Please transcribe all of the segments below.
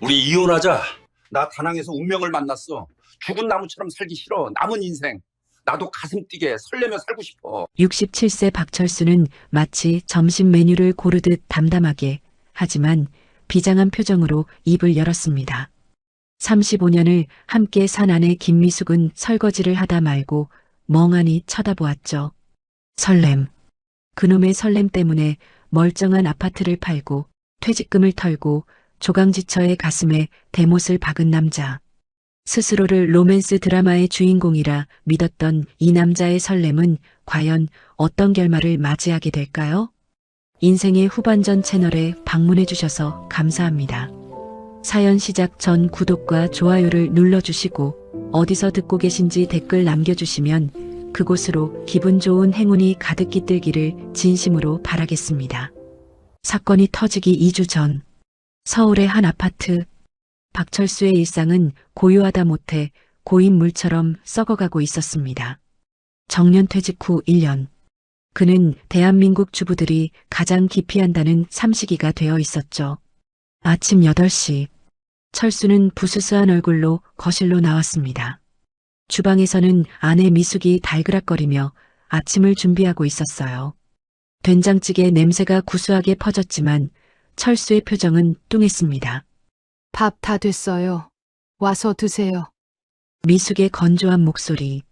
우리 이혼하자. 나 다낭에서 운명을 만났어. 죽은 나무처럼 살기 싫어. 남은 인생. 나도 가슴 뛰게 설레며 살고 싶어. 67세 박철수는 마치 점심 메뉴를 고르듯 담담하게 하지만 비장한 표정으로 입을 열었습니다. 35년을 함께 산 아내 김미숙은 설거지를 하다 말고 멍하니 쳐다보았죠. 설렘. 그놈의 설렘 때문에 멀쩡한 아파트를 팔고 퇴직금을 털고 조강지처의 가슴에 대못을 박은 남자. 스스로를 로맨스 드라마의 주인공이라 믿었던 이 남자의 설렘은 과연 어떤 결말을 맞이하게 될까요? 인생의 후반전 채널에 방문해 주셔서 감사합니다. 사연 시작 전 구독과 좋아요를 눌러주시고 어디서 듣고 계신지 댓글 남겨주시면 그곳으로 기분 좋은 행운이 가득 깃들기를 진심으로 바라겠습니다. 사건이 터지기 2주 전 서울의 한 아파트. 박철수의 일상은 고요하다 못해 고인물처럼 썩어가고 있었습니다. 정년 퇴직 후 1년. 그는 대한민국 주부들이 가장 기피한다는 삼식이가 되어 있었죠. 아침 8시. 철수는 부스스한 얼굴로 거실로 나왔습니다. 주방에서는 아내 미숙이 달그락거리며 아침을 준비하고 있었어요. 된장찌개 냄새가 구수하게 퍼졌지만 철수의 표정은 뚱했습니다. 밥 다 됐어요. 와서 드세요. 미숙의 건조한 목소리.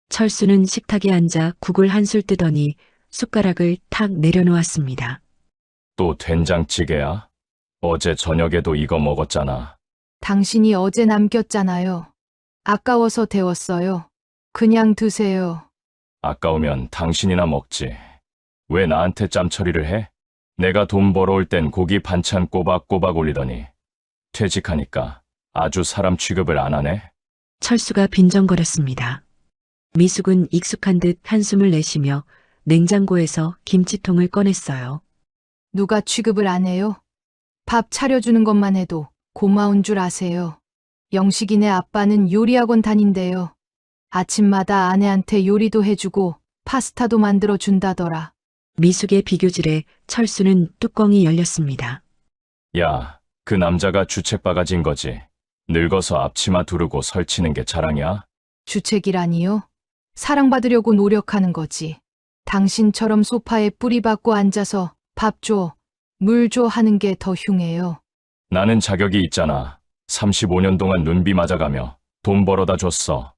철수는 식탁에 앉아 국을 한술 뜨더니 숟가락을 탁 내려놓았습니다. 또 된장찌개야? 어제 저녁에도 이거 먹었잖아. 당신이 어제 남겼잖아요. 아까워서 데웠어요. 그냥 드세요. 아까우면 당신이나 먹지. 왜 나한테 짬처리를 해? 내가 돈 벌어올 땐 고기 반찬 꼬박꼬박 올리더니 퇴직하니까 아주 사람 취급을 안 하네? 철수가 빈정거렸습니다. 미숙은 익숙한 듯 한숨을 내쉬며 냉장고에서 김치통을 꺼냈어요. 누가 취급을 안 해요? 밥 차려주는 것만 해도 고마운 줄 아세요. 영식이네 아빠는 요리학원 다닌대요. 아침마다 아내한테 요리도 해주고 파스타도 만들어 준다더라. 미숙의 비교질에 철수는 뚜껑이 열렸습니다. 야, 그 남자가 주책바가지인 거지. 늙어서 앞치마 두르고 설치는 게 자랑이야? 주책이라니요? 사랑받으려고 노력하는 거지. 당신처럼 소파에 뿌리 박고 앉아서 밥 줘, 물 줘 하는 게 더 흉해요. 나는 자격이 있잖아. 35년 동안 눈비 맞아가며 돈 벌어다 줬어.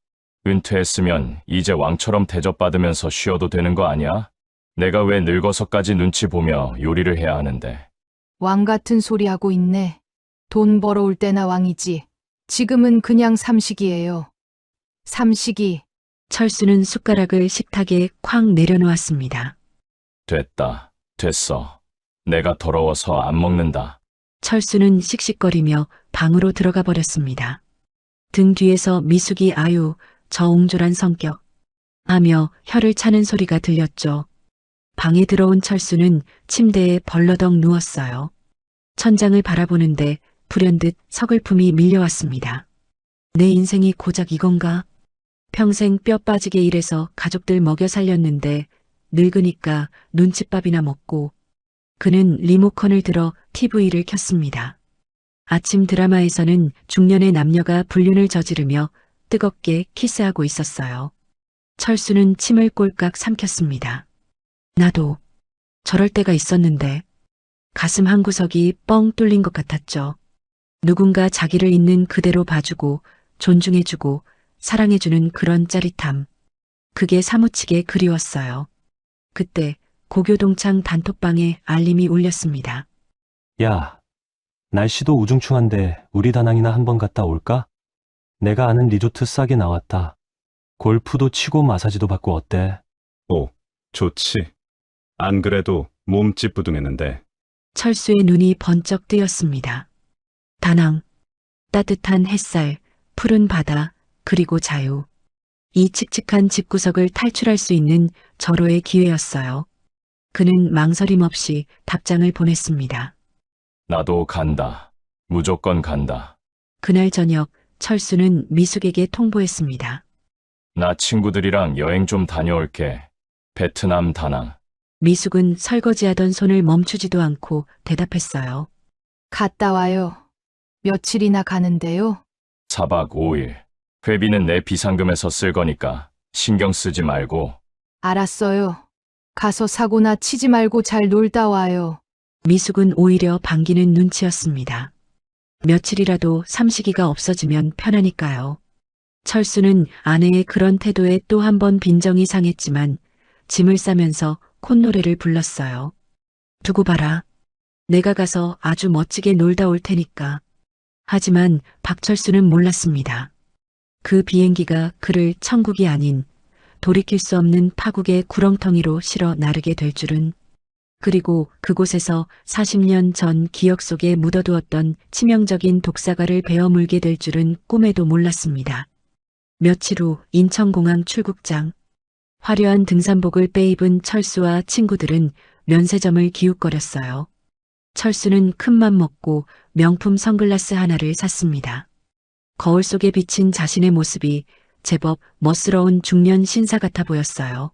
은퇴했으면 이제 왕처럼 대접받으면서 쉬어도 되는 거 아니야? 내가 왜 늙어서까지 눈치 보며 요리를 해야 하는데. 왕 같은 소리 하고 있네. 돈 벌어올 때나 왕이지. 지금은 그냥 삼식이에요. 삼식이. 철수는 숟가락을 식탁에 쾅 내려놓았습니다. 됐다. 됐어. 내가 더러워서 안 먹는다. 철수는 씩씩거리며 방으로 들어가 버렸습니다. 등 뒤에서 미숙이 아유, 저 옹졸한 성격 하며 혀를 차는 소리가 들렸죠. 방에 들어온 철수는 침대에 벌러덩 누웠어요. 천장을 바라보는데 불현듯 서글픔이 밀려왔습니다. 내 인생이 고작 이건가? 평생 뼈 빠지게 일해서 가족들 먹여 살렸는데 늙으니까 눈칫밥이나 먹고. 그는 리모컨을 들어 TV를 켰습니다. 아침 드라마에서는 중년의 남녀가 불륜을 저지르며 뜨겁게 키스하고 있었어요. 철수는 침을 꼴깍 삼켰습니다. 나도 저럴 때가 있었는데 가슴 한구석이 뻥 뚫린 것 같았죠. 누군가 자기를 있는 그대로 봐주고 존중해주고 사랑해주는 그런 짜릿함. 그게 사무치게 그리웠어요. 그때 고교동창 단톡방에 알림이 울렸습니다. 야, 날씨도 우중충한데 우리 다낭이나 한번 갔다 올까? 내가 아는 리조트 싸게 나왔다. 골프도 치고 마사지도 받고 어때? 오, 좋지. 안 그래도 몸 찌뿌둥했는데. 철수의 눈이 번쩍 뜨였습니다. 다낭, 따뜻한 햇살, 푸른 바다, 그리고 자유. 이 칙칙한 집구석을 탈출할 수 있는 절호의 기회였어요. 그는 망설임 없이 답장을 보냈습니다. 나도 간다. 무조건 간다. 그날 저녁 철수는 미숙에게 통보했습니다. 나 친구들이랑 여행 좀 다녀올게. 베트남 다낭. 미숙은 설거지하던 손을 멈추지도 않고 대답했어요. 갔다 와요. 며칠이나 가는데요? 4박 5일. 회비는 내 비상금에서 쓸 거니까 신경 쓰지 말고. 알았어요. 가서 사고나 치지 말고 잘 놀다 와요. 미숙은 오히려 반기는 눈치였습니다. 며칠이라도 삼식이가 없어지면 편하니까요. 철수는 아내의 그런 태도에 또 한 번 빈정이 상했지만 짐을 싸면서 콧노래를 불렀어요. 두고 봐라. 내가 가서 아주 멋지게 놀다 올 테니까. 하지만 박철수는 몰랐습니다. 그 비행기가 그를 천국이 아닌 돌이킬 수 없는 파국의 구렁텅이로 실어 나르게 될 줄은, 그리고 그곳에서 40년 전 기억 속에 묻어두었던 치명적인 독사가를 베어 물게 될 줄은 꿈에도 몰랐습니다. 며칠 후 인천공항 출국장. 화려한 등산복을 빼입은 철수와 친구들은 면세점을 기웃거렸어요. 철수는 큰맘 먹고 명품 선글라스 하나를 샀습니다. 거울 속에 비친 자신의 모습이 제법 멋스러운 중년 신사 같아 보였어요.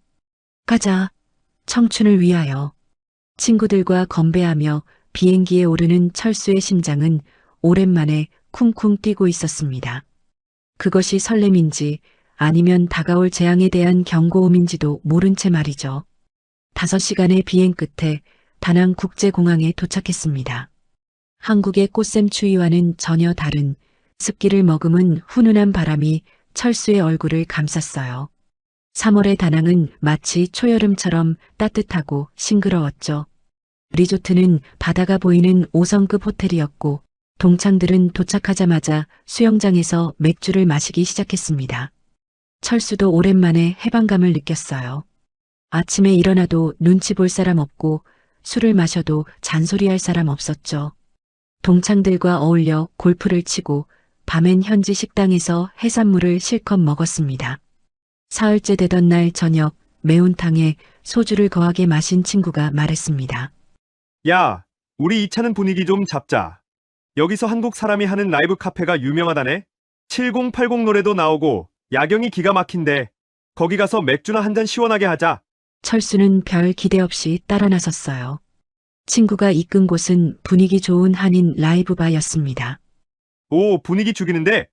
가자. 청춘을 위하여. 친구들과 건배하며 비행기에 오르는 철수의 심장은 오랜만에 쿵쿵 뛰고 있었습니다. 그것이 설렘인지 아니면 다가올 재앙에 대한 경고음인지도 모른 채 말이죠. 5시간의 비행 끝에 다낭 국제공항에 도착했습니다. 한국의 꽃샘추위와는 전혀 다른 습기를 머금은 훈훈한 바람이 철수의 얼굴을 감쌌어요. 3월의 다낭은 마치 초여름처럼 따뜻하고 싱그러웠죠. 리조트는 바다가 보이는 5성급 호텔이었고 동창들은 도착하자마자 수영장에서 맥주를 마시기 시작했습니다. 철수도 오랜만에 해방감을 느꼈어요. 아침에 일어나도 눈치 볼 사람 없고 술을 마셔도 잔소리할 사람 없었죠. 동창들과 어울려 골프를 치고 밤엔 현지 식당에서 해산물을 실컷 먹었습니다. 사흘째 되던 날 저녁 매운탕에 소주를 거하게 마신 친구가 말했습니다. 야, 우리 이 차는 분위기 좀 잡자. 여기서 한국 사람이 하는 라이브 카페가 유명하다네? 7080 노래도 나오고 야경이 기가 막힌데 거기 가서 맥주나 한 잔 시원하게 하자. 철수는 별 기대 없이 따라 나섰어요. 친구가 이끈 곳은 분위기 좋은 한인 라이브 바였습니다. 오, 분위기 죽이는데?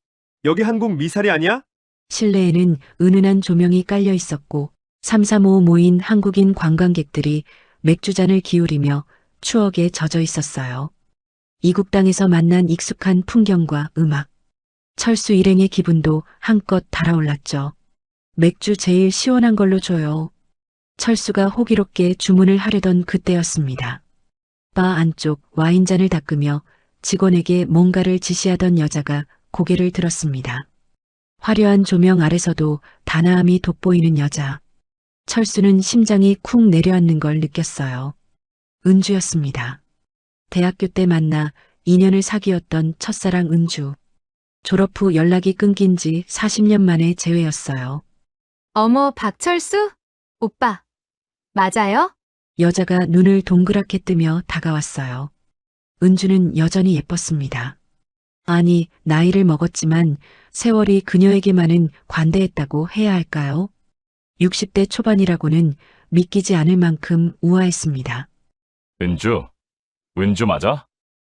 여기 한국 미사리 아니야? 실내에는 은은한 조명이 깔려 있었고 335 모인 한국인 관광객들이 맥주잔을 기울이며 추억에 젖어 있었어요. 이국당에서 만난 익숙한 풍경과 음악. 철수 일행의 기분도 한껏 달아올랐죠. 맥주 제일 시원한 걸로 줘요. 철수가 호기롭게 주문을 하려던 그때였습니다. 바 안쪽 와인잔을 닦으며 직원에게 뭔가를 지시하던 여자가 고개를 들었습니다. 화려한 조명 아래서도 단아함이 돋보이는 여자. 철수는 심장이 쿵 내려앉는 걸 느꼈어요. 은주였습니다. 대학교 때 만나 2년을 사귀었던 첫사랑 은주. 졸업 후 연락이 끊긴 지 40년 만에 재회였어요. 어머, 박철수? 오빠. 맞아요? 여자가 눈을 동그랗게 뜨며 다가왔어요. 은주는 여전히 예뻤습니다. 아니, 나이를 먹었지만 세월이 그녀에게만은 관대했다고 해야 할까요? 60대 초반이라고는 믿기지 않을 만큼 우아했습니다. 은주 맞아?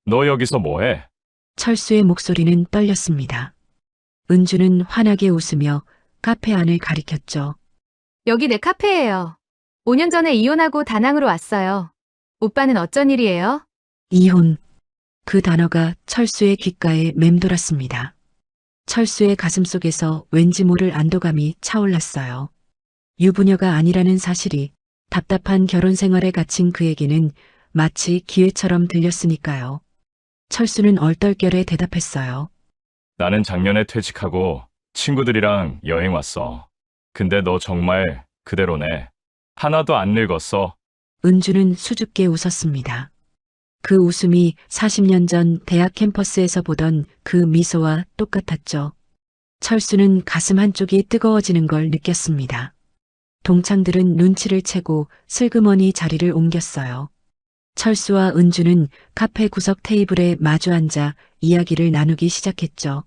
너 여기서 뭐해? 철수의 목소리는 떨렸습니다. 은주는 환하게 웃으며 카페 안을 가리켰죠. 여기 내 카페예요. 5년 전에 이혼하고 다낭으로 왔어요. 오빠는 어쩐 일이에요? 이혼. 그 단어가 철수의 귓가에 맴돌았습니다. 철수의 가슴속에서 왠지 모를 안도감이 차올랐어요. 유부녀가 아니라는 사실이 답답한 결혼 생활에 갇힌 그에게는 마치 기회처럼 들렸으니까요. 철수는 얼떨결에 대답했어요. 나는 작년에 퇴직하고 친구들이랑 여행 왔어. 근데 너 정말 그대로네. 하나도 안 늙었어. 은주는 수줍게 웃었습니다. 그 웃음이 40년 전 대학 캠퍼스에서 보던 그 미소와 똑같았죠. 철수는 가슴 한쪽이 뜨거워지는 걸 느꼈습니다. 동창들은 눈치를 채고 슬그머니 자리를 옮겼어요. 철수와 은주는 카페 구석 테이블에 마주 앉아 이야기를 나누기 시작했죠.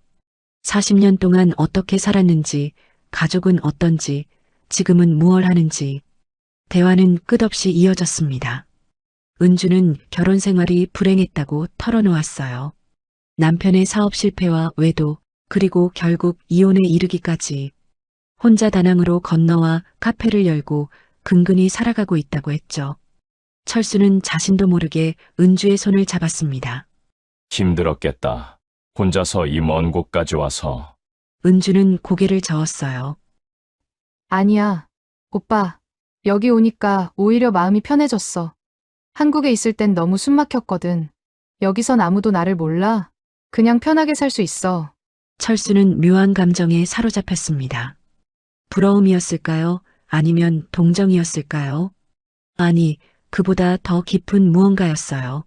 40년 동안 어떻게 살았는지, 가족은 어떤지, 지금은 무얼 하는지. 대화는 끝없이 이어졌습니다. 은주는 결혼 생활이 불행했다고 털어놓았어요. 남편의 사업 실패와 외도, 그리고 결국 이혼에 이르기까지 혼자 다낭으로 건너와 카페를 열고 근근히 살아가고 있다고 했죠. 철수는 자신도 모르게 은주의 손을 잡았습니다. 힘들었겠다. 혼자서 이 먼 곳까지 와서. 은주는 고개를 저었어요. 아니야. 오빠, 여기 오니까 오히려 마음이 편해졌어. 한국에 있을 땐 너무 숨 막혔거든. 여기선 아무도 나를 몰라. 그냥 편하게 살 수 있어. 철수는 묘한 감정에 사로잡혔습니다. 부러움이었을까요? 아니면 동정이었을까요? 아니, 그보다 더 깊은 무언가였어요.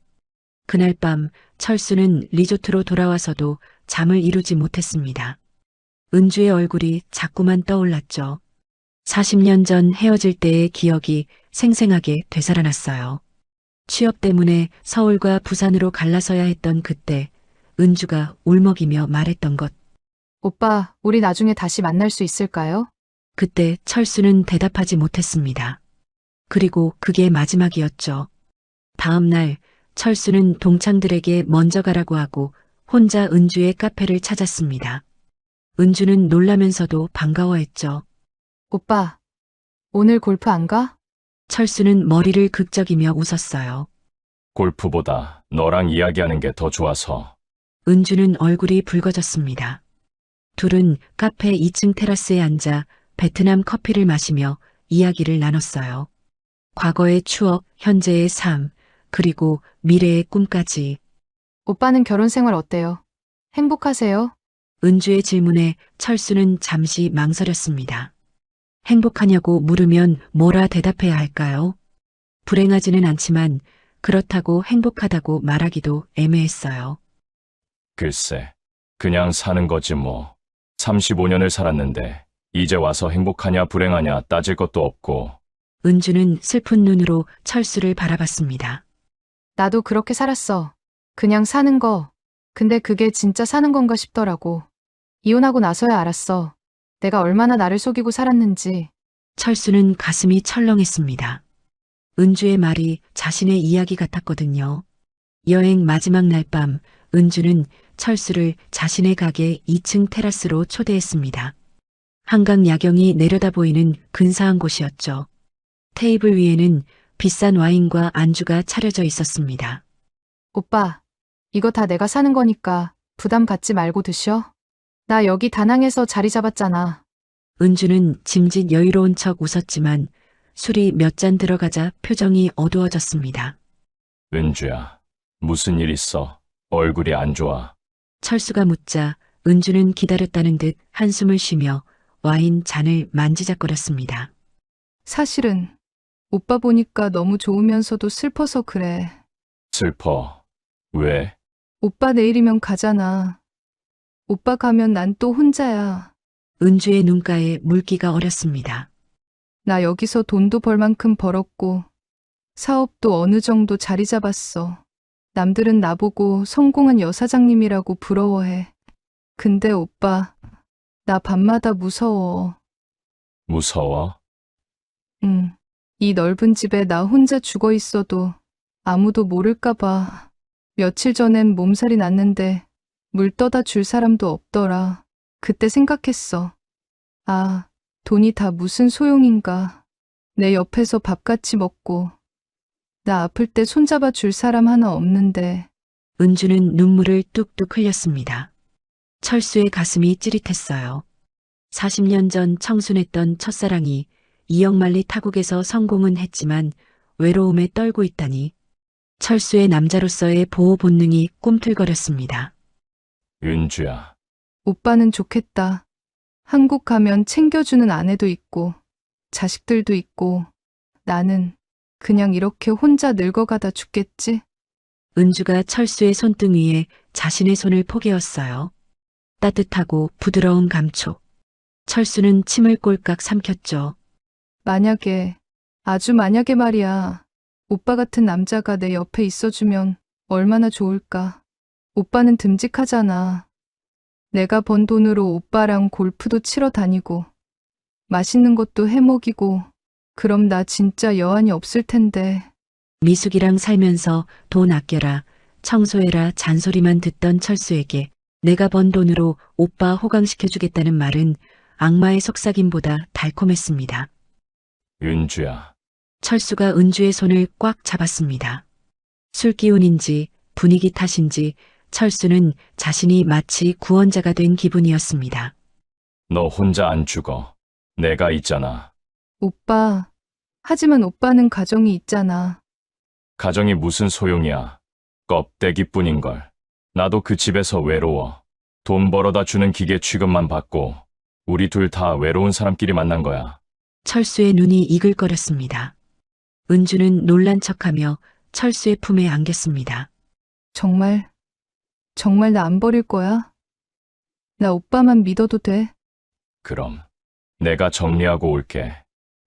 그날 밤 철수는 리조트로 돌아와서도 잠을 이루지 못했습니다. 은주의 얼굴이 자꾸만 떠올랐죠. 40년 전 헤어질 때의 기억이 생생하게 되살아났어요. 취업 때문에 서울과 부산으로 갈라서야 했던 그때 은주가 울먹이며 말했던 것. 오빠, 우리 나중에 다시 만날 수 있을까요? 그때 철수는 대답하지 못했습니다. 그리고 그게 마지막이었죠. 다음 날 철수는 동창들에게 먼저 가라고 하고 혼자 은주의 카페를 찾았습니다. 은주는 놀라면서도 반가워했죠. 오빠, 오늘 골프 안 가? 철수는 머리를 극적이며 웃었어요. 골프보다 너랑 이야기하는 게 더 좋아서. 은주는 얼굴이 붉어졌습니다. 둘은 카페 2층 테라스에 앉아 베트남 커피를 마시며 이야기를 나눴어요. 과거의 추억, 현재의 삶, 그리고 미래의 꿈까지. 오빠는 결혼 생활 어때요? 행복하세요? 은주의 질문에 철수는 잠시 망설였습니다. 행복하냐고 물으면 뭐라 대답해야 할까요? 불행하지는 않지만 그렇다고 행복하다고 말하기도 애매했어요. 글쎄, 그냥 사는 거지 뭐. 35년을 살았는데 이제 와서 행복하냐 불행하냐 따질 것도 없고. 은주는 슬픈 눈으로 철수를 바라봤습니다. 나도 그렇게 살았어. 그냥 사는 거. 근데 그게 진짜 사는 건가 싶더라고. 이혼하고 나서야 알았어. 내가 얼마나 나를 속이고 살았는지. 철수는 가슴이 철렁했습니다. 은주의 말이 자신의 이야기 같았거든요. 여행 마지막 날 밤 은주는 철수를 자신의 가게 2층 테라스로 초대했습니다. 한강 야경이 내려다 보이는 근사한 곳이었죠. 테이블 위에는 비싼 와인과 안주가 차려져 있었습니다. 오빠, 이거 다 내가 사는 거니까 부담 갖지 말고 드셔. 나 여기 다낭에서 자리 잡았잖아. 은주는 짐짓 여유로운 척 웃었지만 술이 몇 잔 들어가자 표정이 어두워졌습니다. 은주야, 무슨 일 있어? 얼굴이 안 좋아. 철수가 묻자 은주는 기다렸다는 듯 한숨을 쉬며 와인 잔을 만지작거렸습니다. 사실은 오빠 보니까 너무 좋으면서도 슬퍼서 그래. 슬퍼. 왜? 오빠 내일이면 가잖아. 오빠 가면 난 또 혼자야. 은주의 눈가에 물기가 어렸습니다. 나 여기서 돈도 벌 만큼 벌었고 사업도 어느 정도 자리 잡았어. 남들은 나보고 성공한 여사장님이라고 부러워해. 근데 오빠, 나 밤마다 무서워. 무서워? 응. 이 넓은 집에 나 혼자 죽어 있어도 아무도 모를까 봐. 며칠 전엔 몸살이 났는데 물 떠다 줄 사람도 없더라. 그때 생각했어. 아, 돈이 다 무슨 소용인가. 내 옆에서 밥같이 먹고 나 아플 때 손잡아 줄 사람 하나 없는데. 은주는 눈물을 뚝뚝 흘렸습니다. 철수의 가슴이 찌릿했어요. 40년 전 청순했던 첫사랑이 이역만리 타국에서 성공은 했지만 외로움에 떨고 있다니. 철수의 남자로서의 보호 본능이 꿈틀거렸습니다. 은주야, 오빠는 좋겠다. 한국 가면 챙겨주는 아내도 있고 자식들도 있고 나는 그냥 이렇게 혼자 늙어가다 죽겠지? 은주가 철수의 손등 위에 자신의 손을 포개었어요. 따뜻하고 부드러운 감촉. 철수는 침을 꼴깍 삼켰죠. 만약에, 아주 만약에 말이야. 오빠 같은 남자가 내 옆에 있어주면 얼마나 좋을까. 오빠는 듬직하잖아. 내가 번 돈으로 오빠랑 골프도 치러 다니고 맛있는 것도 해 먹이고 그럼 나 진짜 여한이 없을 텐데. 미숙이랑 살면서 돈 아껴라. 청소해라 잔소리만 듣던 철수에게 내가 번 돈으로 오빠 호강시켜주겠다는 말은 악마의 속삭임보다 달콤했습니다. 은주야, 철수가 은주의 손을 꽉 잡았습니다. 술 기운인지 분위기 탓인지 철수는 자신이 마치 구원자가 된 기분이었습니다. 너 혼자 안 죽어. 내가 있잖아. 오빠, 하지만 오빠는 가정이 있잖아. 가정이 무슨 소용이야. 껍데기뿐인걸. 나도 그 집에서 외로워. 돈 벌어다 주는 기계 취급만 받고 우리 둘 다 외로운 사람끼리 만난 거야. 철수의 눈이 이글거렸습니다. 은주는 놀란 척하며 철수의 품에 안겼습니다. 정말 나 안 버릴 거야? 나 오빠만 믿어도 돼? 그럼 내가 정리하고 올게.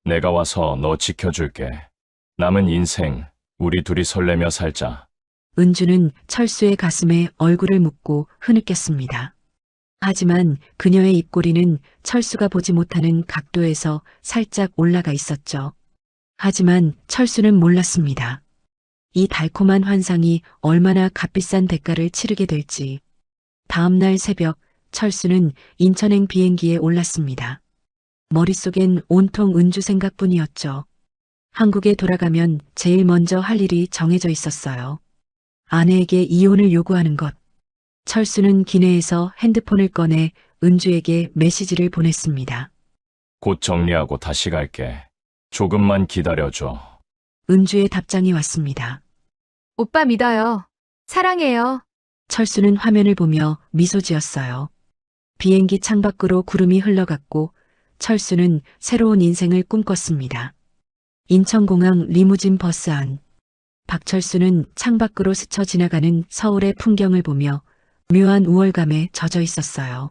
내가 와서 너 지켜줄게. 남은 인생 우리 둘이 설레며 살자. 은주는 철수의 가슴에 얼굴을 묻고 흐느꼈습니다. 하지만 그녀의 입꼬리는 철수가 보지 못하는 각도에서 살짝 올라가 있었죠. 하지만 철수는 몰랐습니다. 이 달콤한 환상이 얼마나 값비싼 대가를 치르게 될지. 다음 날 새벽 철수는 인천행 비행기에 올랐습니다. 머릿속엔 온통 은주 생각뿐이었죠. 한국에 돌아가면 제일 먼저 할 일이 정해져 있었어요. 아내에게 이혼을 요구하는 것. 철수는 기내에서 핸드폰을 꺼내 은주에게 메시지를 보냈습니다. 곧 정리하고 다시 갈게. 조금만 기다려줘. 은주의 답장이 왔습니다. 오빠 믿어요. 사랑해요. 철수는 화면을 보며 미소 지었어요. 비행기 창밖으로 구름이 흘러갔고 철수는 새로운 인생을 꿈꿨습니다. 인천공항 리무진 버스 안. 박철수는 창밖으로 스쳐 지나가는 서울의 풍경을 보며 묘한 우월감에 젖어 있었어요.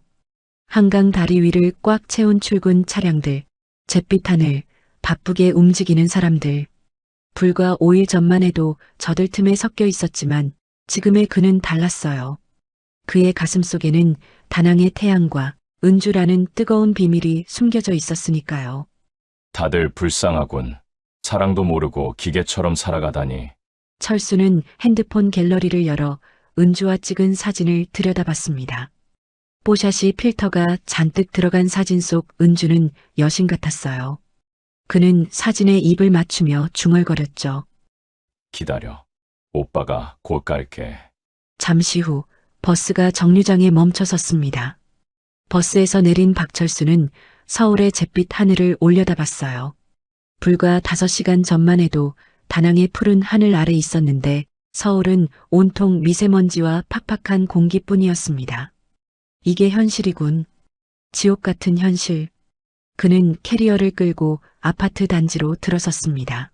한강 다리 위를 꽉 채운 출근 차량들, 잿빛 하늘, 바쁘게 움직이는 사람들. 불과 5일 전만 해도 저들 틈에 섞여 있었지만 지금의 그는 달랐어요. 그의 가슴 속에는 다낭의 태양과 은주라는 뜨거운 비밀이 숨겨져 있었으니까요. 다들 불쌍하군. 사랑도 모르고 기계처럼 살아가다니. 철수는 핸드폰 갤러리를 열어 은주와 찍은 사진을 들여다봤습니다. 뽀샤시 필터가 잔뜩 들어간 사진 속 은주는 여신 같았어요. 그는 사진에 입을 맞추며 중얼거렸죠. 기다려. 오빠가 곧 갈게. 잠시 후 버스가 정류장에 멈춰 섰습니다. 버스에서 내린 박철수는 서울의 잿빛 하늘을 올려다봤어요. 불과 5시간 전만 해도 다낭의 푸른 하늘 아래 있었는데 서울은 온통 미세먼지와 팍팍한 공기뿐이었습니다. 이게 현실이군. 지옥 같은 현실. 그는 캐리어를 끌고 아파트 단지로 들어섰습니다.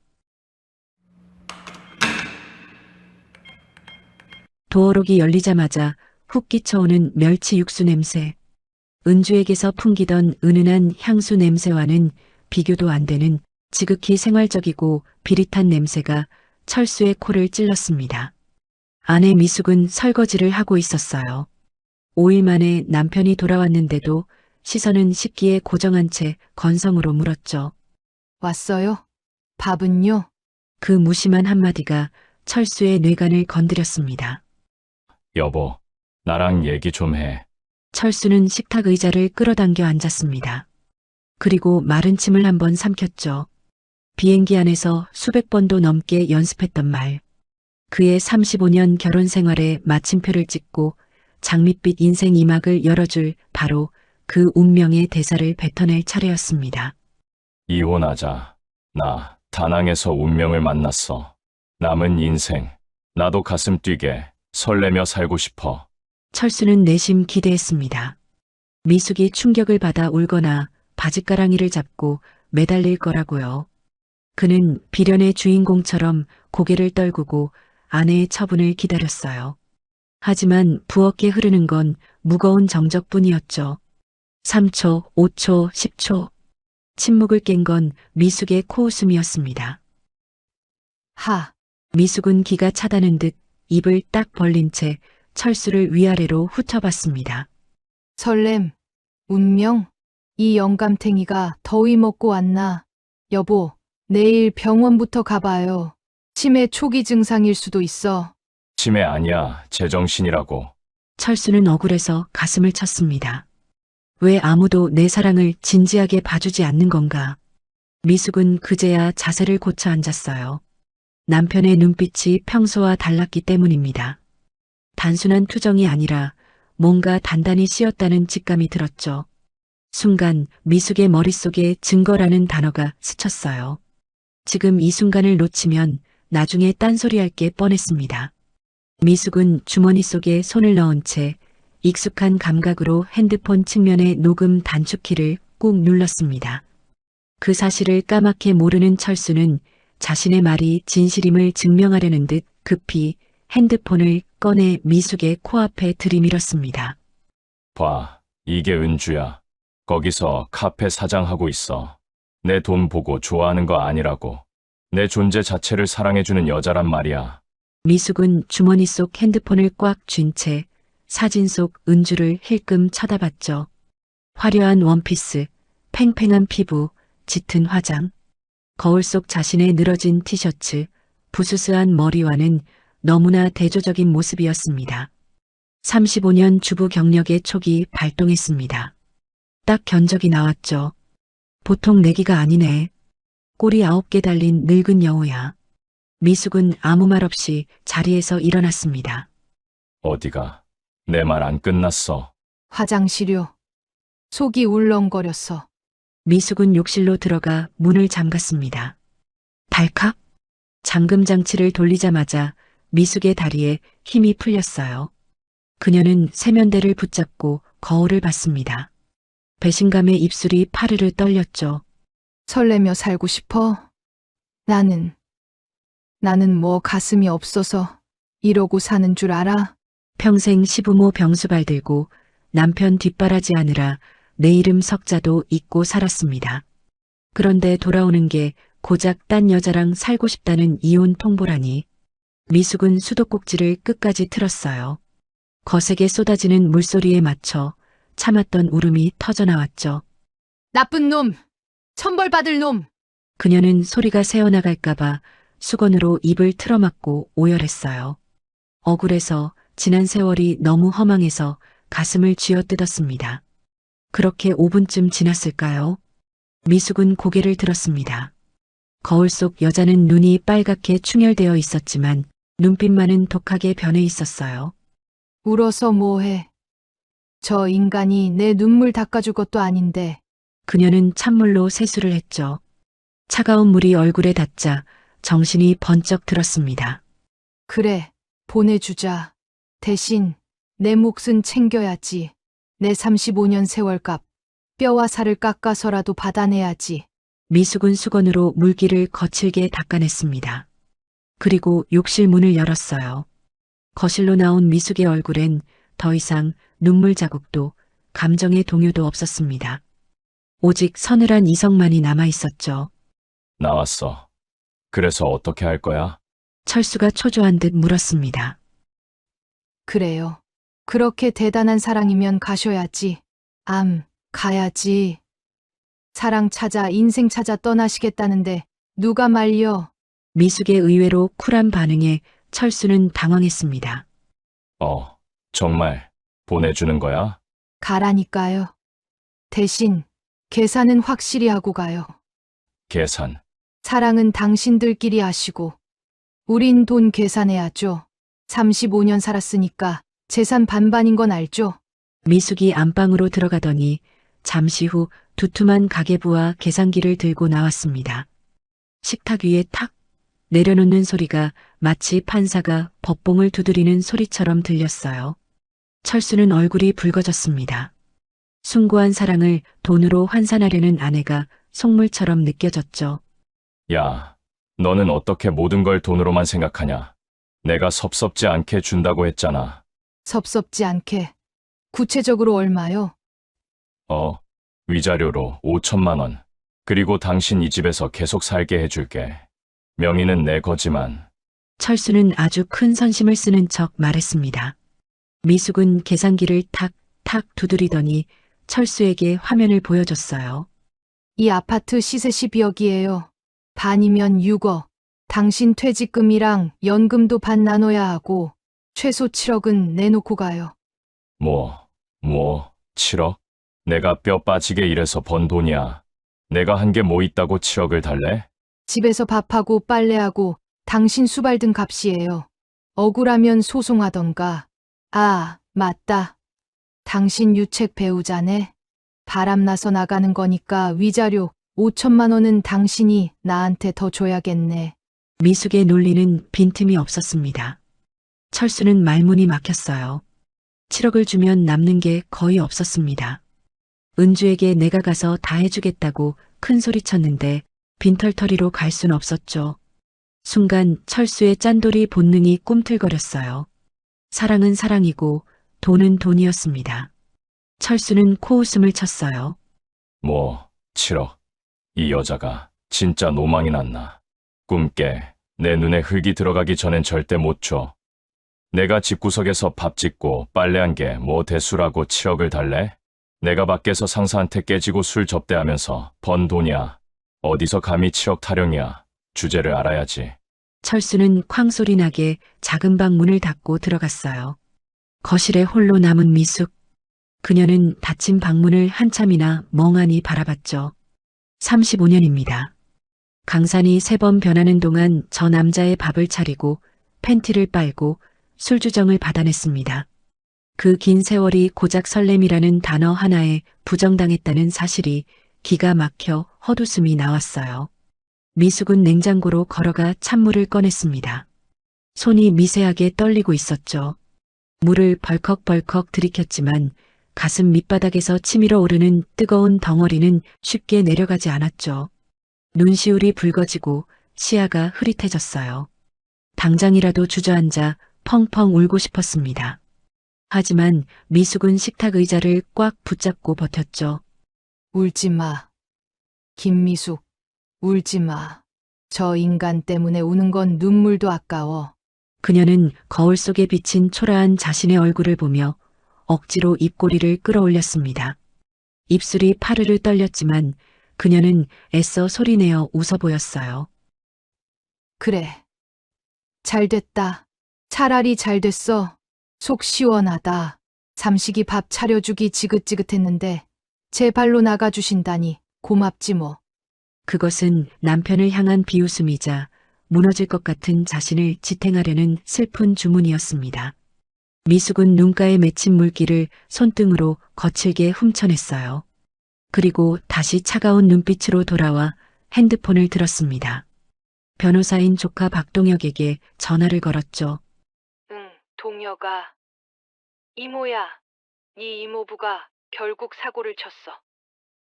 도어록이 열리자마자 훅 끼쳐오는 멸치 육수 냄새. 은주에게서 풍기던 은은한 향수 냄새와는 비교도 안 되는 지극히 생활적이고 비릿한 냄새가 철수의 코를 찔렀습니다. 아내 미숙은 설거지를 하고 있었어요. 5일 만에 남편이 돌아왔는데도 시선은 식기에 고정한 채 건성으로 물었죠. 왔어요? 밥은요? 그 무심한 한마디가 철수의 뇌관을 건드렸습니다. 여보, 나랑 얘기 좀 해. 철수는 식탁 의자를 끌어당겨 앉았습니다. 그리고 마른 침을 한번 삼켰죠. 비행기 안에서 수백 번도 넘게 연습했던 말. 그의 35년 결혼 생활에 마침표를 찍고 장밋빛 인생 이막을 열어줄 바로 그 운명의 대사를 뱉어낼 차례였습니다. 이혼하자. 나 다낭에서 운명을 만났어. 남은 인생. 나도 가슴 뛰게 설레며 살고 싶어. 철수는 내심 기대했습니다. 미숙이 충격을 받아 울거나 바짓가랑이를 잡고 매달릴 거라고요. 그는 비련의 주인공처럼 고개를 떨구고 아내의 처분을 기다렸어요. 하지만 부엌에 흐르는 건 무거운 정적뿐이었죠. 3초, 5초, 10초. 침묵을 깬 건 미숙의 코웃음이었습니다. 하, 미숙은 기가 차다는 듯 입을 딱 벌린 채 철수를 위아래로 훑어봤습니다. 설렘, 운명, 이 영감탱이가 더위 먹고 왔나? 여보, 내일 병원부터 가봐요. 치매 초기 증상일 수도 있어. 치매 아니야, 제정신이라고. 철수는 억울해서 가슴을 쳤습니다. 왜 아무도 내 사랑을 진지하게 봐주지 않는 건가? 미숙은 그제야 자세를 고쳐 앉았어요. 남편의 눈빛이 평소와 달랐기 때문입니다. 단순한 투정이 아니라 뭔가 단단히 씌었다는 직감이 들었죠. 순간 미숙의 머릿속에 증거라는 단어가 스쳤어요. 지금 이 순간을 놓치면 나중에 딴소리할 게 뻔했습니다. 미숙은 주머니 속에 손을 넣은 채 익숙한 감각으로 핸드폰 측면의 녹음 단축키를 꾹 눌렀습니다. 그 사실을 까맣게 모르는 철수는 자신의 말이 진실임을 증명하려는 듯 급히 핸드폰을 꺼내 미숙의 코앞에 들이밀었습니다. 봐, 이게 은주야. 거기서 카페 사장하고 있어. 내 돈 보고 좋아하는 거 아니라고. 내 존재 자체를 사랑해주는 여자란 말이야. 미숙은 주머니 속 핸드폰을 꽉 쥔 채 사진 속 은주를 힐끔 쳐다봤죠. 화려한 원피스, 팽팽한 피부, 짙은 화장, 거울 속 자신의 늘어진 티셔츠, 부스스한 머리와는 너무나 대조적인 모습이었습니다. 35년 주부 경력의 촉이 발동했습니다. 딱 견적이 나왔죠. 보통 내기가 아니네. 꼬리 9개 달린 늙은 여우야. 미숙은 아무 말 없이 자리에서 일어났습니다. 어디가? 내 말 안 끝났어. 화장실요. 속이 울렁거렸어. 미숙은 욕실로 들어가 문을 잠갔습니다. 달칵! 잠금 장치를 돌리자마자 미숙의 다리에 힘이 풀렸어요. 그녀는 세면대를 붙잡고 거울을 봤습니다. 배신감에 입술이 파르르 떨렸죠. 설레며 살고 싶어? 나는 뭐 가슴이 없어서 이러고 사는 줄 알아? 평생 시부모 병수발 들고 남편 뒷바라지 하느라 내 이름 석자도 잊고 살았습니다. 그런데 돌아오는 게 고작 딴 여자랑 살고 싶다는 이혼 통보라니. 미숙은 수도꼭지를 끝까지 틀었어요. 거세게 쏟아지는 물소리에 맞춰 참았던 울음이 터져나왔죠. 나쁜 놈! 천벌받을 놈! 그녀는 소리가 새어나갈까봐 수건으로 입을 틀어막고 오열했어요. 억울해서 지난 세월이 너무 허망해서 가슴을 쥐어뜯었습니다. 그렇게 5분쯤 지났을까요? 미숙은 고개를 들었습니다. 거울 속 여자는 눈이 빨갛게 충혈되어 있었지만 눈빛만은 독하게 변해 있었어요. 울어서 뭐해? 저 인간이 내 눈물 닦아줄 것도 아닌데. 그녀는 찬물로 세수를 했죠. 차가운 물이 얼굴에 닿자 정신이 번쩍 들었습니다. 그래, 보내주자. 대신 내 몫은 챙겨야지. 내 35년 세월값, 뼈와 살을 깎아서라도 받아내야지. 미숙은 수건으로 물기를 거칠게 닦아냈습니다. 그리고 욕실 문을 열었어요. 거실로 나온 미숙의 얼굴엔 더 이상 눈물 자국도 감정의 동요도 없었습니다. 오직 서늘한 이성만이 남아 있었죠. 나왔어. 그래서 어떻게 할 거야? 철수가 초조한 듯 물었습니다. 그래요. 그렇게 대단한 사랑이면 가셔야지. 가야지. 사랑 찾아 인생 찾아 떠나시겠다는데 누가 말려? 미숙의 의외로 쿨한 반응에 철수는 당황했습니다. 정말 보내주는 거야? 가라니까요. 대신 계산은 확실히 하고 가요. 계산. 사랑은 당신들끼리 하시고 우린 돈 계산해야죠. 35년 살았으니까 재산 반반인 건 알죠? 미숙이 안방으로 들어가더니 잠시 후 두툼한 가계부와 계산기를 들고 나왔습니다. 식탁 위에 탁 내려놓는 소리가 마치 판사가 법봉을 두드리는 소리처럼 들렸어요. 철수는 얼굴이 붉어졌습니다. 숭고한 사랑을 돈으로 환산하려는 아내가 속물처럼 느껴졌죠. 야, 너는 어떻게 모든 걸 돈으로만 생각하냐? 내가 섭섭지 않게 준다고 했잖아. 섭섭지 않게. 구체적으로 얼마요? 위자료로 5천만 원. 그리고 당신 이 집에서 계속 살게 해줄게. 명의는 내 거지만. 철수는 아주 큰 선심을 쓰는 척 말했습니다. 미숙은 계산기를 탁탁 두드리더니 철수에게 화면을 보여줬어요. 이 아파트 시세 10억이에요. 반이면 6억. 당신 퇴직금이랑 연금도 반 나눠야 하고 최소 7억은 내놓고 가요. 7억? 내가 뼈 빠지게 일해서 번 돈이야. 내가 한 게 뭐 있다고 7억을 달래? 집에서 밥하고 빨래하고 당신 수발 등 값이에요. 억울하면 소송하던가. 아, 맞다. 당신 유책 배우자네. 바람나서 나가는 거니까 위자료 5천만 원은 당신이 나한테 더 줘야겠네. 미숙의 논리는 빈틈이 없었습니다. 철수는 말문이 막혔어요. 7억을 주면 남는 게 거의 없었습니다. 은주에게 내가 가서 다 해주겠다고 큰 소리 쳤는데 빈털터리로 갈 순 없었죠. 순간 철수의 짠돌이 본능이 꿈틀거렸어요. 사랑은 사랑이고 돈은 돈이었습니다. 철수는 코웃음을 쳤어요. 7억. 이 여자가 진짜 노망이 났나. 꿈 깨. 내 눈에 흙이 들어가기 전엔 절대 못 줘. 내가 집구석에서 밥 짓고 빨래한 게 뭐 대수라고 7억을 달래? 내가 밖에서 상사한테 깨지고 술 접대하면서 번 돈이야. 어디서 감히 7억 타령이야. 주제를 알아야지. 철수는 쾅소리 나게 작은 방 문을 닫고 들어갔어요. 거실에 홀로 남은 미숙. 그녀는 닫힌 방문을 한참이나 멍하니 바라봤죠. 35년입니다. 강산이 3번 변하는 동안 저 남자의 밥을 차리고 팬티를 빨고 술주정을 받아냈습니다. 그 긴 세월이 고작 설렘이라는 단어 하나에 부정당했다는 사실이 기가 막혀 헛웃음이 나왔어요. 미숙은 냉장고로 걸어가 찬물을 꺼냈습니다. 손이 미세하게 떨리고 있었죠. 물을 벌컥벌컥 들이켰지만 가슴 밑바닥에서 치밀어 오르는 뜨거운 덩어리는 쉽게 내려가지 않았죠. 눈시울이 붉어지고 시야가 흐릿해졌어요. 당장이라도 주저앉아 펑펑 울고 싶었습니다. 하지만 미숙은 식탁 의자를 꽉 붙잡고 버텼죠. 울지 마. 김미숙, 울지 마. 저 인간 때문에 우는 건 눈물도 아까워. 그녀는 거울 속에 비친 초라한 자신의 얼굴을 보며 억지로 입꼬리를 끌어올렸습니다. 입술이 파르르 떨렸지만 그녀는 애써 소리내어 웃어 보였어요. 그래. 잘 됐다. 차라리 잘 됐어. 속 시원하다. 삼식이 밥 차려주기 지긋지긋했는데 제 발로 나가주신다니 고맙지 뭐. 그것은 남편을 향한 비웃음이자 무너질 것 같은 자신을 지탱하려는 슬픈 주문이었습니다. 미숙은 눈가에 맺힌 물기를 손등으로 거칠게 훔쳐냈어요. 그리고 다시 차가운 눈빛으로 돌아와 핸드폰을 들었습니다. 변호사인 조카 박동혁에게 전화를 걸었죠. 응, 동혁아. 이모야. 네 이모부가 결국 사고를 쳤어.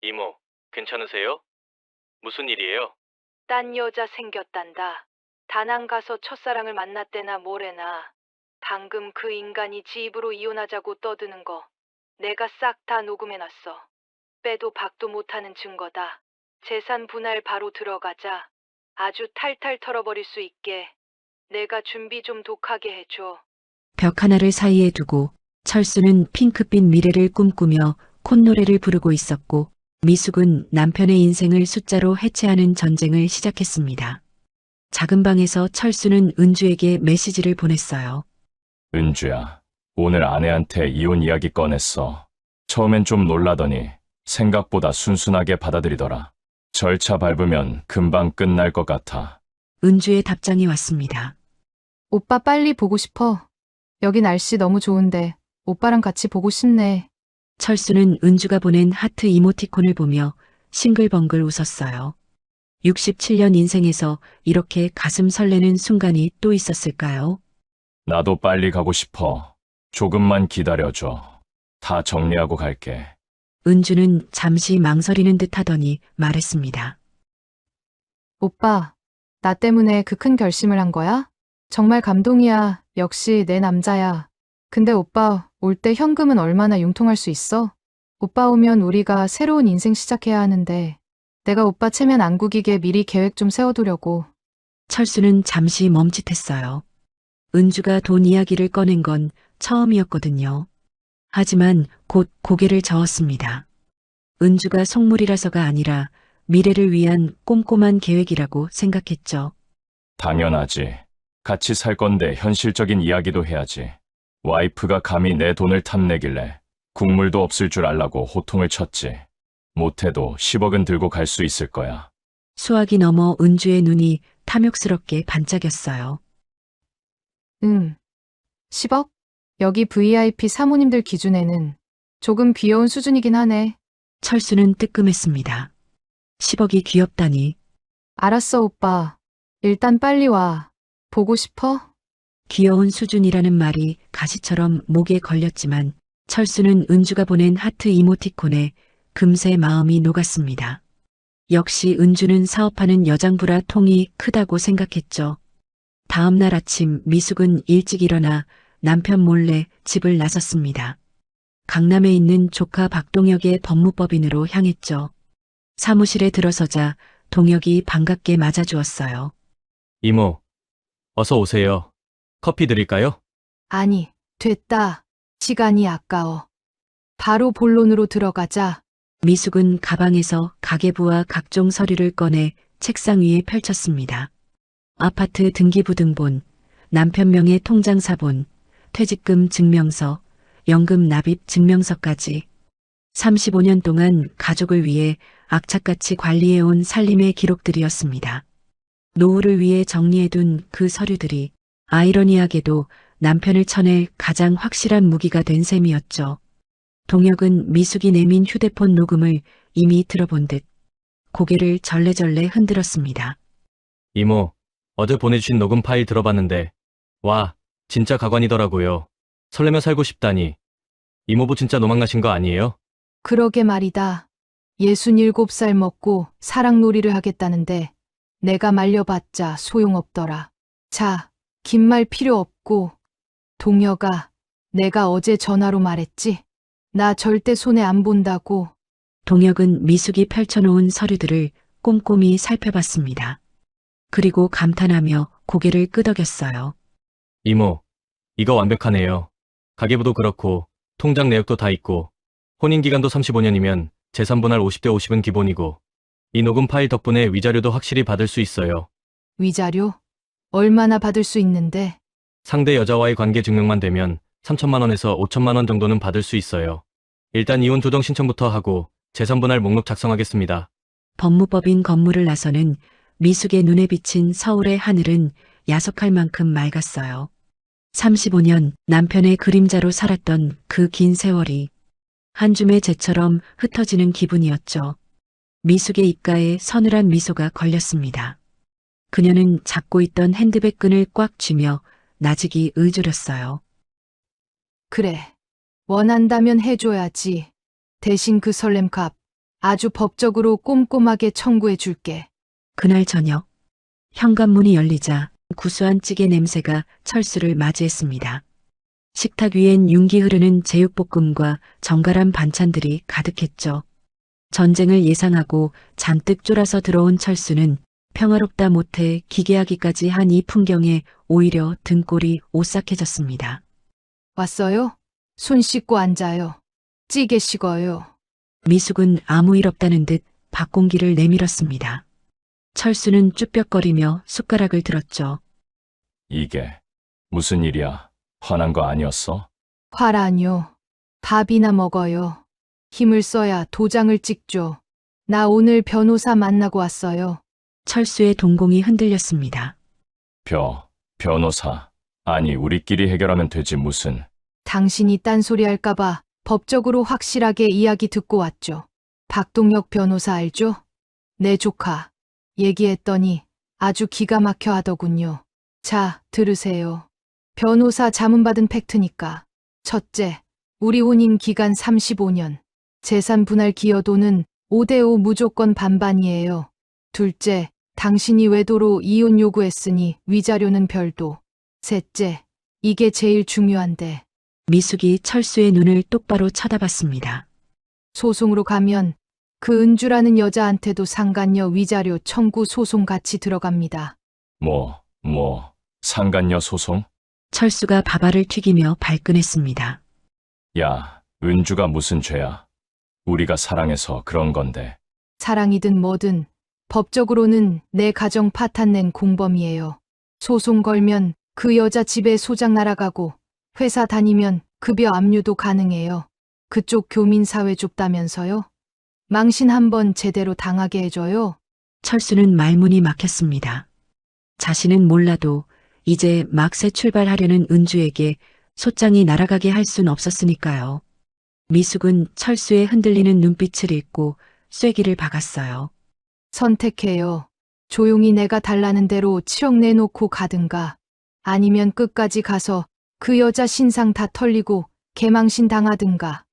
이모, 괜찮으세요? 무슨 일이에요? 딴 여자 생겼단다. 다낭 가서 첫사랑을 만났대나 뭐래나. 방금 그 인간이 지 입으로 이혼하자고 떠드는 거 내가 싹 다 녹음해놨어. 빼도 박도 못하는 증거다. 재산 분할 바로 들어가자. 아주 탈탈 털어버릴 수 있게. 내가 준비 좀 독하게 해줘. 벽 하나를 사이에 두고 철수는 핑크빛 미래를 꿈꾸며 콧노래를 부르고 있었고 미숙은 남편의 인생을 숫자로 해체하는 전쟁을 시작했습니다. 작은 방에서 철수는 은주에게 메시지를 보냈어요. 은주야, 오늘 아내한테 이혼 이야기 꺼냈어. 처음엔 좀 놀라더니 생각보다 순순하게 받아들이더라. 절차 밟으면 금방 끝날 것 같아. 은주의 답장이 왔습니다. 오빠 빨리 보고 싶어. 여기 날씨 너무 좋은데 오빠랑 같이 보고 싶네. 철수는 은주가 보낸 하트 이모티콘을 보며 싱글벙글 웃었어요. 67년 인생에서 이렇게 가슴 설레는 순간이 또 있었을까요? 나도 빨리 가고 싶어. 조금만 기다려줘. 다 정리하고 갈게. 은주는 잠시 망설이는 듯 하더니 말했습니다. 오빠, 나 때문에 그 큰 결심을 한 거야? 정말 감동이야. 역시 내 남자야. 근데 오빠, 올 때 현금은 얼마나 융통할 수 있어? 오빠 오면 우리가 새로운 인생 시작해야 하는데 내가 오빠 체면 안 구기게 미리 계획 좀 세워두려고. 철수는 잠시 멈칫했어요. 은주가 돈 이야기를 꺼낸 건 처음이었거든요. 하지만 곧 고개를 저었습니다. 은주가 속물이라서가 아니라 미래를 위한 꼼꼼한 계획이라고 생각했죠. 당연하지. 같이 살 건데 현실적인 이야기도 해야지. 와이프가 감히 내 돈을 탐내길래 국물도 없을 줄 알라고 호통을 쳤지. 못해도 10억은 들고 갈 수 있을 거야. 수학이 넘어 은주의 눈이 탐욕스럽게 반짝였어요. 10억? 여기 VIP 사모님들 기준에는 조금 귀여운 수준이긴 하네. 철수는 뜨끔했습니다. 10억이 귀엽다니. 알았어, 오빠. 일단 빨리 와. 보고 싶어? 귀여운 수준이라는 말이 가시처럼 목에 걸렸지만 철수는 은주가 보낸 하트 이모티콘에 금세 마음이 녹았습니다. 역시 은주는 사업하는 여장부라 통이 크다고 생각했죠. 다음 날 아침 미숙은 일찍 일어나 남편 몰래 집을 나섰습니다. 강남에 있는 조카 박동혁의 법무법인으로 향했죠. 사무실에 들어서자 동혁이 반갑게 맞아주었어요. 이모, 어서 오세요. 커피 드릴까요? 아니, 됐다. 시간이 아까워. 바로 본론으로 들어가자. 미숙은 가방에서 가계부와 각종 서류를 꺼내 책상 위에 펼쳤습니다. 아파트 등기부등본, 남편 명의 통장사본, 퇴직금 증명서, 연금 납입 증명서까지 35년 동안 가족을 위해 악착같이 관리해온 살림의 기록들이었습니다. 노후를 위해 정리해둔 그 서류들이 아이러니하게도 남편을 쳐낼 가장 확실한 무기가 된 셈이었죠. 동혁은 미숙이 내민 휴대폰 녹음을 이미 들어본 듯 고개를 절레절레 흔들었습니다. 이모, 어제 보내주신 녹음 파일 들어봤는데, 와, 진짜 가관이더라고요. 설레며 살고 싶다니. 이모부 진짜 노망나신 거 아니에요? 그러게 말이다. 67살 먹고 사랑놀이를 하겠다는데 내가 말려봤자 소용없더라. 자, 긴 말 필요 없고. 동혁아, 내가 어제 전화로 말했지? 나 절대 손해 안 본다고. 동혁은 미숙이 펼쳐놓은 서류들을 꼼꼼히 살펴봤습니다. 그리고 감탄하며 고개를 끄덕였어요. 이모, 이거 완벽하네요. 가계부도 그렇고, 통장 내역도 다 있고, 혼인기간도 35년이면 재산분할 50대 50은 기본이고, 이 녹음 파일 덕분에 위자료도 확실히 받을 수 있어요. 위자료? 얼마나 받을 수 있는데? 상대 여자와의 관계 증명만 되면 3천만 원에서 5천만 원 정도는 받을 수 있어요. 일단 이혼 조정 신청부터 하고 재산분할 목록 작성하겠습니다. 법무법인 건물을 나서는 미숙의 눈에 비친 서울의 하늘은 야속할 만큼 맑았어요. 35년 남편의 그림자로 살았던 그 긴 세월이 한 줌의 재처럼 흩어지는 기분이었죠. 미숙의 입가에 서늘한 미소가 걸렸습니다. 그녀는 잡고 있던 핸드백 끈을 꽉 쥐며 나직이 의졸였어요. 그래. 원한다면 해줘야지. 대신 그 설렘값 아주 법적으로 꼼꼼하게 청구해 줄게. 그날 저녁 현관문이 열리자 구수한 찌개 냄새가 철수를 맞이했습니다. 식탁 위엔 윤기 흐르는 제육볶음과 정갈한 반찬들이 가득했죠. 전쟁을 예상하고 잔뜩 쫄아서 들어온 철수는 평화롭다 못해 기괴하기까지 한 이 풍경에 오히려 등골이 오싹해졌습니다. 왔어요? 손 씻고 앉아요. 찌개 식어요. 미숙은 아무 일 없다는 듯 밥공기를 내밀었습니다. 철수는 쭈뼛거리며 숟가락을 들었죠. 이게 무슨 일이야? 화난 거 아니었어? 화라뇨. 밥이나 먹어요. 힘을 써야 도장을 찍죠. 나 오늘 변호사 만나고 왔어요. 철수의 동공이 흔들렸습니다. 변호사. 아니, 우리끼리 해결하면 되지 무슨. 당신이 딴소리 할까봐 법적으로 확실하게 이야기 듣고 왔죠. 박동혁 변호사 알죠? 내 조카. 얘기했더니 아주 기가 막혀 하더군요. 자, 들으세요. 변호사 자문받은 팩트니까. 첫째, 우리 혼인 기간 35년. 재산 분할 기여도는 5대5 무조건 반반이에요. 둘째, 당신이 외도로 이혼 요구했으니 위자료는 별도. 셋째, 이게 제일 중요한데. 미숙이 철수의 눈을 똑바로 쳐다봤습니다. 소송으로 가면 그 은주라는 여자한테도 상간녀 위자료 청구 소송 같이 들어갑니다. 상간녀 소송? 철수가 밥알을 튀기며 발끈했습니다. 야, 은주가 무슨 죄야? 우리가 사랑해서 그런 건데. 사랑이든 뭐든 법적으로는 내 가정 파탄낸 공범이에요. 소송 걸면 그 여자 집에 소장 날아가고 회사 다니면 급여 압류도 가능해요. 그쪽 교민사회 좁다면서요? 망신 한번 제대로 당하게 해줘요. 철수는 말문이 막혔습니다. 자신은 몰라도 이제 막 새 출발하려는 은주에게 소장이 날아가게 할 순 없었으니까요. 미숙은 철수의 흔들리는 눈빛을 읽고 쐐기를 박았어요. 선택해요. 조용히 내가 달라는 대로 7억 내놓고 가든가 아니면 끝까지 가서 그 여자 신상 다 털리고 개망신 당하든가.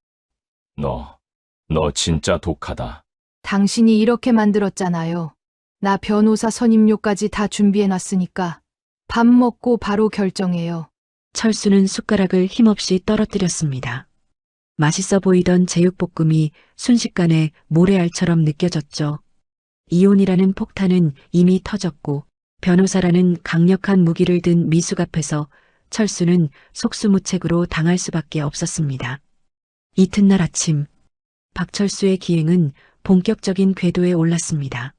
너 진짜 독하다. 당신이 이렇게 만들었잖아요. 나 변호사 선임료까지 다 준비해놨으니까 밥 먹고 바로 결정해요. 철수는 숟가락을 힘없이 떨어뜨렸습니다. 맛있어 보이던 제육볶음이 순식간에 모래알처럼 느껴졌죠. 이혼이라는 폭탄은 이미 터졌고 변호사라는 강력한 무기를 든 미숙 앞에서 철수는 속수무책으로 당할 수밖에 없었습니다. 이튿날 아침, 박철수의 기행은 본격적인 궤도에 올랐습니다.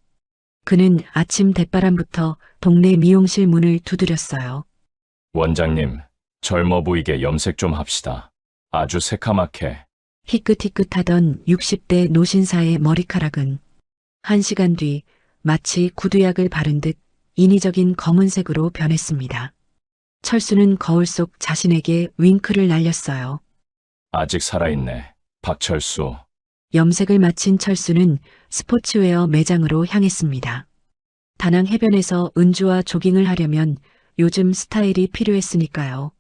그는 아침 대바람부터 동네 미용실 문을 두드렸어요. 원장님, 젊어 보이게 염색 좀 합시다. 아주 새카맣게. 희끗희끗하던 60대 노신사의 머리카락은 1시간 뒤 마치 구두약을 바른 듯 인위적인 검은색으로 변했습니다. 철수는 거울 속 자신에게 윙크를 날렸어요. 아직 살아있네. 박철수. 염색을 마친 철수는 스포츠웨어 매장으로 향했습니다. 다낭 해변에서 은주와 조깅을 하려면 요즘 스타일이 필요했으니까요.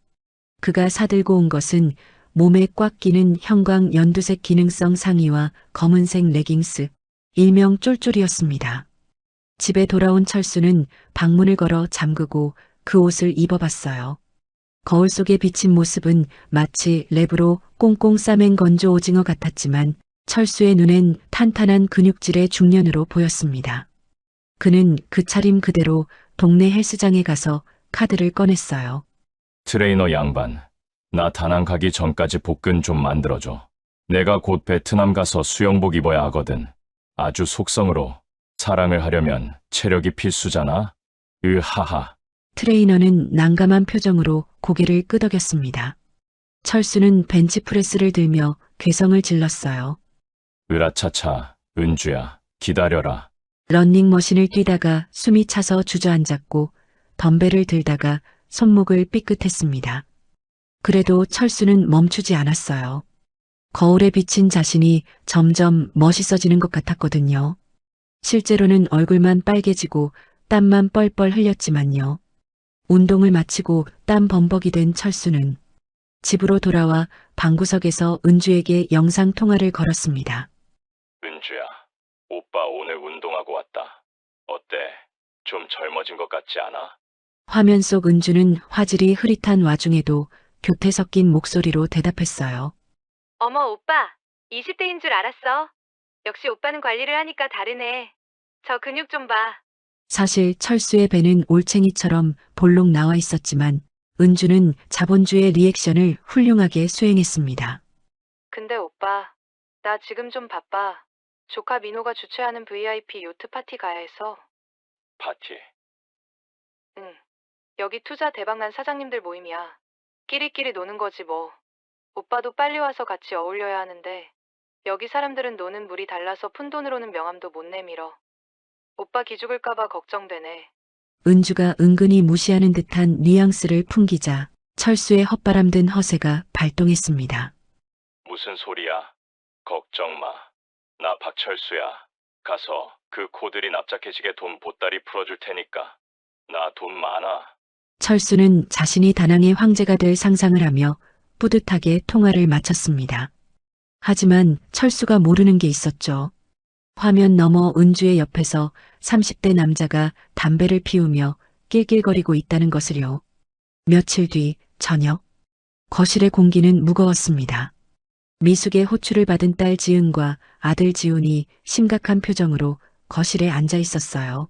그가 사들고 온 것은 몸에 꽉 끼는 형광 연두색 기능성 상의와 검은색 레깅스, 일명 쫄쫄이었습니다. 집에 돌아온 철수는 방문을 걸어 잠그고 그 옷을 입어봤어요. 거울 속에 비친 모습은 마치 랩으로 꽁꽁 싸맨 건조 오징어 같았지만 철수의 눈엔 탄탄한 근육질의 중년으로 보였습니다. 그는 그 차림 그대로 동네 헬스장에 가서 카드를 꺼냈어요. 트레이너 양반. 나 다낭 가기 전까지 복근 좀 만들어줘. 내가 곧 베트남 가서 수영복 입어야 하거든. 아주 속성으로. 사랑을 하려면 체력이 필수잖아. 하하. 트레이너는 난감한 표정으로 고개를 끄덕였습니다. 철수는 벤치프레스를 들며 괴성을 질렀어요. 으라차차, 은주야, 기다려라. 런닝머신을 뛰다가 숨이 차서 주저앉았고 덤벨을 들다가 손목을 삐끗했습니다. 그래도 철수는 멈추지 않았어요. 거울에 비친 자신이 점점 멋있어지는 것 같았거든요. 실제로는 얼굴만 빨개지고 땀만 뻘뻘 흘렸지만요. 운동을 마치고 땀 범벅이 된 철수는 집으로 돌아와 방구석에서 은주에게 영상 통화를 걸었습니다. 은주야, 오빠 오늘 운동하고 왔다. 어때? 좀 젊어진 것 같지 않아? 화면 속 은주는 화질이 흐릿한 와중에도 교태 섞인 목소리로 대답했어요. 어머, 오빠. 20대인 줄 알았어. 역시 오빠는 관리를 하니까 다르네. 저 근육 좀 봐. 사실 철수의 배는 올챙이처럼 볼록 나와 있었지만 은주는 자본주의 리액션을 훌륭하게 수행했습니다. 근데 오빠, 나 지금 좀 바빠. 조카 민호가 주최하는 VIP 요트 파티 가야 해서. 파티. 응. 여기 투자 대박난 사장님들 모임이야. 끼리끼리 노는 거지 뭐. 오빠도 빨리 와서 같이 어울려야 하는데 여기 사람들은 노는 물이 달라서 푼돈으로는 명함도 못 내밀어. 오빠 기죽을까봐 걱정되네. 은주가 은근히 무시하는 듯한 뉘앙스를 풍기자 철수의 헛바람든 허세가 발동했습니다. 무슨 소리야? 걱정 마. 나 박철수야. 가서 그 코들이 납작해지게 돈 보따리 풀어줄 테니까. 나 돈 많아. 철수는 자신이 다낭의 황제가 될 상상을 하며 뿌듯하게 통화를 마쳤습니다. 하지만 철수가 모르는 게 있었죠. 화면 너머 은주의 옆에서 30대 남자가 담배를 피우며 낄낄거리고 있다는 것을요. 며칠 뒤 저녁, 거실의 공기는 무거웠습니다. 미숙의 호출을 받은 딸 지은과 아들 지훈이 심각한 표정으로 거실에 앉아 있었어요.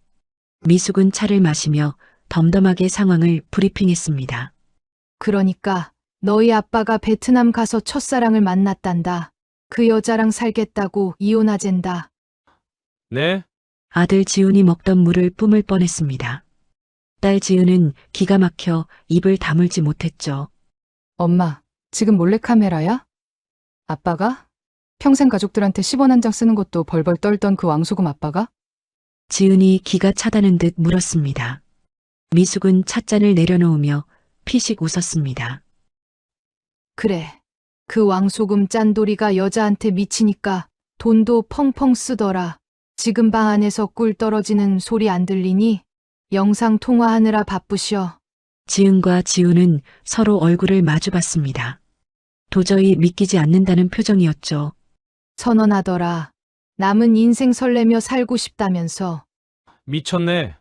미숙은 차를 마시며 덤덤하게 상황을 브리핑했습니다. 그러니까 너희 아빠가 베트남 가서 첫사랑을 만났단다. 그 여자랑 살겠다고 이혼하젠다. 네? 아들 지훈이 먹던 물을 뿜을 뻔했습니다. 딸 지은은 기가 막혀 입을 다물지 못했죠. 엄마, 지금 몰래카메라야? 아빠가? 평생 가족들한테 10원 한 장 쓰는 것도 벌벌 떨던 그 왕소금 아빠가? 지은이 기가 차다는 듯 물었습니다. 미숙은 찻잔을 내려놓으며 피식 웃었습니다. 그래. 그 왕소금 짠돌이가 여자한테 미치니까 돈도 펑펑 쓰더라. 지금 방 안에서 꿀 떨어지는 소리 안 들리니? 영상 통화하느라 바쁘셔. 지은과 지우는 서로 얼굴을 마주봤습니다. 도저히 믿기지 않는다는 표정이었죠. 선언하더라. 남은 인생 설레며 살고 싶다면서. 미쳤네.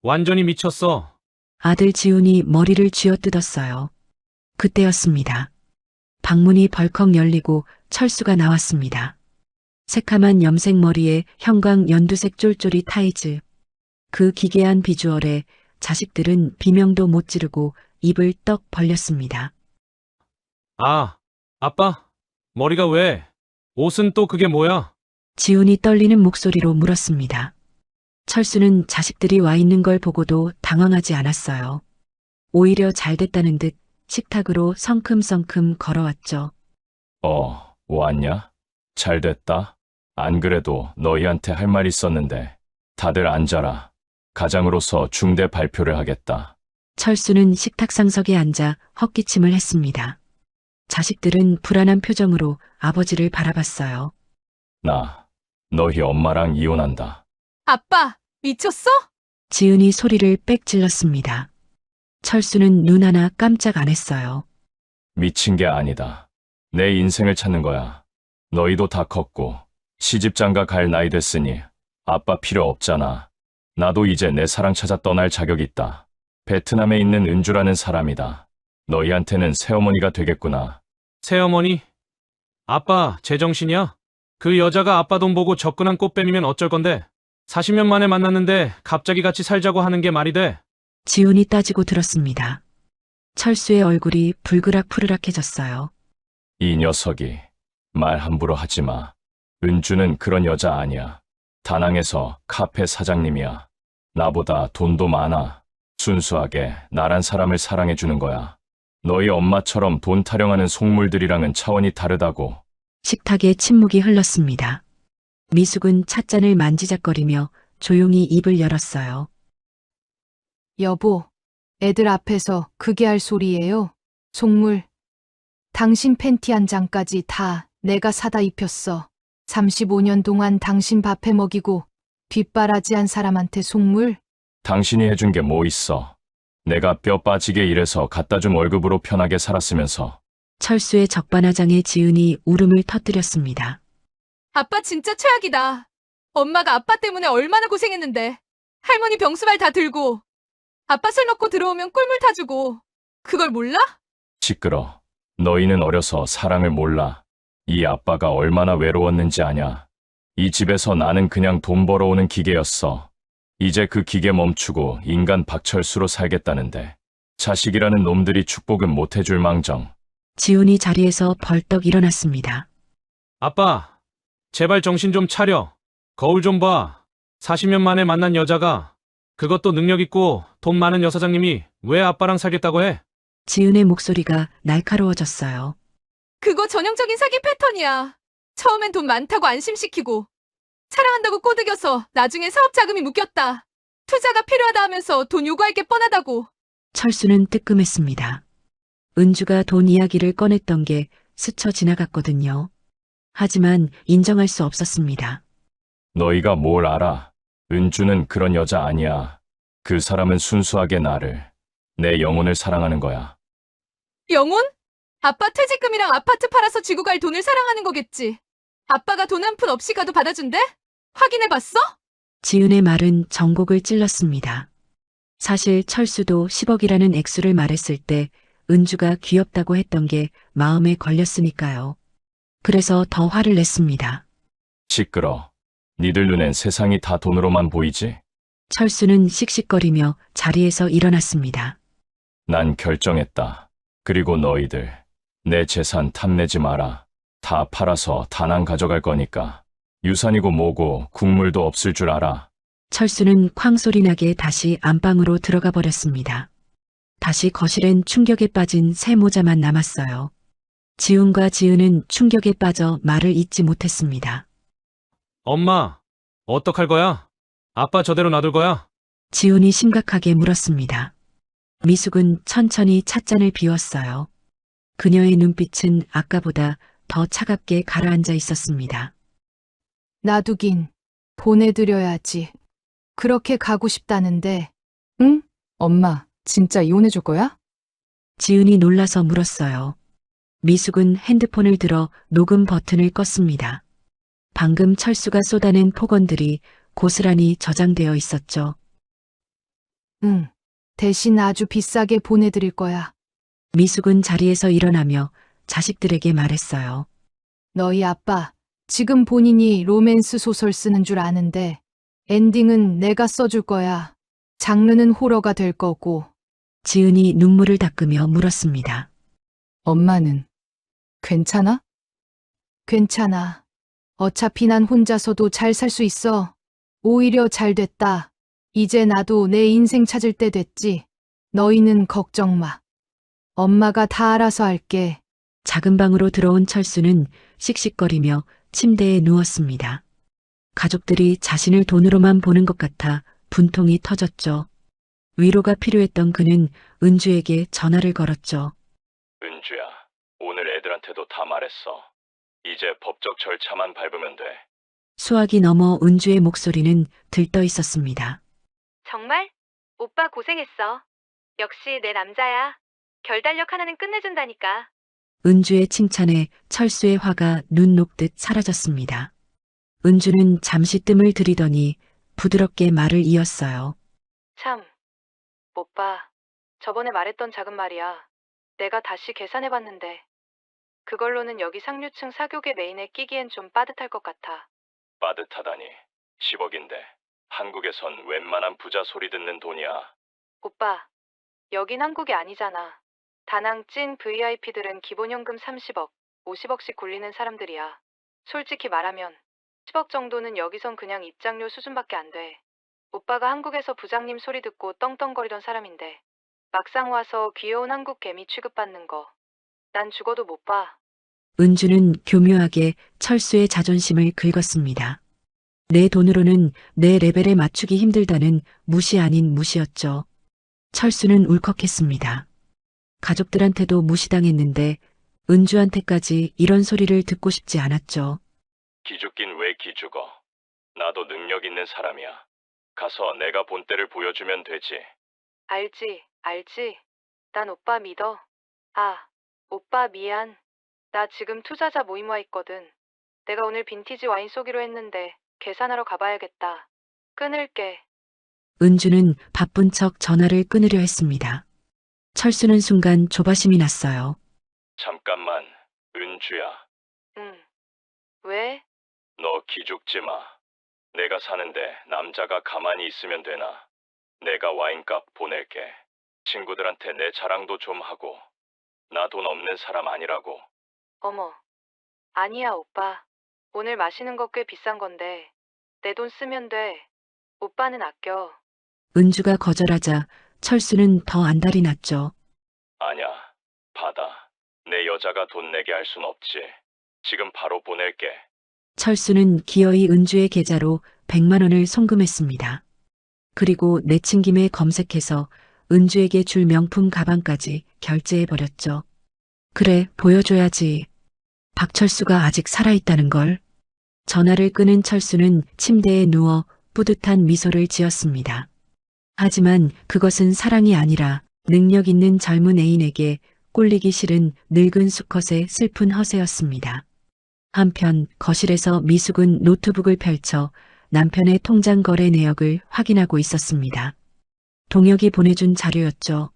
완전히 미쳤어. 아들 지훈이 머리를 쥐어뜯었어요. 그때였습니다. 방문이 벌컥 열리고 철수가 나왔습니다. 새카만 염색 머리에 형광 연두색 쫄쫄이 타이즈. 그 기괴한 비주얼에 자식들은 비명도 못 지르고 입을 떡 벌렸습니다. 아, 아빠, 머리가 왜? 옷은 또 그게 뭐야? 지훈이 떨리는 목소리로 물었습니다. 철수는 자식들이 와 있는 걸 보고도 당황하지 않았어요. 오히려 잘 됐다는 듯 식탁으로 성큼성큼 걸어왔죠. 왔냐? 잘 됐다. 안 그래도 너희한테 할 말 있었는데. 다들 앉아라. 가장으로서 중대 발표를 하겠다. 철수는 식탁 상석에 앉아 헛기침을 했습니다. 자식들은 불안한 표정으로 아버지를 바라봤어요. 나, 너희 엄마랑 이혼한다. 아빠, 미쳤어? 지은이 소리를 빽 질렀습니다. 철수는 눈 하나 깜짝 안 했어요. 미친 게 아니다. 내 인생을 찾는 거야. 너희도 다 컸고 시집장가 갈 나이 됐으니 아빠 필요 없잖아. 나도 이제 내 사랑 찾아 떠날 자격이 있다. 베트남에 있는 은주라는 사람이다. 너희한테는 새어머니가 되겠구나. 새어머니? 아빠, 제정신이야? 그 여자가 아빠 돈 보고 접근한 꽃뱀이면 어쩔 건데? 40년 만에 만났는데 갑자기 같이 살자고 하는 게 말이 돼? 지훈이 따지고 들었습니다. 철수의 얼굴이 불그락푸르락해졌어요. 이 녀석이 말 함부로 하지 마. 은주는 그런 여자 아니야. 다낭에서 카페 사장님이야. 나보다 돈도 많아. 순수하게 나란 사람을 사랑해주는 거야. 너희 엄마처럼 돈 타령하는 속물들이랑은 차원이 다르다고. 식탁에 침묵이 흘렀습니다. 미숙은 찻잔을 만지작거리며 조용히 입을 열었어요. 여보, 애들 앞에서 그게 할 소리예요. 속물. 당신 팬티 한 장까지 다 내가 사다 입혔어. 35년 동안 당신 밥해 먹이고 뒷바라지한 사람한테 속물? 당신이 해준 게 뭐 있어. 내가 뼈 빠지게 일해서 갖다 준 월급으로 편하게 살았으면서. 철수의 적반하장에 지은이 울음을 터뜨렸습니다. 아빠 진짜 최악이다. 엄마가 아빠 때문에 얼마나 고생했는데. 할머니 병수발 다 들고. 아빠 술 먹고 들어오면 꿀물 타주고. 그걸 몰라? 시끄러. 너희는 어려서 사랑을 몰라. 이 아빠가 얼마나 외로웠는지 아냐. 이 집에서 나는 그냥 돈 벌어오는 기계였어. 이제 그 기계 멈추고 인간 박철수로 살겠다는데 자식이라는 놈들이 축복은 못 해줄 망정. 지훈이 자리에서 벌떡 일어났습니다. 아빠, 제발 정신 좀 차려. 거울 좀 봐. 40년 만에 만난 여자가, 그것도 능력 있고 돈 많은 여사장님이 왜 아빠랑 살겠다고 해? 지은의 목소리가 날카로워졌어요. 그거 전형적인 사기 패턴이야. 처음엔 돈 많다고 안심시키고 사랑한다고 꼬드겨서 나중에 사업 자금이 묶였다. 투자가 필요하다 하면서 돈 요구할 게 뻔하다고. 철수는 뜨끔했습니다. 은주가 돈 이야기를 꺼냈던 게 스쳐 지나갔거든요. 하지만 인정할 수 없었습니다. 너희가 뭘 알아? 은주는 그런 여자 아니야. 그 사람은 순수하게 나를, 내 영혼을 사랑하는 거야. 영혼? 아빠 퇴직금이랑 아파트 팔아서 쥐고 갈 돈을 사랑하는 거겠지. 아빠가 돈 한 푼 없이 가도 받아준대? 확인해봤어? 지은의 말은 전곡을 찔렀습니다. 사실 철수도 10억이라는 액수를 말했을 때 은주가 귀엽다고 했던 게 마음에 걸렸으니까요. 그래서 더 화를 냈습니다. 시끄러. 니들 눈엔 세상이 다 돈으로만 보이지? 철수는 씩씩거리며 자리에서 일어났습니다. 난 결정했다. 그리고 너희들, 내 재산 탐내지 마라. 다 팔아서 다낭 가져갈 거니까. 유산이고 뭐고 국물도 없을 줄 알아. 철수는 쾅 소리 나게 다시 안방으로 들어가 버렸습니다. 다시 거실엔 충격에 빠진 새 모자만 남았어요. 지훈과 지은은 충격에 빠져 말을 잇지 못했습니다. 엄마, 어떡할 거야? 아빠 저대로 놔둘 거야? 지훈이 심각하게 물었습니다. 미숙은 천천히 찻잔을 비웠어요. 그녀의 눈빛은 아까보다 더 차갑게 가라앉아 있었습니다. 놔두긴 보내드려야지. 그렇게 가고 싶다는데. 응? 엄마, 진짜 이혼해줄 거야? 지은이 놀라서 물었어요. 미숙은 핸드폰을 들어 녹음 버튼을 껐습니다. 방금 철수가 쏟아낸 폭언들이 고스란히 저장되어 있었죠. 응. 대신 아주 비싸게 보내드릴 거야. 미숙은 자리에서 일어나며 자식들에게 말했어요. 너희 아빠, 지금 본인이 로맨스 소설 쓰는 줄 아는데, 엔딩은 내가 써줄 거야. 장르는 호러가 될 거고. 지은이 눈물을 닦으며 물었습니다. 엄마는 괜찮아? 괜찮아. 어차피 난 혼자서도 잘 살 수 있어. 오히려 잘 됐다. 이제 나도 내 인생 찾을 때 됐지. 너희는 걱정 마. 엄마가 다 알아서 할게. 작은 방으로 들어온 철수는 씩씩거리며 침대에 누웠습니다. 가족들이 자신을 돈으로만 보는 것 같아 분통이 터졌죠. 위로가 필요했던 그는 은주에게 전화를 걸었죠. 은주야, 오늘 애들한테도 다 말했어. 이제 법적 절차만 밟으면 돼. 수화기 넘어 은주의 목소리는 들떠 있었습니다. 정말? 오빠 고생했어. 역시 내 남자야. 결단력 하나는 끝내준다니까. 은주의 칭찬에 철수의 화가 눈 녹듯 사라졌습니다. 은주는 잠시 뜸을 들이더니 부드럽게 말을 이었어요. 참, 오빠, 저번에 말했던 작은 말이야. 내가 다시 계산해봤는데 그걸로는 여기 상류층 사교계 메인에 끼기엔 좀 빠듯할 것 같아. 빠듯하다니. 10억인데 한국에선 웬만한 부자 소리 듣는 돈이야. 오빠, 여긴 한국이 아니잖아. 다낭 찐 VIP들은 기본연금 30억, 50억씩 굴리는 사람들이야. 솔직히 말하면 10억 정도는 여기선 그냥 입장료 수준밖에 안 돼. 오빠가 한국에서 부장님 소리 듣고 떵떵거리던 사람인데 막상 와서 귀여운 한국 개미 취급받는 거 난 죽어도 못 봐. 은주는 교묘하게 철수의 자존심을 긁었습니다. 내 돈으로는 내 레벨에 맞추기 힘들다는 무시 아닌 무시였죠. 철수는 울컥했습니다. 가족들한테도 무시당했는데 은주한테까지 이런 소리를 듣고 싶지 않았죠. 기죽긴 왜 기죽어? 나도 능력 있는 사람이야. 가서 내가 본때를 보여주면 되지. 알지. 난 오빠 믿어. 아, 오빠 미안. 나 지금 투자자 모임 와 있거든. 내가 오늘 빈티지 와인 쏘기로 했는데 계산하러 가봐야겠다. 끊을게. 은주는 바쁜 척 전화를 끊으려 했습니다. 철수는 순간 조바심이 났어요. 잠깐만, 은주야. 응. 왜? 너 기죽지 마. 내가 사는데 남자가 가만히 있으면 되나? 내가 와인값 보낼게. 친구들한테 내 자랑도 좀 하고. 나 돈 없는 사람 아니라고. 어머. 아니야, 오빠. 오늘 마시는 거 꽤 비싼 건데 내 돈 쓰면 돼. 오빠는 아껴. 은주가 거절하자 철수는 더 안달이 났죠. 아냐, 받아. 내 여자가 돈 내게 할 순 없지. 지금 바로 보낼게. 철수는 기어이 은주의 계좌로 100만 원을 송금했습니다. 그리고 내친김에 검색해서 은주에게 줄 명품 가방까지 결제해버렸죠. 그래, 보여줘야지. 박철수가 아직 살아있다는 걸. 전화를 끊은 철수는 침대에 누워 뿌듯한 미소를 지었습니다. 하지만 그것은 사랑이 아니라 능력 있는 젊은 애인에게 꼴리기 싫은 늙은 수컷의 슬픈 허세였습니다. 한편 거실에서 미숙은 노트북을 펼쳐 남편의 통장 거래 내역을 확인하고 있었습니다. 동혁이 보내준 자료였죠.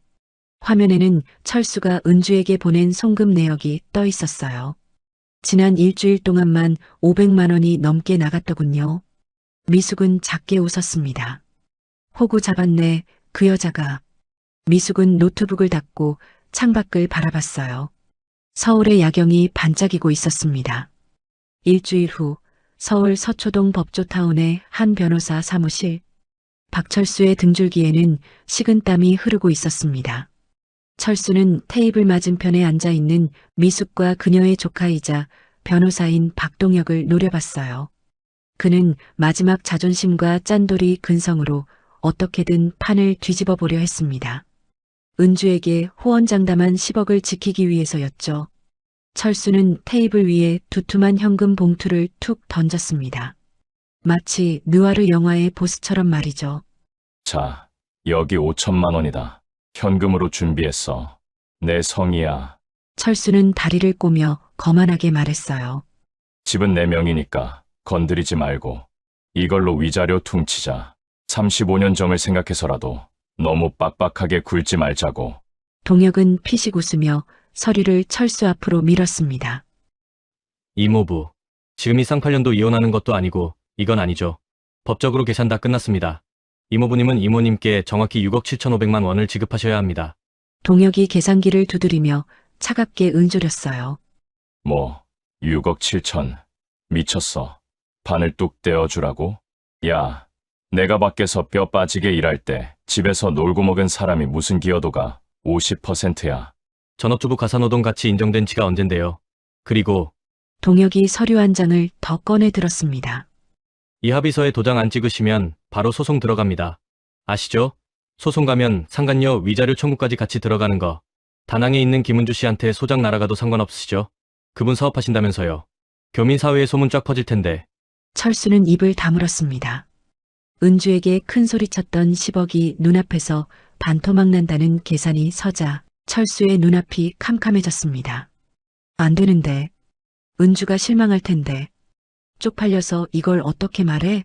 화면에는 철수가 은주에게 보낸 송금 내역이 떠 있었어요. 지난 일주일 동안만 500만 원이 넘게 나갔더군요. 미숙은 작게 웃었습니다. 호구 잡았네, 그 여자가. 미숙은 노트북을 닫고 창밖을 바라봤어요. 서울의 야경이 반짝이고 있었습니다. 일주일 후 서울 서초동 법조타운의 한 변호사 사무실. 박철수의 등줄기에는 식은땀이 흐르고 있었습니다. 철수는 테이블 맞은편에 앉아 있는 미숙과 그녀의 조카이자 변호사인 박동혁을 노려봤어요. 그는 마지막 자존심과 짠돌이 근성으로 어떻게든 판을 뒤집어 보려 했습니다. 은주에게 호언장담한 10억을 지키기 위해서였죠. 철수는 테이블 위에 두툼한 현금 봉투를 툭 던졌습니다. 마치 느와르 영화의 보스처럼 말이죠. 자, 여기 5천만 원이다. 현금으로 준비했어. 내 성이야. 철수는 다리를 꼬며 거만하게 말했어요. 집은 내 명이니까 건드리지 말고 이걸로 위자료 퉁치자. 35년 전을 생각해서라도 너무 빡빡하게 굴지 말자고. 동혁은 피식 웃으며 서류를 철수 앞으로 밀었습니다. 이모부, 지금이 쌍팔년도 이혼하는 것도 아니고 이건 아니죠. 법적으로 계산 다 끝났습니다. 이모부님은 이모님께 정확히 6억 7,500만 원을 지급하셔야 합니다. 동혁이 계산기를 두드리며 차갑게 응조렸어요. 뭐 6억 7천. 미쳤어. 반을 뚝 떼어주라고? 야, 내가 밖에서 뼈 빠지게 일할 때 집에서 놀고 먹은 사람이 무슨 기여도가 50%야. 전업주부 가사노동 같이 인정된 지가 언젠데요. 그리고 동혁이 서류 한 장을 더 꺼내 들었습니다. 이 합의서에 도장 안 찍으시면 바로 소송 들어갑니다. 아시죠? 소송 가면 상간녀 위자료 청구까지 같이 들어가는 거. 다낭에 있는 김은주 씨한테 소장 날아가도 상관없으시죠? 그분 사업하신다면서요. 교민사회에 소문 쫙 퍼질 텐데. 철수는 입을 다물었습니다. 은주에게 큰 소리쳤던 10억이 눈앞에서 반토막 난다는 계산이 서자 철수의 눈앞이 캄캄해졌습니다. 안 되는데. 은주가 실망할 텐데. 쪽팔려서 이걸 어떻게 말해?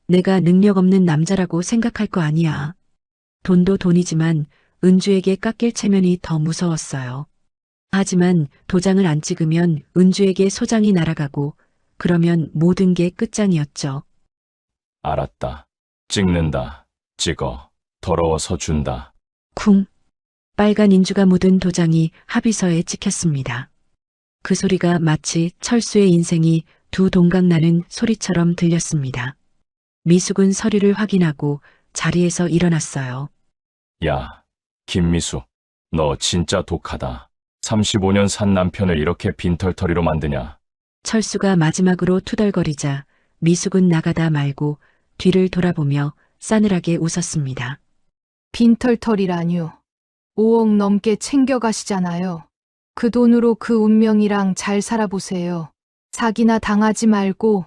내가 능력 없는 남자라고 생각할 거 아니야. 돈도 돈이지만 은주에게 깎일 체면이 더 무서웠어요. 하지만 도장을 안 찍으면 은주에게 소장이 날아가고 그러면 모든 게 끝장이었죠. 알았다. 찍는다. 찍어. 더러워서 준다. 쿵. 빨간 인주가 묻은 도장이 합의서에 찍혔습니다. 그 소리가 마치 철수의 인생이 두 동강 나는 소리처럼 들렸습니다. 미숙은 서류를 확인하고 자리에서 일어났어요. 야, 김미숙. 너 진짜 독하다. 35년 산 남편을 이렇게 빈털터리로 만드냐? 철수가 마지막으로 투덜거리자 미숙은 나가다 말고 뒤를 돌아보며 싸늘하게 웃었습니다. 빈털털이라뇨. 5억 넘게 챙겨가시잖아요. 그 돈으로 그 운명이랑 잘 살아보세요. 사기나 당하지 말고.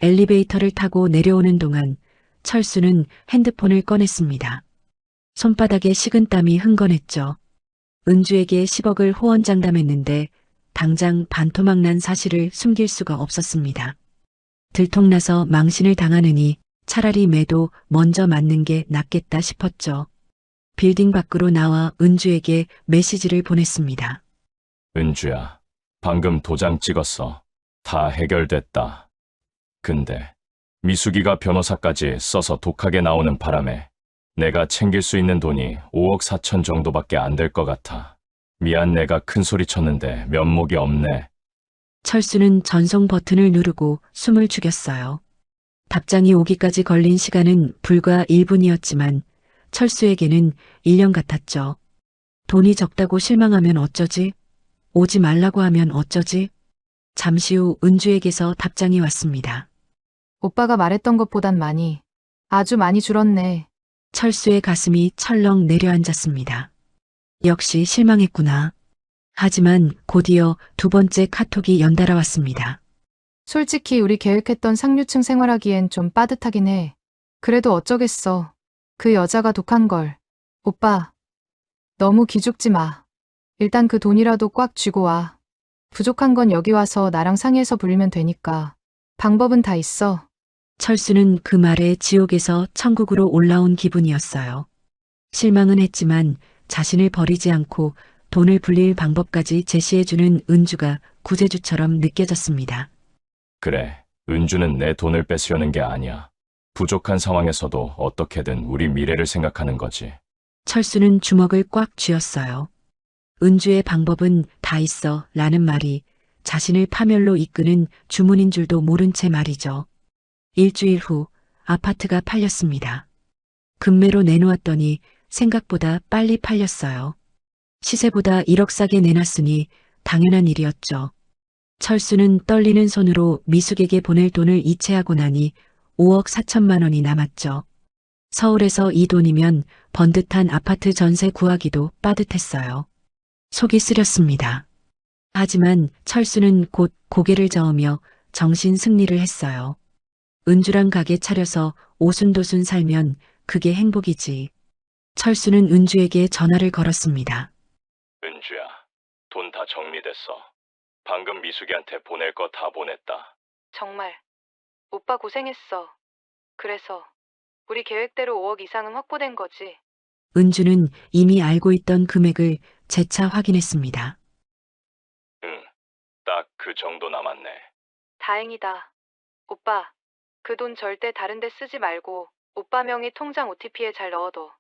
엘리베이터를 타고 내려오는 동안 철수는 핸드폰을 꺼냈습니다. 손바닥에 식은땀이 흥건했죠. 은주에게 10억을 호언장담했는데 당장 반토막 난 사실을 숨길 수가 없었습니다. 들통나서 망신을 당하느니 차라리 매도 먼저 맞는 게 낫겠다 싶었죠. 빌딩 밖으로 나와 은주에게 메시지를 보냈습니다. 은주야, 방금 도장 찍었어. 다 해결됐다. 근데 미숙이가 변호사까지 써서 독하게 나오는 바람에 내가 챙길 수 있는 돈이 5억 4천 정도밖에 안 될 것 같아. 미안, 내가 큰 소리 쳤는데 면목이 없네. 철수는 전송 버튼을 누르고 숨을 죽였어요. 답장이 오기까지 걸린 시간은 불과 1분이었지만 철수에게는 1년 같았죠. 돈이 적다고 실망하면 어쩌지? 오지 말라고 하면 어쩌지? 잠시 후 은주에게서 답장이 왔습니다. 오빠가 말했던 것보단 많이, 아주 많이 줄었네. 철수의 가슴이 철렁 내려앉았습니다. 역시 실망했구나. 하지만 곧이어 두 번째 카톡이 연달아 왔습니다. 솔직히 우리 계획했던 상류층 생활하기엔 좀 빠듯하긴 해. 그래도 어쩌겠어. 그 여자가 독한 걸. 오빠, 너무 기죽지 마. 일단 그 돈이라도 꽉 쥐고 와. 부족한 건 여기 와서 나랑 상의해서 불리면 되니까. 방법은 다 있어. 철수는 그 말에 지옥에서 천국으로 올라온 기분이었어요. 실망은 했지만 자신을 버리지 않고 돈을 불릴 방법까지 제시해주는 은주가 구제주처럼 느껴졌습니다. 그래, 은주는 내 돈을 뺏으려는 게 아니야. 부족한 상황에서도 어떻게든 우리 미래를 생각하는 거지. 철수는 주먹을 꽉 쥐었어요. 은주의 방법은 다 있어 라는 말이 자신을 파멸로 이끄는 주문인 줄도 모른 채 말이죠. 일주일 후 아파트가 팔렸습니다. 금매로 내놓았더니 생각보다 빨리 팔렸어요. 시세보다 1억 싸게 내놨으니 당연한 일이었죠. 철수는 떨리는 손으로 미숙에게 보낼 돈을 이체하고 나니 5억 4천만 원이 남았죠. 서울에서 이 돈이면 번듯한 아파트 전세 구하기도 빠듯했어요. 속이 쓰렸습니다. 하지만 철수는 곧 고개를 저으며 정신 승리를 했어요. 은주랑 가게 차려서 오순도순 살면 그게 행복이지. 철수는 은주에게 전화를 걸었습니다. 은주야, 돈 다 정리됐어. 방금 미숙이한테 보낼 거 다 보냈다. 정말. 오빠 고생했어. 그래서 우리 계획대로 5억 이상은 확보된 거지. 은주는 이미 알고 있던 금액을 재차 확인했습니다. 응, 딱 그 정도 남았네. 다행이다. 오빠, 그 돈 절대 다른 데 쓰지 말고 오빠 명의 통장 OTP에 잘 넣어둬.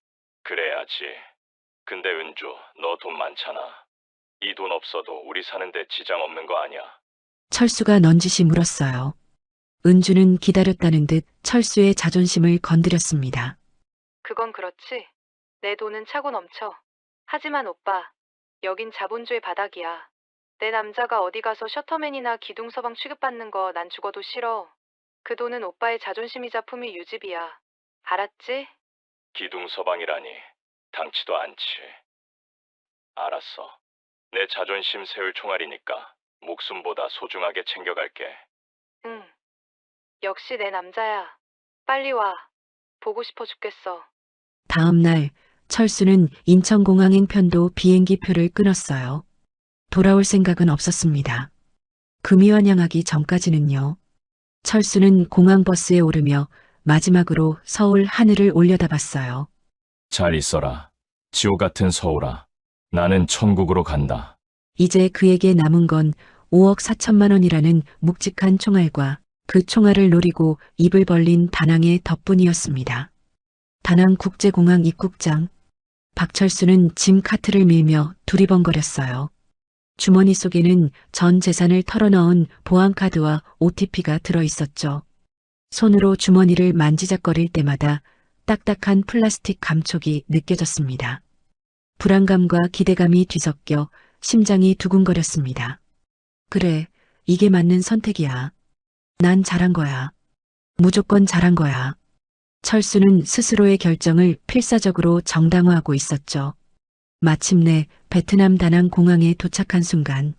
그래야지. 근데 은주, 너 돈 많잖아. 이 돈 없어도 우리 사는데 지장 없는 거 아니야? 철수가 넌지시 물었어요. 은주는 기다렸다는 듯 철수의 자존심을 건드렸습니다. 그건 그렇지. 내 돈은 차고 넘쳐. 하지만 오빠, 여긴 자본주의 바닥이야. 내 남자가 어디 가서 셔터맨이나 기둥서방 취급받는 거 난 죽어도 싫어. 그 돈은 오빠의 자존심이자 품위 유지비야. 알았지? 기둥서방이라니. 당치도 않지. 알았어. 내 자존심 세울 총알이니까 목숨보다 소중하게 챙겨갈게. 응. 역시 내 남자야. 빨리 와. 보고 싶어 죽겠어. 다음 날 철수는 인천공항행 편도 비행기표를 끊었어요. 돌아올 생각은 없었습니다. 금이 환영하기 전까지는요. 철수는 공항버스에 오르며 마지막으로 서울 하늘을 올려다봤어요. 잘 있어라. 지옥 같은 서울아. 나는 천국으로 간다. 이제 그에게 남은 건 5억 4천만 원이라는 묵직한 총알과 그 총알을 노리고 입을 벌린 다낭의 덕분이었습니다. 다낭국제공항 입국장. 박철수는 짐 카트를 밀며 두리번거렸어요. 주머니 속에는 전 재산을 털어넣은 보안카드와 OTP가 들어있었죠. 손으로 주머니를 만지작거릴 때마다 딱딱한 플라스틱 감촉이 느껴졌습니다. 불안감과 기대감이 뒤섞여 심장이 두근거렸습니다. 그래, 이게 맞는 선택이야. 난 잘한 거야. 무조건 잘한 거야. 철수는 스스로의 결정을 필사적으로 정당화하고 있었죠. 마침내 베트남 다낭 공항에 도착한 순간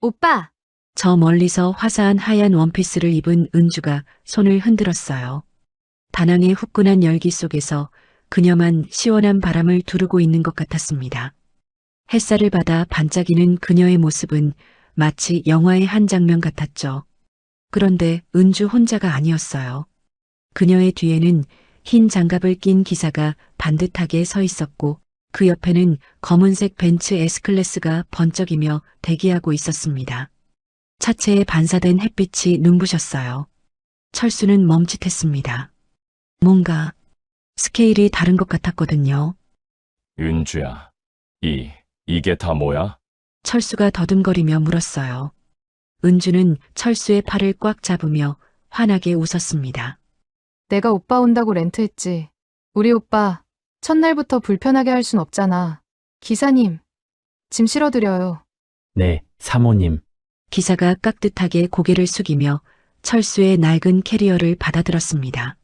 오빠, 저 멀리서 화사한 하얀 원피스를 입은 은주가 손을 흔들었어요. 다낭의 후끈한 열기 속에서 그녀만 시원한 바람을 두르고 있는 것 같았습니다. 햇살을 받아 반짝이는 그녀의 모습은 마치 영화의 한 장면 같았죠. 그런데 은주 혼자가 아니었어요. 그녀의 뒤에는 흰 장갑을 낀 기사가 반듯하게 서 있었고 그 옆에는 검은색 벤츠 S클래스가 번쩍이며 대기하고 있었습니다. 차체에 반사된 햇빛이 눈부셨어요. 철수는 멈칫했습니다. 뭔가 스케일이 다른 것 같았거든요. 은주야, 이게 다 뭐야? 철수가 더듬거리며 물었어요. 은주는 철수의 팔을 꽉 잡으며 환하게 웃었습니다. 내가 오빠 온다고 렌트했지. 우리 오빠 첫날부터 불편하게 할 순 없잖아. 기사님, 짐 실어드려요. 네, 사모님. 기사가 깍듯하게 고개를 숙이며 철수의 낡은 캐리어를 받아들었습니다.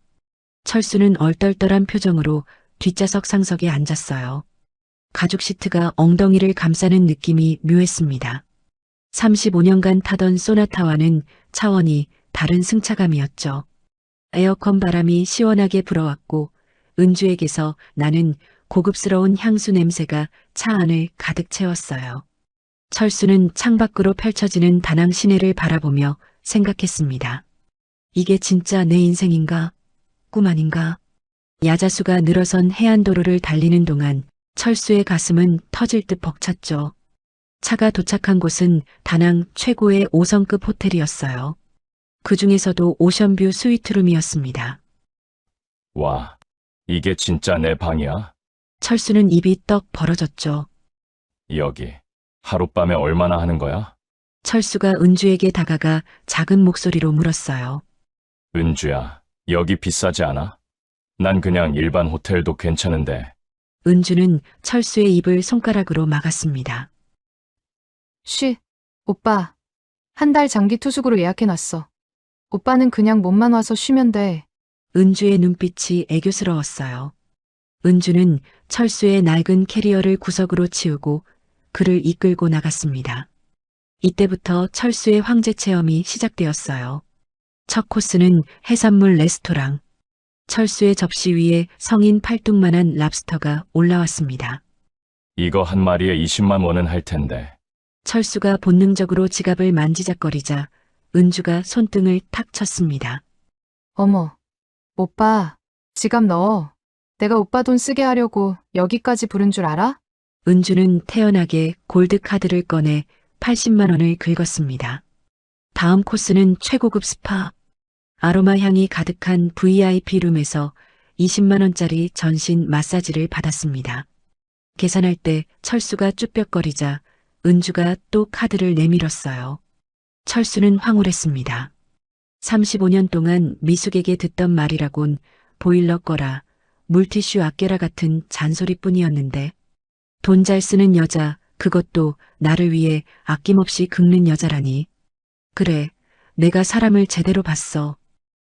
철수는 얼떨떨한 표정으로 뒷좌석 상석에 앉았어요. 가죽 시트가 엉덩이를 감싸는 느낌이 묘했습니다. 35년간 타던 소나타와는 차원이 다른 승차감이었죠. 에어컨 바람이 시원하게 불어왔고 은주에게서 나는 고급스러운 향수 냄새가 차 안을 가득 채웠어요. 철수는 창밖으로 펼쳐지는 다낭 시내를 바라보며 생각했습니다. 이게 진짜 내 인생인가? 꿈 아닌가? 야자수가 늘어선 해안도로를 달리는 동안 철수의 가슴은 터질 듯 벅찼죠. 차가 도착한 곳은 다낭 최고의 5성급 호텔이었어요. 그 중에서도 오션뷰 스위트룸이었습니다. 와, 이게 진짜 내 방이야? 철수는 입이 떡 벌어졌죠. 여기 하룻밤에 얼마나 하는 거야? 철수가 은주에게 다가가 작은 목소리로 물었어요. 은주야, 여기 비싸지 않아? 난 그냥 일반 호텔도 괜찮은데. 은주는 철수의 입을 손가락으로 막았습니다. 쉬. 오빠. 한 달 장기 투숙으로 예약해놨어. 오빠는 그냥 몸만 와서 쉬면 돼. 은주의 눈빛이 애교스러웠어요. 은주는 철수의 낡은 캐리어를 구석으로 치우고 그를 이끌고 나갔습니다. 이때부터 철수의 황제 체험이 시작되었어요. 첫 코스는 해산물 레스토랑. 철수의 접시 위에 성인 팔뚝만한 랍스터가 올라왔습니다. 이거 한 마리에 20만 원은 할 텐데. 철수가 본능적으로 지갑을 만지작거리자 은주가 손등을 탁 쳤습니다. 어머. 오빠. 지갑 넣어. 내가 오빠 돈 쓰게 하려고 여기까지 부른 줄 알아? 은주는 태연하게 골드카드를 꺼내 80만 원을 긁었습니다. 다음 코스는 최고급 스파. 아로마 향이 가득한 VIP 룸에서 20만 원짜리 전신 마사지를 받았습니다. 계산할 때 철수가 쭈뼛거리자 은주가 또 카드를 내밀었어요. 철수는 황홀했습니다. 35년 동안 미숙에게 듣던 말이라곤 보일러 꺼라, 물티슈 아껴라 같은 잔소리뿐이었는데 돈 잘 쓰는 여자, 그것도 나를 위해 아낌없이 긁는 여자라니. 그래, 내가 사람을 제대로 봤어.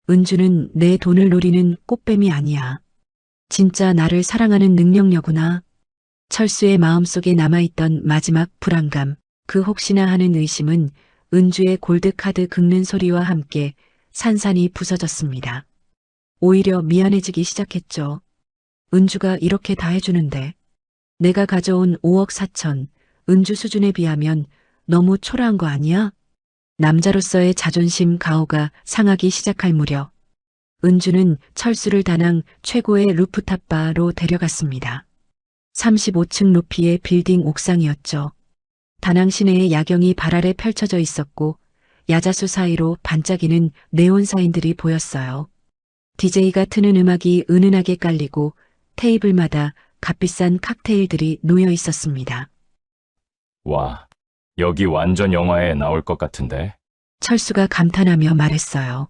은주는 내 돈을 노리는 꽃뱀이 아니야. 진짜 나를 사랑하는 능력녀구나. 철수의 마음속에 남아있던 마지막 불안감, 그 혹시나 하는 의심은 은주의 골드카드 긁는 소리와 함께 산산이 부서졌습니다. 오히려 미안해지기 시작했죠. 은주가 이렇게 다 해주는데 내가 가져온 5억 4천, 은주 수준에 비하면 너무 초라한 거 아니야? 남자로서의 자존심 가오가 상하기 시작할 무렵 은주는 철수를 다낭 최고의 루프탑 바로 데려갔습니다. 35층 높이의 빌딩 옥상이었죠. 다낭 시내의 야경이 발 아래 펼쳐져 있었고 야자수 사이로 반짝이는 네온 사인들이 보였어요. DJ가 트는 음악이 은은하게 깔리고 테이블마다 값비싼 칵테일들이 놓여 있었습니다. 와, 여기 완전 영화에 나올 것 같은데. 철수가 감탄하며 말했어요.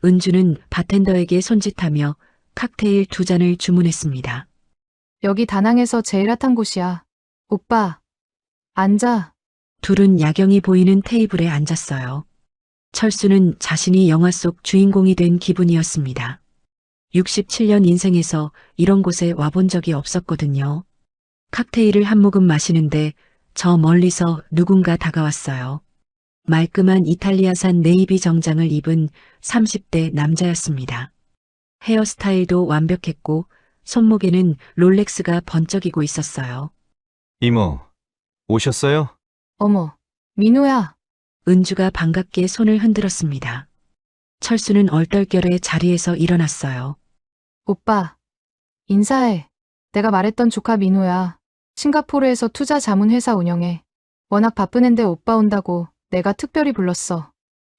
은주는 바텐더에게 손짓하며 칵테일 2잔을 주문했습니다. 여기 다낭에서 제일 핫한 곳이야. 오빠. 앉아. 둘은 야경이 보이는 테이블에 앉았어요. 철수는 자신이 영화 속 주인공이 된 기분이었습니다. 67년 인생에서 이런 곳에 와본 적이 없었거든요. 칵테일을 한 모금 마시는데 저 멀리서 누군가 다가왔어요. 말끔한 이탈리아산 네이비 정장을 입은 30대 남자였습니다. 헤어스타일도 완벽했고 손목에는 롤렉스가 번쩍이고 있었어요. 이모, 오셨어요? 어머. 민호야. 은주가 반갑게 손을 흔들었습니다. 철수는 얼떨결에 자리에서 일어났어요. 오빠. 인사해. 내가 말했던 조카 민호야. 싱가포르에서 투자 자문 회사 운영해. 워낙 바쁜 앤데 오빠 온다고 내가 특별히 불렀어.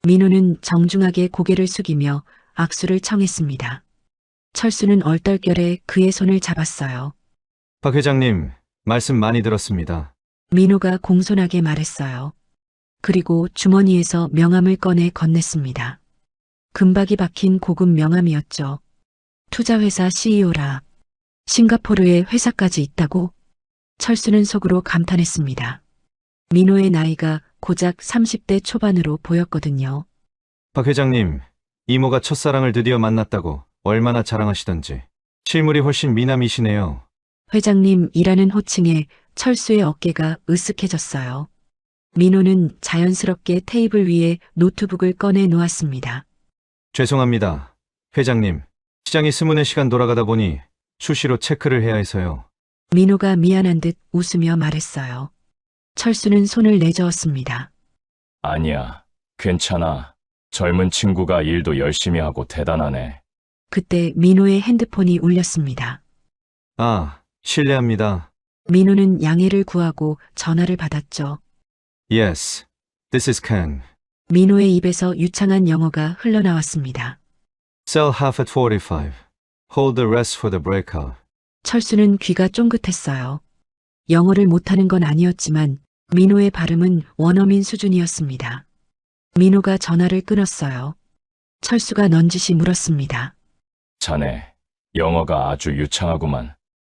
민호는 정중하게 고개를 숙이며 악수를 청했습니다. 철수는 얼떨결에 그의 손을 잡았어요. 박 회장님, 말씀 많이 들었습니다. 민호가 공손하게 말했어요. 그리고 주머니에서 명함을 꺼내 건넸습니다. 금박이 박힌 고급 명함이었죠. 투자회사 CEO라. 싱가포르에 회사까지 있다고? 철수는 속으로 감탄했습니다. 민호의 나이가 고작 30대 초반으로 보였거든요. 박 회장님, 이모가 첫사랑을 드디어 만났다고 얼마나 자랑하시던지. 실물이 훨씬 미남이시네요. 회장님이라는 호칭에 철수의 어깨가 으쓱해졌어요. 민호는 자연스럽게 테이블 위에 노트북을 꺼내 놓았습니다. 죄송합니다. 회장님, 시장이 스문의 시간 돌아가다 보니 수시로 체크를 해야 해서요. 민호가 미안한 듯 웃으며 말했어요. 철수는 손을 내저었습니다. 아니야, 괜찮아. 젊은 친구가 일도 열심히 하고 대단하네. 그때 민호의 핸드폰이 울렸습니다. 아, 실례합니다. 민호는 양해를 구하고 전화를 받았죠. Yes, this is Ken. 민호의 입에서 유창한 영어가 흘러나왔습니다. Sell half at 45. Hold the rest for the breakout. 철수는 귀가 쫑긋했어요. 영어를 못하는 건 아니었지만 민호의 발음은 원어민 수준이었습니다. 민호가 전화를 끊었어요. 철수가 넌지시 물었습니다. 자네, 영어가 아주 유창하구만.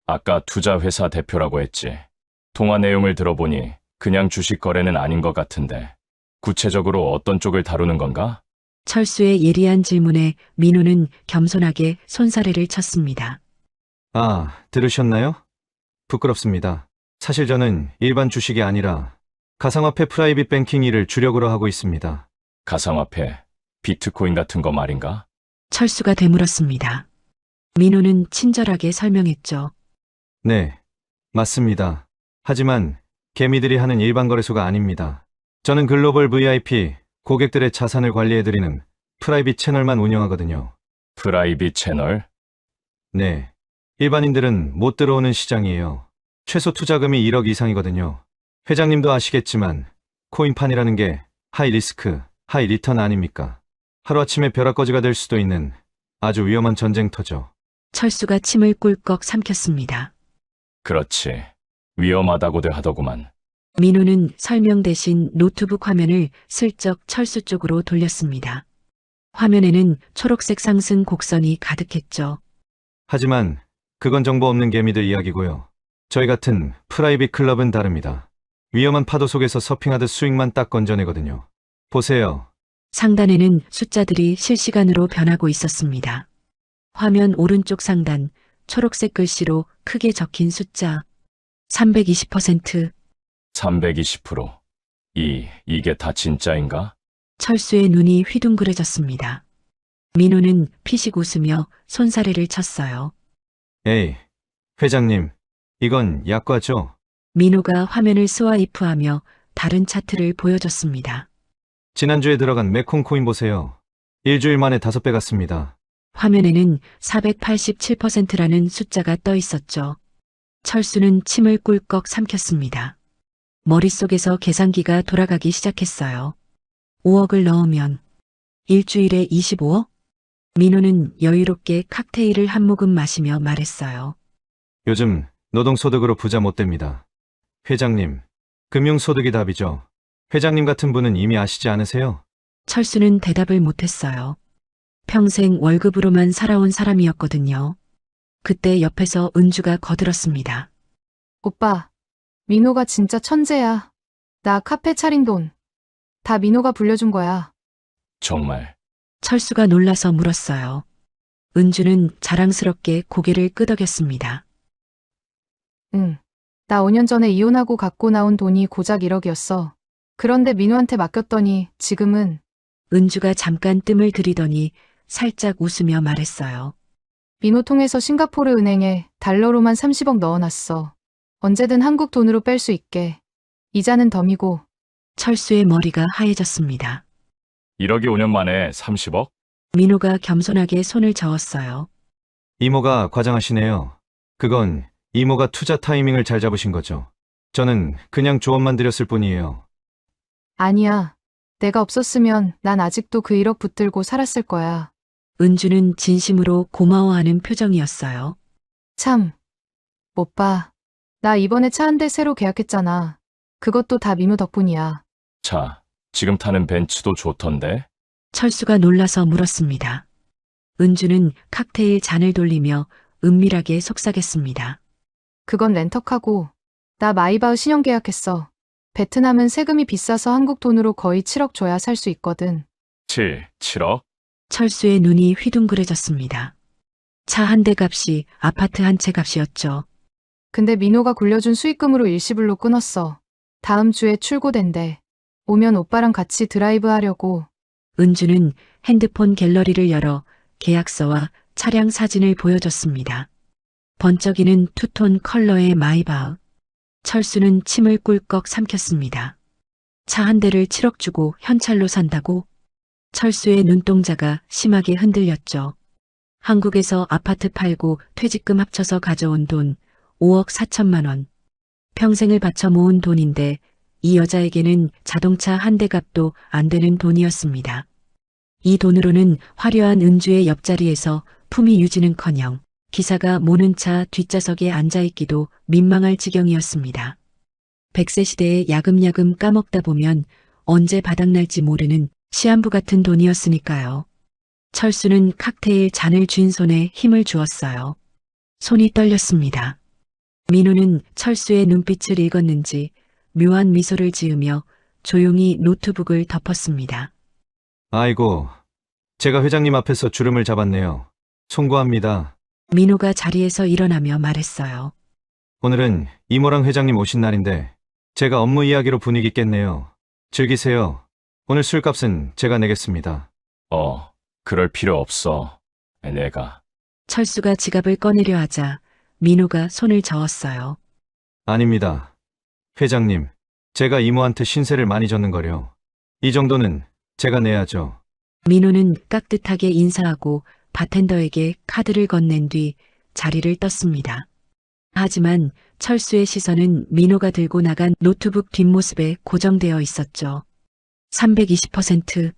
아까 투자회사 대표라고 했지. 통화 내용을 들어보니 그냥 주식 거래는 아닌 것 같은데 구체적으로 어떤 쪽을 다루는 건가? 철수의 예리한 질문에 민호는 겸손하게 손사래를 쳤습니다. 아, 들으셨나요? 부끄럽습니다. 사실 저는 일반 주식이 아니라 가상화폐 프라이빗 뱅킹 일을 주력으로 하고 있습니다. 가상화폐, 비트코인 같은 거 말인가? 철수가 되물었습니다. 민호는 친절하게 설명했죠. 네, 맞습니다. 하지만 개미들이 하는 일반 거래소가 아닙니다. 저는 글로벌 VIP, 고객들의 자산을 관리해드리는 프라이빗 채널만 운영하거든요. 프라이빗 채널? 네, 일반인들은 못 들어오는 시장이에요. 최소 투자금이 1억 이상이거든요. 회장님도 아시겠지만 코인판이라는 게 하이 리스크, 하이 리턴 아닙니까? 하루아침에 벼락거지가 될 수도 있는 아주 위험한 전쟁터죠. 철수가 침을 꿀꺽 삼켰습니다. 그렇지. 위험하다고들 하더구만. 민호는 설명 대신 노트북 화면을 슬쩍 철수 쪽으로 돌렸습니다. 화면에는 초록색 상승 곡선이 가득했죠. 하지만 그건 정보 없는 개미들 이야기고요. 저희 같은 프라이빗 클럽은 다릅니다. 위험한 파도 속에서 서핑하듯 수익만 딱 건져내거든요. 보세요. 상단에는 숫자들이 실시간으로 변하고 있었습니다. 화면 오른쪽 상단, 초록색 글씨로 크게 적힌 숫자 320%. 320%. 이게 다 진짜인가? 철수의 눈이 휘둥그레졌습니다. 민호는 피식 웃으며 손사래를 쳤어요. 에이, 회장님, 이건 약과죠? 민호가 화면을 스와이프하며 다른 차트를 보여줬습니다. 지난주에 들어간 메콩 코인 보세요. 일주일 만에 5배 갔습니다. 화면에는 487%라는 숫자가 떠 있었죠. 철수는 침을 꿀꺽 삼켰습니다. 머릿속에서 계산기가 돌아가기 시작했어요. 5억을 넣으면 일주일에 25억? 민호는 여유롭게 칵테일을 한 모금 마시며 말했어요. 요즘 노동소득으로 부자 못 됩니다. 회장님, 금융소득이 답이죠. 회장님 같은 분은 이미 아시지 않으세요? 철수는 대답을 못했어요. 평생 월급으로만 살아온 사람이었거든요. 그때 옆에서 은주가 거들었습니다. 오빠, 민호가 진짜 천재야. 나 카페 차린 돈 다 민호가 불려준 거야. 정말. 철수가 놀라서 물었어요. 은주는 자랑스럽게 고개를 끄덕였습니다. 응. 나 5년 전에 이혼하고 갖고 나온 돈이 고작 1억이었어. 그런데 민호한테 맡겼더니 지금은. 은주가 잠깐 뜸을 들이더니 살짝 웃으며 말했어요. 민호 통해서 싱가포르 은행에 달러로만 30억 넣어놨어. 언제든 한국 돈으로 뺄 수 있게. 이자는 덤이고. 철수의 머리가 하얘졌습니다. 1억이 5년 만에 30억? 민호가 겸손하게 손을 저었어요. 이모가 과장하시네요. 그건 이모가 투자 타이밍을 잘 잡으신 거죠. 저는 그냥 조언만 드렸을 뿐이에요. 아니야. 내가 없었으면 난 아직도 그 1억 붙들고 살았을 거야. 은주는 진심으로 고마워하는 표정이었어요. 참. 오빠. 나 이번에 차 한 대 새로 계약했잖아. 그것도 다 민호 덕분이야. 자, 지금 타는 벤츠도 좋던데? 철수가 놀라서 물었습니다. 은주는 칵테일 잔을 돌리며 은밀하게 속삭였습니다. 그건 렌터카고. 나 마이바흐 신용 계약했어. 베트남은 세금이 비싸서 한국 돈으로 거의 7억 줘야 살 수 있거든. 7억? 철수의 눈이 휘둥그레졌습니다. 차 한 대 값이 아파트 한 채 값이었죠. 근데 민호가 굴려준 수익금으로 일시불로 끊었어. 다음 주에 출고된대. 오면 오빠랑 같이 드라이브 하려고. 은주는 핸드폰 갤러리를 열어 계약서와 차량 사진을 보여줬습니다. 번쩍이는 투톤 컬러의 마이바흐. 철수는 침을 꿀꺽 삼켰습니다. 차 한 대를 7억 주고 현찰로 산다고? 철수의 눈동자가 심하게 흔들렸죠. 한국에서 아파트 팔고 퇴직금 합쳐서 가져온 돈 5억 4천만 원. 평생을 바쳐 모은 돈인데 이 여자에게는 자동차 한 대 값도 안 되는 돈이었습니다. 이 돈으로는 화려한 은주의 옆자리에서 품위 유지는커녕 기사가 모는 차 뒷좌석에 앉아있기도 민망할 지경이었습니다. 100세 시대에 야금야금 까먹다 보면 언제 바닥날지 모르는 시한부 같은 돈이었으니까요. 철수는 칵테일 잔을 쥔 손에 힘을 주었어요. 손이 떨렸습니다. 민호는 철수의 눈빛을 읽었는지 묘한 미소를 지으며 조용히 노트북을 덮었습니다. 아이고, 제가 회장님 앞에서 주름을 잡았네요. 송구합니다. 민호가 자리에서 일어나며 말했어요. 오늘은 이모랑 회장님 오신 날인데 제가 업무 이야기로 분위기 깼네요. 즐기세요. 오늘 술값은 제가 내겠습니다. 그럴 필요 없어. 내가. 철수가 지갑을 꺼내려 하자 민호가 손을 저었어요. 아닙니다. 회장님, 제가 이모한테 신세를 많이 졌는걸요. 이 정도는 제가 내야죠. 민호는 깍듯하게 인사하고 바텐더에게 카드를 건넨 뒤 자리를 떴습니다. 하지만 철수의 시선은 민호가 들고 나간 노트북 뒷모습에 고정되어 있었죠. 320%.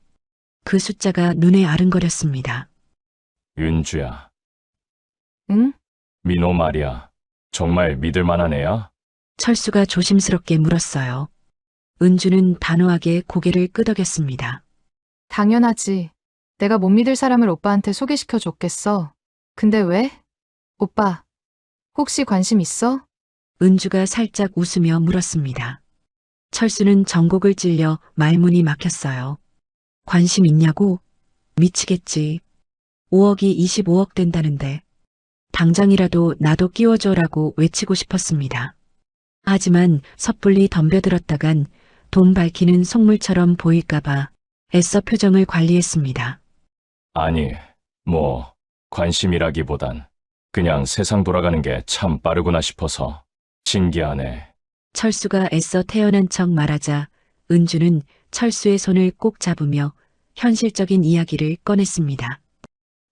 그 숫자가 눈에 아른거렸습니다. 윤주야. 응? 민호 말이야. 정말 믿을 만한 애야? 철수가 조심스럽게 물었어요. 은주는 단호하게 고개를 끄덕였습니다. 당연하지. 내가 못 믿을 사람을 오빠한테 소개시켜 줬겠어. 근데 왜? 오빠, 혹시 관심 있어? 은주가 살짝 웃으며 물었습니다. 철수는 전곡을 찔려 말문이 막혔어요. 관심 있냐고? 미치겠지. 5억이 25억 된다는데. 당장이라도 나도 끼워줘라고 외치고 싶었습니다. 하지만 섣불리 덤벼들었다간 돈 밝히는 속물처럼 보일까봐 애써 표정을 관리했습니다. 아니, 관심이라기보단 그냥 세상 돌아가는 게 참 빠르구나 싶어서 신기하네. 철수가 애써 태어난 척 말하자 은주는 철수의 손을 꼭 잡으며 현실적인 이야기를 꺼냈습니다.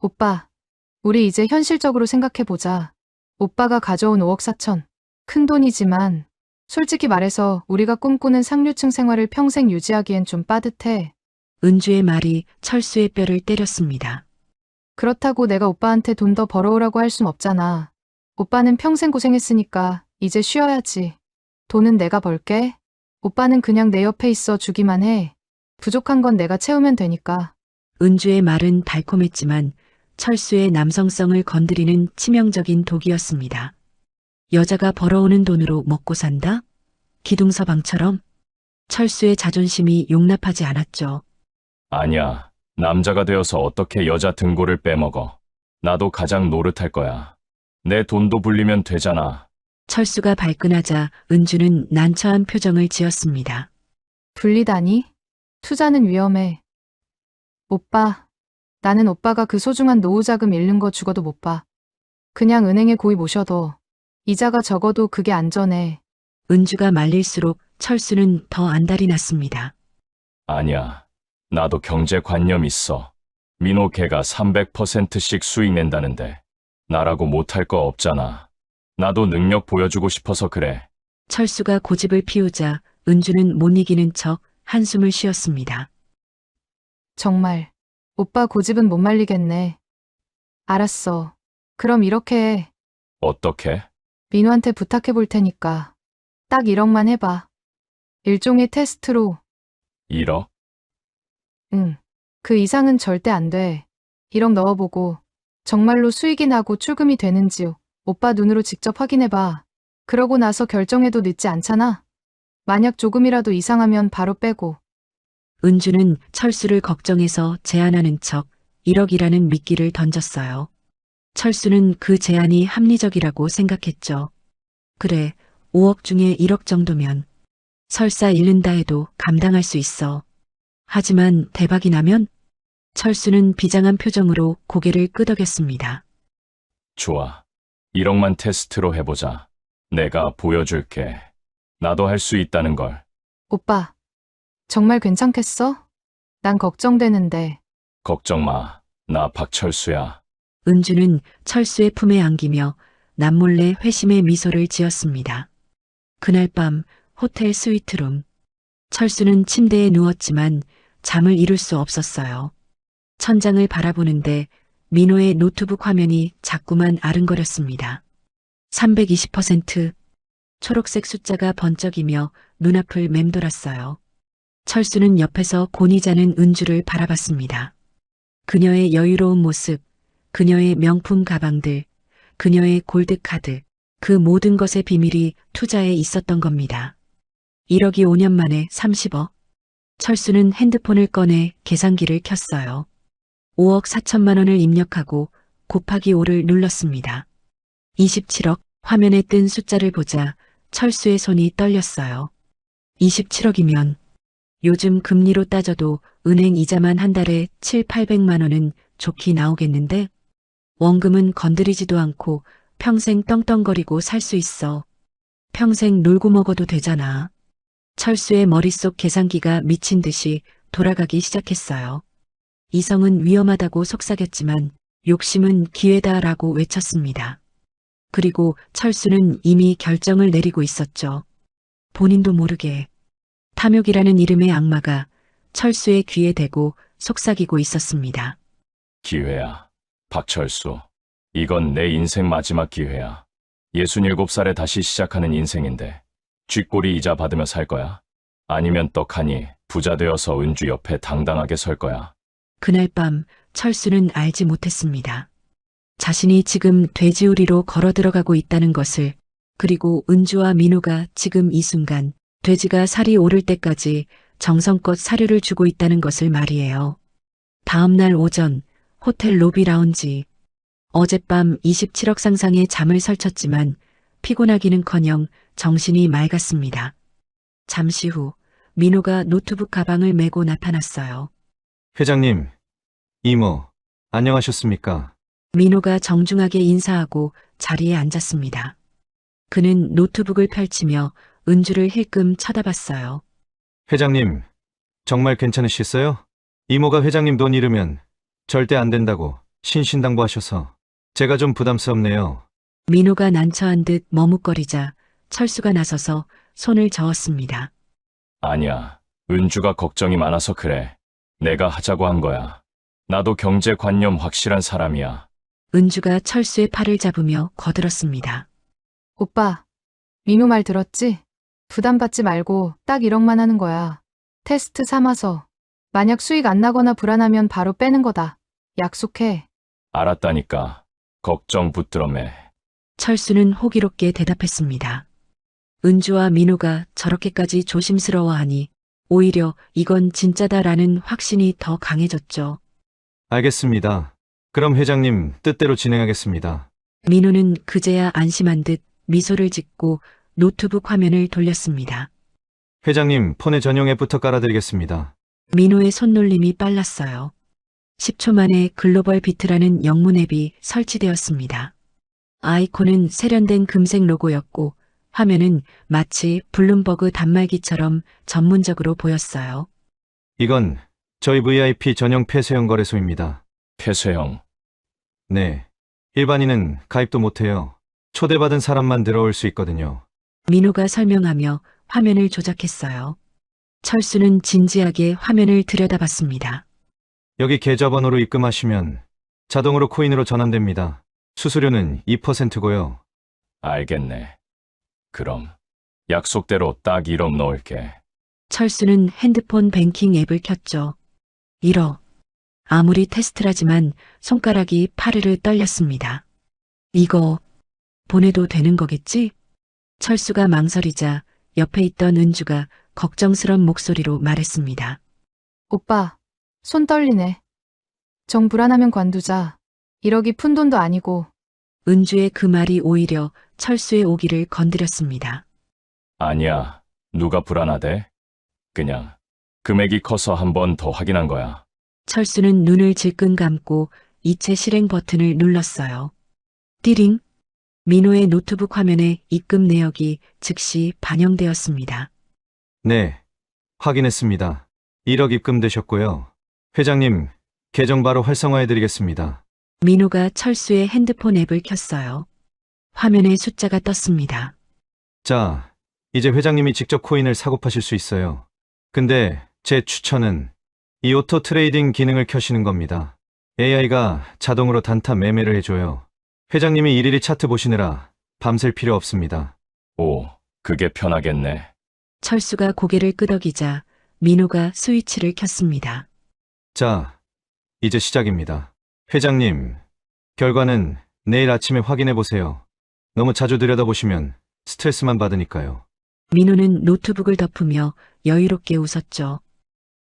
오빠, 우리 이제 현실적으로 생각해보자. 오빠가 가져온 5억 4천. 큰 돈이지만 솔직히 말해서 우리가 꿈꾸는 상류층 생활을 평생 유지하기엔 좀 빠듯해. 은주의 말이 철수의 뼈를 때렸습니다. 그렇다고 내가 오빠한테 돈 더 벌어오라고 할 순 없잖아. 오빠는 평생 고생했으니까 이제 쉬어야지. 돈은 내가 벌게. 오빠는 그냥 내 옆에 있어 주기만 해. 부족한 건 내가 채우면 되니까. 은주의 말은 달콤했지만 철수의 남성성을 건드리는 치명적인 독이었습니다. 여자가 벌어오는 돈으로 먹고 산다? 기둥서방처럼? 철수의 자존심이 용납하지 않았죠. 아니야. 남자가 되어서 어떻게 여자 등골을 빼먹어. 나도 가장 노릇할 거야. 내 돈도 불리면 되잖아. 철수가 발끈하자 은주는 난처한 표정을 지었습니다. 불리다니? 투자는 위험해. 오빠, 나는 오빠가 그 소중한 노후 자금 잃는 거 죽어도 못 봐. 그냥 은행에 고이 모셔둬. 이자가 적어도 그게 안전해. 은주가 말릴수록 철수는 더 안달이 났습니다. 아니야. 나도 경제관념 있어. 민호 걔가 300%씩 수익 낸다는데 나라고 못할 거 없잖아. 나도 능력 보여주고 싶어서 그래. 철수가 고집을 피우자 은주는 못 이기는 척 한숨을 쉬었습니다. 정말, 오빠 고집은 못 말리겠네. 알았어. 그럼 이렇게 해. 어떻게? 민호한테 부탁해 볼 테니까. 딱 1억만 해봐. 일종의 테스트로. 1억? 응. 그 이상은 절대 안 돼. 1억 넣어보고 정말로 수익이 나고 출금이 되는지 오빠 눈으로 직접 확인해봐. 그러고 나서 결정해도 늦지 않잖아. 만약 조금이라도 이상하면 바로 빼고. 은주는 철수를 걱정해서 제안하는 척 1억이라는 미끼를 던졌어요. 철수는 그 제안이 합리적이라고 생각했죠. 그래, 5억 중에 1억 정도면 설사 잃는다 해도 감당할 수 있어. 하지만 대박이 나면? 철수는 비장한 표정으로 고개를 끄덕였습니다. 좋아. 1억만 테스트로 해보자. 내가 보여줄게. 나도 할 수 있다는 걸. 오빠, 정말 괜찮겠어? 난 걱정되는데. 걱정 마. 나 박철수야. 은주는 철수의 품에 안기며 남몰래 회심의 미소를 지었습니다. 그날 밤 호텔 스위트룸. 철수는 침대에 누웠지만 잠을 이룰 수 없었어요. 천장을 바라보는데 민호의 노트북 화면이 자꾸만 아른거렸습니다. 320%. 초록색 숫자가 번쩍이며 눈앞을 맴돌았어요. 철수는 옆에서 곤히 자는 은주를 바라봤습니다. 그녀의 여유로운 모습, 그녀의 명품 가방들, 그녀의 골드카드, 그 모든 것의 비밀이 투자에 있었던 겁니다. 1억이 5년 만에 30억. 철수는 핸드폰을 꺼내 계산기를 켰어요. 5억 4천만 원을 입력하고 곱하기 5를 눌렀습니다. 27억. 화면에 뜬 숫자를 보자 철수의 손이 떨렸어요. 27억이면 요즘 금리로 따져도 은행 이자만 한 달에 7,800만 원은 좋게 나오겠는데? 원금은 건드리지도 않고 평생 떵떵거리고 살 수 있어. 평생 놀고 먹어도 되잖아. 철수의 머릿속 계산기가 미친 듯이 돌아가기 시작했어요. 이성은 위험하다고 속삭였지만 욕심은 기회다라고 외쳤습니다. 그리고 철수는 이미 결정을 내리고 있었죠. 본인도 모르게 탐욕이라는 이름의 악마가 철수의 귀에 대고 속삭이고 있었습니다. 기회야. 박철수. 이건 내 인생 마지막 기회야. 67살에 다시 시작하는 인생인데 쥐꼬리 이자 받으며 살 거야? 아니면 떡하니 부자 되어서 은주 옆에 당당하게 설 거야? 그날 밤 철수는 알지 못했습니다. 자신이 지금 돼지우리로 걸어 들어가고 있다는 것을, 그리고 은주와 민호가 지금 이 순간 돼지가 살이 오를 때까지 정성껏 사료를 주고 있다는 것을 말이에요. 다음 날 오전 호텔 로비 라운지. 어젯밤 27억 상상의 잠을 설쳤지만 피곤하기는커녕 정신이 맑았습니다. 잠시 후 민호가 노트북 가방을 메고 나타났어요. 회장님, 이모, 안녕하셨습니까? 민호가 정중하게 인사하고 자리에 앉았습니다. 그는 노트북을 펼치며 은주를 힐끔 쳐다봤어요. 회장님, 정말 괜찮으시겠어요? 이모가 회장님 돈 잃으면 절대 안 된다고 신신당부하셔서 제가 좀 부담스럽네요. 민호가 난처한 듯 머뭇거리자 철수가 나서서 손을 저었습니다. 아니야. 은주가 걱정이 많아서 그래. 내가 하자고 한 거야. 나도 경제관념 확실한 사람이야. 은주가 철수의 팔을 잡으며 거들었습니다. 오빠, 민호 말 들었지? 부담받지 말고 딱 1억만 하는 거야. 테스트 삼아서. 만약 수익 안 나거나 불안하면 바로 빼는 거다. 약속해. 알았다니까. 걱정 붙들어 매. 철수는 호기롭게 대답했습니다. 은주와 민호가 저렇게까지 조심스러워하니 오히려 이건 진짜다라는 확신이 더 강해졌죠. 알겠습니다. 그럼 회장님 뜻대로 진행하겠습니다. 민호는 그제야 안심한 듯 미소를 짓고 노트북 화면을 돌렸습니다. 회장님 폰에 전용 앱부터 깔아드리겠습니다. 민호의 손놀림이 빨랐어요. 10초 만에 글로벌 비트라는 영문 앱이 설치되었습니다. 아이콘은 세련된 금색 로고였고 화면은 마치 블룸버그 단말기처럼 전문적으로 보였어요. 이건 저희 VIP 전용 폐쇄형 거래소입니다. 폐쇄형. 네. 일반인은 가입도 못해요. 초대받은 사람만 들어올 수 있거든요. 민호가 설명하며 화면을 조작했어요. 철수는 진지하게 화면을 들여다봤습니다. 여기 계좌번호로 입금하시면 자동으로 코인으로 전환됩니다. 수수료는 2%고요. 알겠네. 그럼 약속대로 딱 1억 넣을게. 철수는 핸드폰 뱅킹 앱을 켰죠. 1억. 아무리 테스트라지만 손가락이 파르르 떨렸습니다. 이거 보내도 되는 거겠지? 철수가 망설이자 옆에 있던 은주가 걱정스런 목소리로 말했습니다. 오빠, 손 떨리네. 정 불안하면 관두자. 1억이 푼돈도 아니고. 은주의 그 말이 오히려 철수의 오기를 건드렸습니다. 아니야. 누가 불안하대? 그냥 금액이 커서 한 번 더 확인한 거야. 철수는 눈을 질끈 감고 이체 실행 버튼을 눌렀어요. 띠링! 민호의 노트북 화면에 입금 내역이 즉시 반영되었습니다. 네. 확인했습니다. 1억 입금되셨고요. 회장님, 계정 바로 활성화해드리겠습니다. 민호가 철수의 핸드폰 앱을 켰어요. 화면에 숫자가 떴습니다. 자, 이제 회장님이 직접 코인을 사고 파실 수 있어요. 근데 제 추천은 이 오토 트레이딩 기능을 켜시는 겁니다. AI가 자동으로 단타 매매를 해줘요. 회장님이 일일이 차트 보시느라 밤샐 필요 없습니다. 오, 그게 편하겠네. 철수가 고개를 끄덕이자 민호가 스위치를 켰습니다. 자, 이제 시작입니다. 회장님, 결과는 내일 아침에 확인해 보세요. 너무 자주 들여다보시면 스트레스만 받으니까요. 민호는 노트북을 덮으며 여유롭게 웃었죠.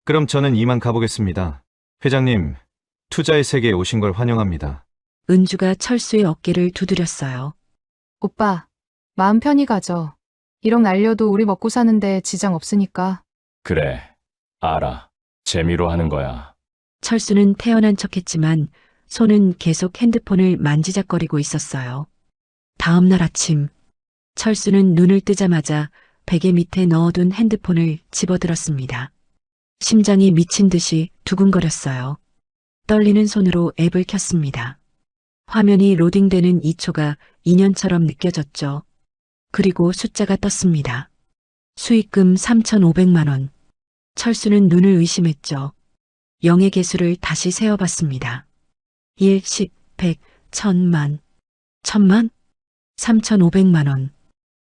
그럼 저는 이만 가보겠습니다. 회장님, 투자의 세계에 오신 걸 환영합니다. 은주가 철수의 어깨를 두드렸어요. 오빠, 마음 편히 가져. 1억 날려도 우리 먹고 사는데 지장 없으니까. 그래, 알아. 재미로 하는 거야. 철수는 태연한 척했지만 손은 계속 핸드폰을 만지작거리고 있었어요. 다음 날 아침, 철수는 눈을 뜨자마자 베개 밑에 넣어둔 핸드폰을 집어들었습니다. 심장이 미친 듯이 두근거렸어요. 떨리는 손으로 앱을 켰습니다. 화면이 로딩되는 2초가 2년처럼 느껴졌죠. 그리고 숫자가 떴습니다. 수익금 3,500만 원. 철수는 눈을 의심했죠. 0의 개수를 다시 세어봤습니다. 1, 10, 100, 1000만. 1000만? 3,500만 원.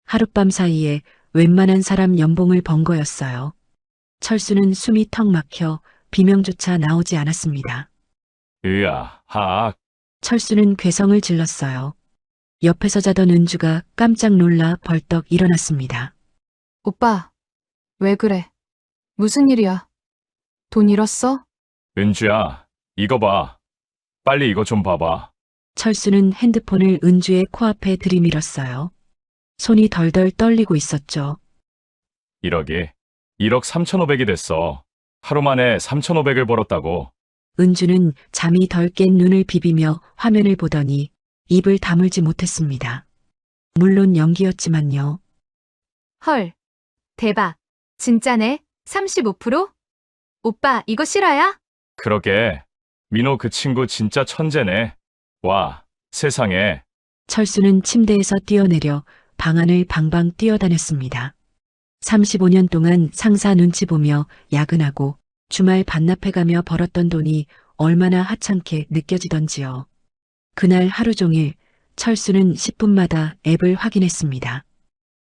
하룻밤 사이에 웬만한 사람 연봉을 번 거였어요. 철수는 숨이 턱 막혀 비명조차 나오지 않았습니다. 으아, 하악. 철수는 괴성을 질렀어요. 옆에서 자던 은주가 깜짝 놀라 벌떡 일어났습니다. 오빠, 왜 그래? 무슨 일이야? 돈 잃었어? 은주야, 이거 봐. 빨리 이거 좀 봐봐. 철수는 핸드폰을 은주의 코앞에 들이밀었어요. 손이 덜덜 떨리고 있었죠. 1억이 1억 3,500이 됐어. 하루 만에 3,500을 벌었다고. 은주는 잠이 덜 깬 눈을 비비며 화면을 보더니 입을 다물지 못했습니다. 물론 연기였지만요. 헐, 대박. 진짜네. 35%? 오빠, 이거 실화야? 그러게. 민호 그 친구 진짜 천재네. 와, 세상에. 철수는 침대에서 뛰어내려 방 안을 방방 뛰어다녔습니다. 35년 동안 상사 눈치 보며 야근하고 주말 반납해가며 벌었던 돈이 얼마나 하찮게 느껴지던지요. 그날 하루 종일 철수는 10분마다 앱을 확인했습니다.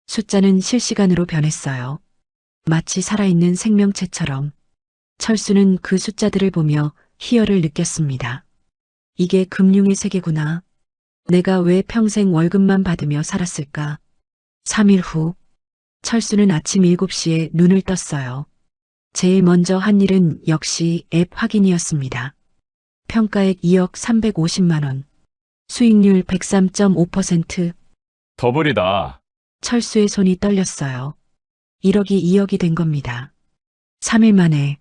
숫자는 실시간으로 변했어요. 마치 살아있는 생명체처럼. 철수는 그 숫자들을 보며 희열을 느꼈습니다. 이게 금융의 세계구나. 내가 왜 평생 월급만 받으며 살았을까? 3일 후, 철수는 아침 7시에 눈을 떴어요. 제일 먼저 한 일은 역시 앱 확인이었습니다. 평가액 2억 350만 원. 수익률 103.5%. 더블이다. 철수의 손이 떨렸어요. 1억이 2억이 된 겁니다. 3일 만에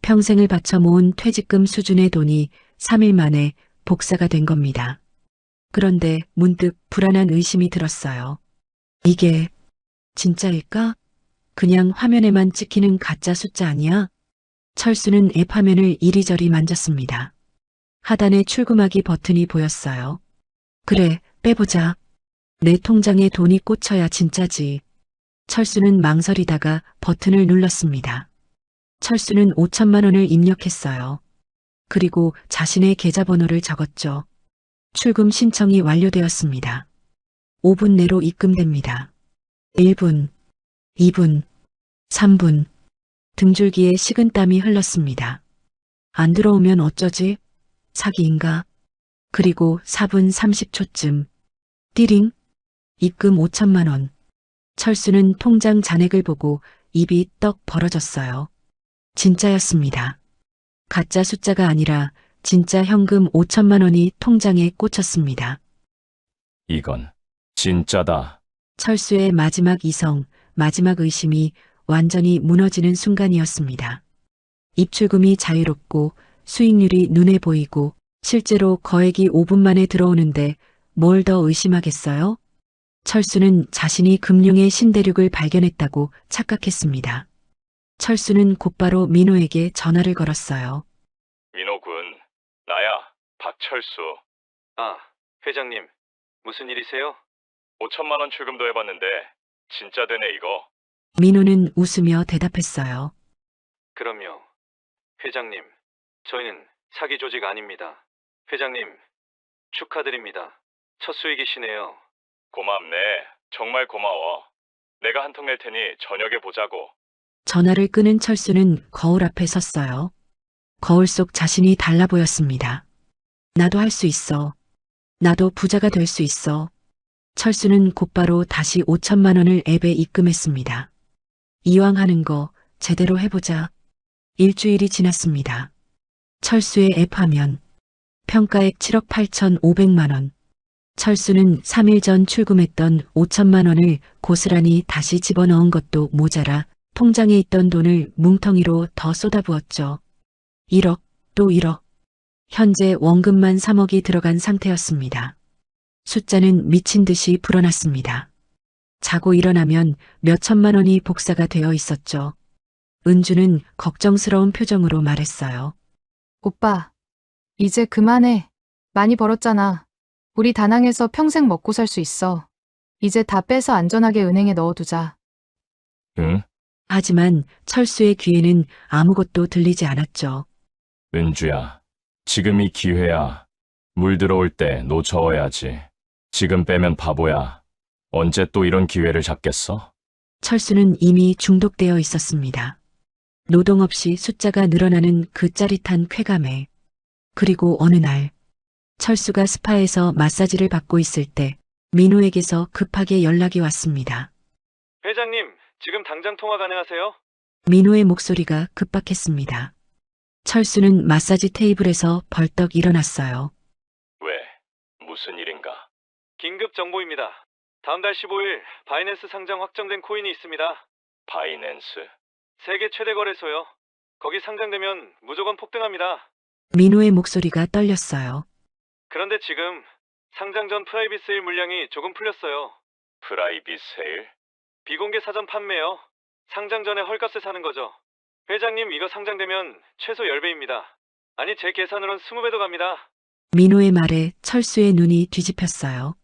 평생을 바쳐 모은 퇴직금 수준의 돈이 3일 만에 복사가 된 겁니다. 그런데 문득 불안한 의심이 들었어요. 이게 진짜일까? 그냥 화면에만 찍히는 가짜 숫자 아니야? 철수는 앱 화면을 이리저리 만졌습니다. 하단에 출금하기 버튼이 보였어요. 그래, 빼보자. 내 통장에 돈이 꽂혀야 진짜지. 철수는 망설이다가 버튼을 눌렀습니다. 철수는 5천만 원을 입력했어요. 그리고 자신의 계좌번호를 적었죠. 출금 신청이 완료되었습니다. 5분 내로 입금됩니다. 1분, 2분, 3분. 등줄기에 식은땀이 흘렀습니다. 안 들어오면 어쩌지? 사기인가? 그리고 4분 30초쯤. 띠링. 입금 5천만 원. 철수는 통장 잔액을 보고 입이 떡 벌어졌어요. 진짜였습니다. 가짜 숫자가 아니라 진짜 현금 5천만 원이 통장에 꽂혔습니다. 이건 진짜다. 철수의 마지막 이성, 마지막 의심이 완전히 무너지는 순간이었습니다. 입출금이 자유롭고 수익률이 눈에 보이고 실제로 거액이 5분 만에 들어오는데 뭘 더 의심하겠어요? 철수는 자신이 금융의 신대륙을 발견했다고 착각했습니다. 철수는 곧바로 민호에게 전화를 걸었어요. 민호군, 나야, 박철수. 아, 회장님, 무슨 일이세요? 5천만 원 출금도 해봤는데 진짜 되네 이거. 민호는 웃으며 대답했어요. 그럼요. 회장님, 저희는 사기 조직 아닙니다. 회장님, 축하드립니다. 첫 수익이시네요. 고맙네. 정말 고마워. 내가 한 통 낼 테니 저녁에 보자고. 전화를 끄는 철수는 거울 앞에 섰어요. 거울 속 자신이 달라 보였습니다. 나도 할 수 있어. 나도 부자가 될 수 있어. 철수는 곧바로 다시 5천만 원을 앱에 입금했습니다. 이왕 하는 거 제대로 해보자. 일주일이 지났습니다. 철수의 앱 화면. 평가액 7억 8,500만 원. 철수는 3일 전 출금했던 5천만 원을 고스란히 다시 집어넣은 것도 모자라 통장에 있던 돈을 뭉텅이로 더 쏟아부었죠. 1억, 또 1억. 현재 원금만 3억이 들어간 상태였습니다. 숫자는 미친 듯이 불어났습니다. 자고 일어나면 몇 천만 원이 복사가 되어 있었죠. 은주는 걱정스러운 표정으로 말했어요. 오빠, 이제 그만해. 많이 벌었잖아. 우리 다낭에서 평생 먹고 살 수 있어. 이제 다 빼서 안전하게 은행에 넣어두자. 응? 하지만 철수의 귀에는 아무것도 들리지 않았죠. 은주야, 지금이 기회야. 물 들어올 때 놓쳐야지. 지금 빼면 바보야. 언제 또 이런 기회를 잡겠어? 철수는 이미 중독되어 있었습니다. 노동 없이 숫자가 늘어나는 그 짜릿한 쾌감에. 그리고 어느 날 철수가 스파에서 마사지를 받고 있을 때 민호에게서 급하게 연락이 왔습니다. 회장님, 지금 당장 통화 가능하세요? 민호의 목소리가 급박했습니다. 철수는 마사지 테이블에서 벌떡 일어났어요. 왜? 무슨 일인가? 긴급 정보입니다. 다음 달 15일 바이낸스 상장 확정된 코인이 있습니다. 바이낸스? 세계 최대 거래소요. 거기 상장되면 무조건 폭등합니다. 민호의 목소리가 떨렸어요. 그런데 지금 상장 전 프라이빗 세일 물량이 조금 풀렸어요. 프라이빗 세일? 비공개 사전 판매요. 상장 전에 헐값에 사는 거죠. 회장님, 이거 상장되면 최소 10배입니다. 아니, 제 계산으론 20배도 갑니다. 민호의 말에 철수의 눈이 뒤집혔어요.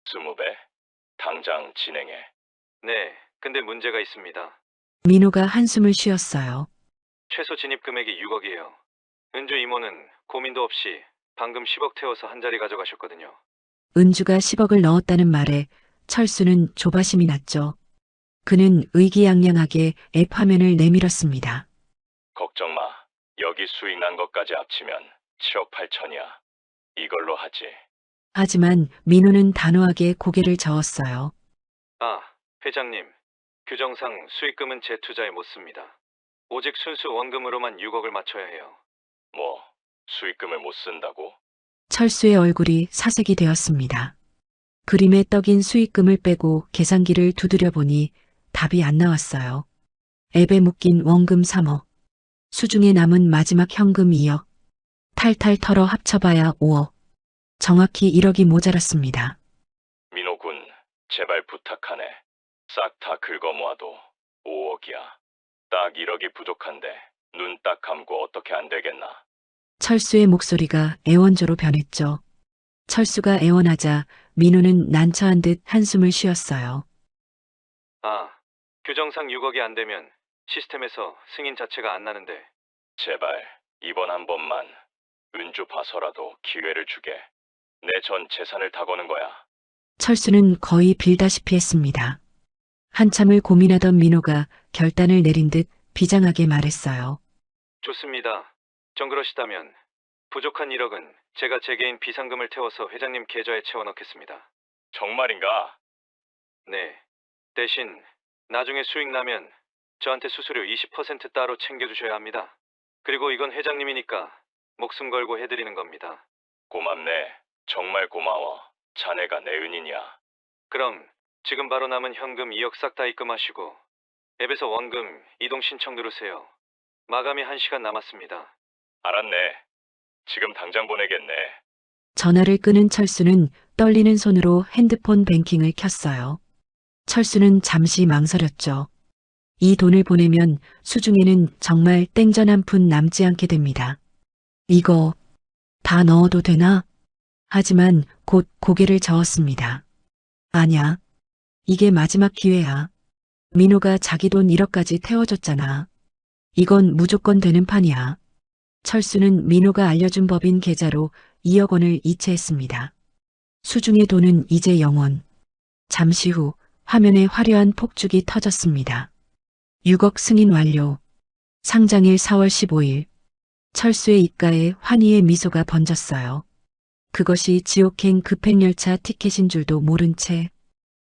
20배? 당장 진행해. 네, 근데 문제가 있습니다. 민호가 한숨을 쉬었어요. 최소 진입 금액이 6억이에요. 은주 이모는 고민도 없이 방금 10억 태워서 한 자리 가져가셨거든요. 은주가 10억을 넣었다는 말에 철수는 조바심이 났죠. 그는 의기양양하게 앱 화면을 내밀었습니다. 걱정 마. 여기 수익 난 것까지 합치면 7억 8천이야. 이걸로 하지. 하지만 민호는 단호하게 고개를 저었어요. 아, 회장님. 규정상 수익금은 제 투자에 못 씁니다. 오직 순수 원금으로만 6억을 맞춰야 해요. 뭐, 수익금을 못 쓴다고? 철수의 얼굴이 사색이 되었습니다. 그림에 떡인 수익금을 빼고 계산기를 두드려 보니 답이 안 나왔어요. 앱에 묶인 원금 3억. 수중에 남은 마지막 현금 2억. 탈탈 털어 합쳐봐야 5억. 정확히 1억이 모자랐습니다. 민호군, 제발 부탁하네. 싹 다 긁어 모아도 5억이야. 딱 1억이 부족한데 눈 딱 감고 어떻게 안 되겠나? 철수의 목소리가 애원조로 변했죠. 철수가 애원하자 민호는 난처한 듯 한숨을 쉬었어요. 아, 규정상 6억이 안 되면 시스템에서 승인 자체가 안 나는데. 제발 이번 한 번만 은주 봐서라도 기회를 주게. 내 전 재산을 다 거는 거야. 철수는 거의 빌다시피 했습니다. 한참을 고민하던 민호가 결단을 내린 듯 비장하게 말했어요. 좋습니다. 정 그러시다면 부족한 1억은 제가 제 개인 비상금을 태워서 회장님 계좌에 채워넣겠습니다. 정말인가? 네. 대신 나중에 수익 나면 저한테 수수료 20% 따로 챙겨주셔야 합니다. 그리고 이건 회장님이니까 목숨 걸고 해드리는 겁니다. 고맙네. 정말 고마워. 자네가 내 은인이야. 그럼 지금 바로 남은 현금 2억 싹 다 입금하시고 앱에서 원금 이동 신청 누르세요. 마감이 1시간 남았습니다. 알았네. 지금 당장 보내겠네. 전화를 끊은 철수는 떨리는 손으로 핸드폰 뱅킹을 켰어요. 철수는 잠시 망설였죠. 이 돈을 보내면 수중에는 정말 땡전 한 푼 남지 않게 됩니다. 이거 다 넣어도 되나? 하지만 곧 고개를 저었습니다. 아냐. 이게 마지막 기회야. 민호가 자기 돈 1억까지 태워줬잖아. 이건 무조건 되는 판이야. 철수는 민호가 알려준 법인 계좌로 2억 원을 이체했습니다. 수중의 돈은 이제 영원. 잠시 후 화면에 화려한 폭죽이 터졌습니다. 6억 승인 완료. 상장일 4월 15일. 철수의 입가에 환희의 미소가 번졌어요. 그것이 지옥행 급행열차 티켓인 줄도 모른 채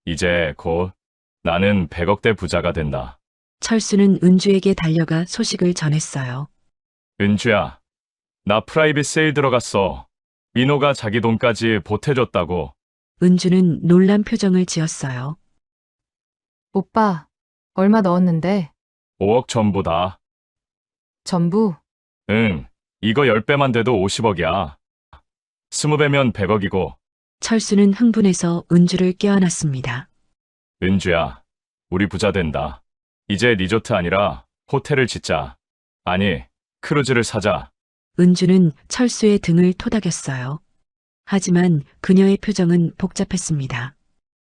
이제 곧 나는 100억대 부자가 된다. 철수는 은주에게 달려가 소식을 전했어요. 은주야, 나 프라이빗 세일 들어갔어. 민호가 자기 돈까지 보태줬다고. 은주는 놀란 표정을 지었어요. 오빠, 얼마 넣었는데? 5억 전부 다. 전부? 응, 이거 10배만 돼도 50억이야. 20배면 100억이고. 철수는 흥분해서 은주를 껴안았습니다. 은주야, 우리 부자 된다. 이제 리조트 아니라 호텔을 짓자. 아니, 크루즈를 사자. 은주는 철수의 등을 토닥였어요. 하지만 그녀의 표정은 복잡했습니다.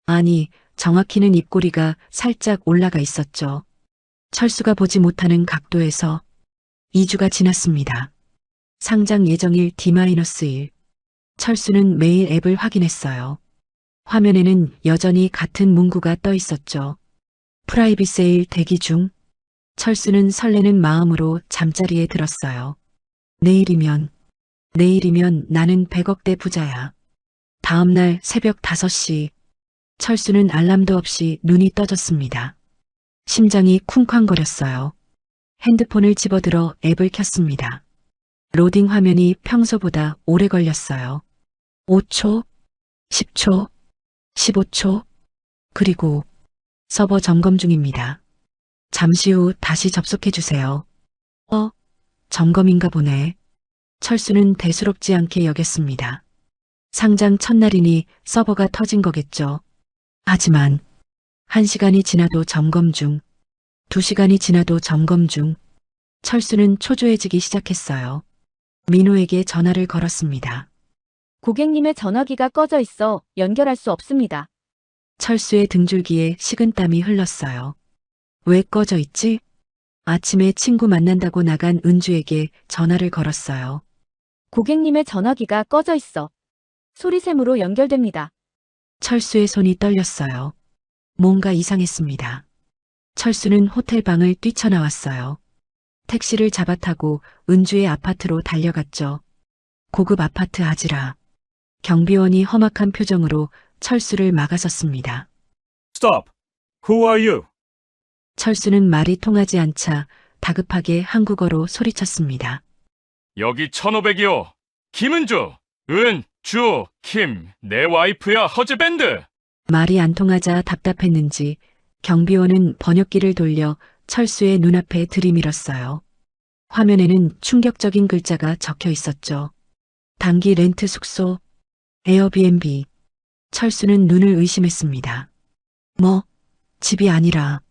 아니, 정확히는 입꼬리가 살짝 올라가 있었죠. 철수가 보지 못하는 각도에서 2주가 지났습니다. 상장 예정일 D-1. 철수는 매일 앱을 확인했어요. 화면에는 여전히 같은 문구가 떠 있었죠. 프라이빗 세일 대기 중. 철수는 설레는 마음으로 잠자리에 들었어요. 내일이면 나는 100억대 부자야. 다음 날 새벽 5시. 철수는 알람도 없이 눈이 떠졌습니다. 심장이 쿵쾅거렸어요. 핸드폰을 집어들어 앱을 켰습니다. 로딩 화면이 평소보다 오래 걸렸어요. 5초, 10초, 15초, 그리고 서버 점검 중입니다. 잠시 후 다시 접속해 주세요. 점검인가 보네. 철수는 대수롭지 않게 여겼습니다. 상장 첫날이니 서버가 터진 거겠죠. 하지만 1시간이 지나도 점검 중, 2시간이 지나도 점검 중, 철수는 초조해지기 시작했어요. 민호에게 전화를 걸었습니다. 고객님의 전화기가 꺼져 있어 연결할 수 없습니다. 철수의 등줄기에 식은땀이 흘렀어요. 왜 꺼져 있지? 아침에 친구 만난다고 나간 은주에게 전화를 걸었어요. 고객님의 전화기가 꺼져 있어 소리샘으로 연결됩니다. 철수의 손이 떨렸어요. 뭔가 이상했습니다. 철수는 호텔 방을 뛰쳐나왔어요. 택시를 잡아타고 은주의 아파트로 달려갔죠. 고급 아파트 아지라. 경비원이 험악한 표정으로 철수를 막아섰습니다. Stop. Who are you? 철수는 말이 통하지 않자 다급하게 한국어로 소리쳤습니다. 여기 1500이요. 김은주, 주, 김, 내 와이프야 허즈밴드. 말이 안 통하자 답답했는지 경비원은 번역기를 돌려 철수의 눈앞에 들이밀었어요. 화면에는 충격적인 글자가 적혀 있었죠. 단기 렌트 숙소, 에어비앤비. 철수는 눈을 의심했습니다. 뭐, 집이 아니라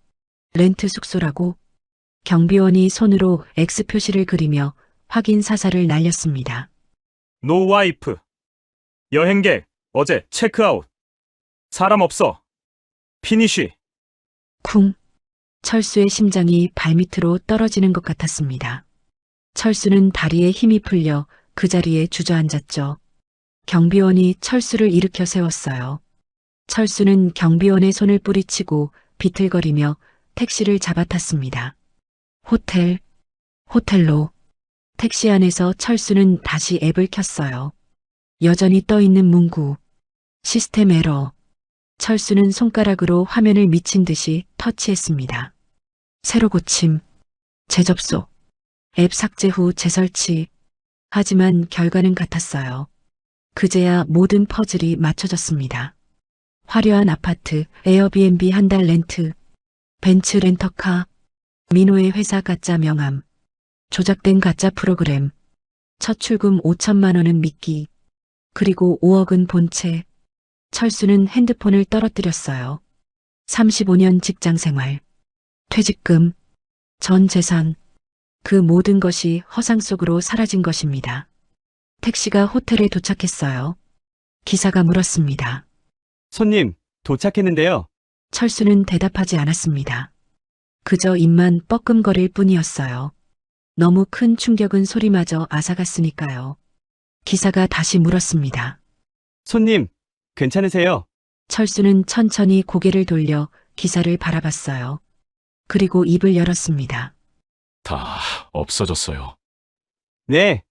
렌트 숙소라고? 경비원이 손으로 X 표시를 그리며 확인 사살을 날렸습니다. No wife. 여행객, 어제 체크아웃. 사람 없어. 피니쉬. 쿵. 철수의 심장이 발밑으로 떨어지는 것 같았습니다. 철수는 다리에 힘이 풀려 그 자리에 주저앉았죠. 경비원이 철수를 일으켜 세웠어요. 철수는 경비원의 손을 뿌리치고 비틀거리며 택시를 잡아탔습니다. 호텔로. 택시 안에서 철수는 다시 앱을 켰어요. 여전히 떠 있는 문구. 시스템 에러. 철수는 손가락으로 화면을 미친 듯이 터치했습니다. 새로 고침. 재접속. 앱 삭제 후 재설치. 하지만 결과는 같았어요. 그제야 모든 퍼즐이 맞춰졌습니다. 화려한 아파트, 에어비앤비 한 달 렌트, 벤츠 렌터카, 민호의 회사 가짜 명함, 조작된 가짜 프로그램, 첫 출금 5천만 원은 미끼, 그리고 5억은 본체. 철수는 핸드폰을 떨어뜨렸어요. 35년 직장 생활, 퇴직금, 전 재산, 그 모든 것이 허상 속으로 사라진 것입니다. 택시가 호텔에 도착했어요. 기사가 물었습니다. 손님, 도착했는데요. 철수는 대답하지 않았습니다. 그저 입만 뻐끔거릴 뿐이었어요. 너무 큰 충격은 소리마저 앗아갔으니까요. 기사가 다시 물었습니다. 손님, 괜찮으세요? 철수는 천천히 고개를 돌려 기사를 바라봤어요. 그리고 입을 열었습니다. 다 없어졌어요. 네,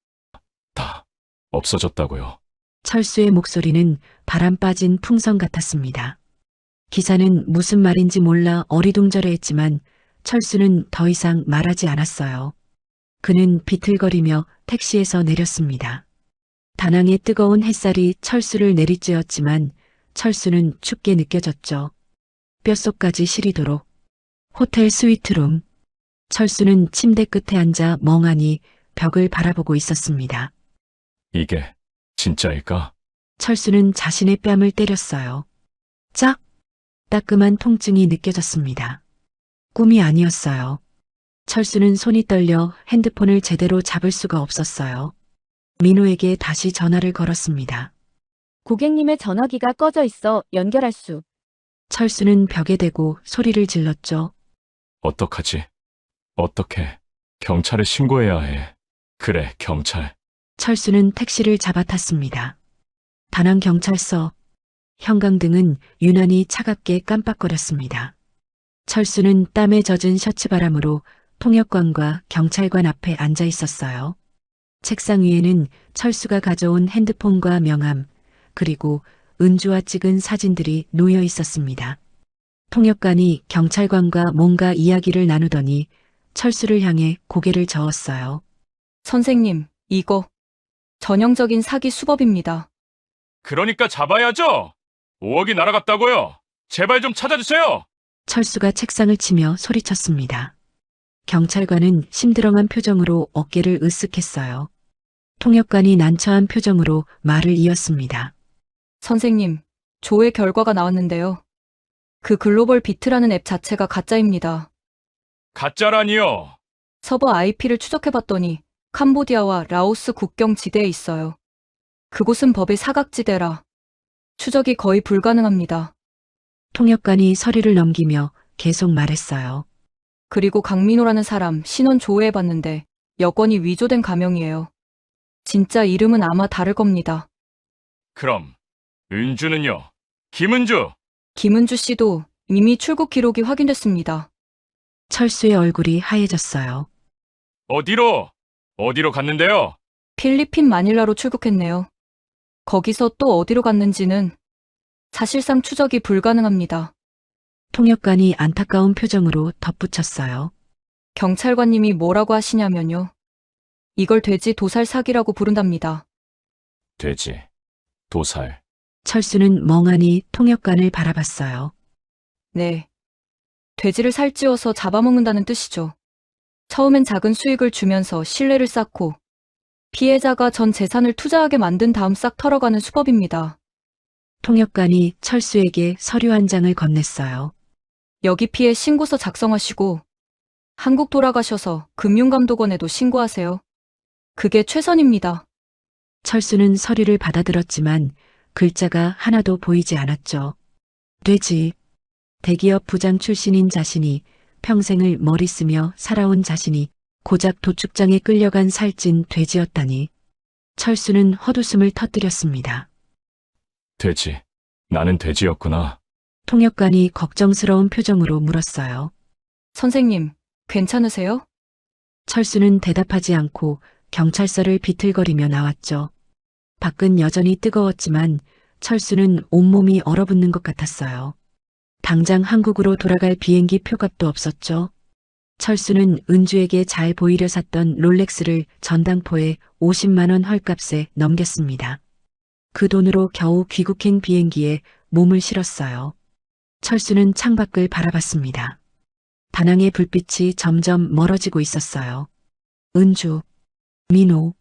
다 없어졌다고요. 철수의 목소리는 바람 빠진 풍선 같았습니다. 기사는 무슨 말인지 몰라 어리둥절해했지만 철수는 더 이상 말하지 않았어요. 그는 비틀거리며 택시에서 내렸습니다. 다낭의 뜨거운 햇살이 철수를 내리쬐었지만 철수는 춥게 느껴졌죠. 뼛속까지 시리도록. 호텔 스위트룸. 철수는 침대 끝에 앉아 멍하니 벽을 바라보고 있었습니다. 이게 진짜일까? 철수는 자신의 뺨을 때렸어요. 짝! 따끔한 통증이 느껴졌습니다. 꿈이 아니었어요. 철수는 손이 떨려 핸드폰을 제대로 잡을 수가 없었어요. 민호에게 다시 전화를 걸었습니다. 고객님의 전화기가 꺼져 있어 연결할 수. 철수는 벽에 대고 소리를 질렀죠. 어떡하지? 어떻게? 경찰에 신고해야 해. 그래, 경찰. 철수는 택시를 잡아탔습니다. 다낭 경찰서. 형광등은 유난히 차갑게 깜빡거렸습니다. 철수는 땀에 젖은 셔츠바람으로 통역관과 경찰관 앞에 앉아 있었어요. 책상 위에는 철수가 가져온 핸드폰과 명함, 그리고 은주와 찍은 사진들이 놓여 있었습니다. 통역관이 경찰관과 뭔가 이야기를 나누더니 철수를 향해 고개를 저었어요. 선생님, 이거 전형적인 사기 수법입니다. 그러니까 잡아야죠. 5억이 날아갔다고요. 제발 좀 찾아주세요. 철수가 책상을 치며 소리쳤습니다. 경찰관은 심드렁한 표정으로 어깨를 으쓱했어요. 통역관이 난처한 표정으로 말을 이었습니다. 선생님, 조회 결과가 나왔는데요. 그 글로벌 비트라는 앱 자체가 가짜입니다. 가짜라니요. 서버 IP를 추적해봤더니 캄보디아와 라오스 국경 지대에 있어요. 그곳은 법의 사각지대라 추적이 거의 불가능합니다. 통역관이 서류를 넘기며 계속 말했어요. 그리고 강민호라는 사람 신원 조회해봤는데 여권이 위조된 가명이에요. 진짜 이름은 아마 다를 겁니다. 그럼 은주는요? 김은주. 김은주 씨도 이미 출국 기록이 확인됐습니다. 철수의 얼굴이 하얘졌어요. 어디로 갔는데요? 필리핀 마닐라로 출국했네요. 거기서 또 어디로 갔는지는 사실상 추적이 불가능합니다. 통역관이 안타까운 표정으로 덧붙였어요. 경찰관님이 뭐라고 하시냐면요. 이걸 돼지 도살 사기라고 부른답니다. 돼지, 도살. 철수는 멍하니 통역관을 바라봤어요. 네. 돼지를 살찌워서 잡아먹는다는 뜻이죠. 처음엔 작은 수익을 주면서 신뢰를 쌓고 피해자가 전 재산을 투자하게 만든 다음 싹 털어가는 수법입니다. 통역관이 철수에게 서류 한 장을 건넸어요. 여기 피해 신고서 작성하시고 한국 돌아가셔서 금융감독원에도 신고하세요. 그게 최선입니다. 철수는 서류를 받아들었지만 글자가 하나도 보이지 않았죠. 돼지. 대기업 부장 출신인 자신이 평생을 머리 쓰며 살아온 자신이 고작 도축장에 끌려간 살찐 돼지였다니. 철수는 헛웃음을 터뜨렸습니다. 돼지. 나는 돼지였구나. 통역관이 걱정스러운 표정으로 물었어요. 선생님, 괜찮으세요? 철수는 대답하지 않고 경찰서를 비틀거리며 나왔죠. 밖은 여전히 뜨거웠지만 철수는 온몸이 얼어붙는 것 같았어요. 당장 한국으로 돌아갈 비행기 표값도 없었죠. 철수는 은주에게 잘 보이려 샀던 롤렉스를 전당포에 50만 원 헐값에 넘겼습니다. 그 돈으로 겨우 귀국행 비행기에 몸을 실었어요. 철수는 창밖을 바라봤습니다. 다낭의 불빛이 점점 멀어지고 있었어요. 은주, 민호.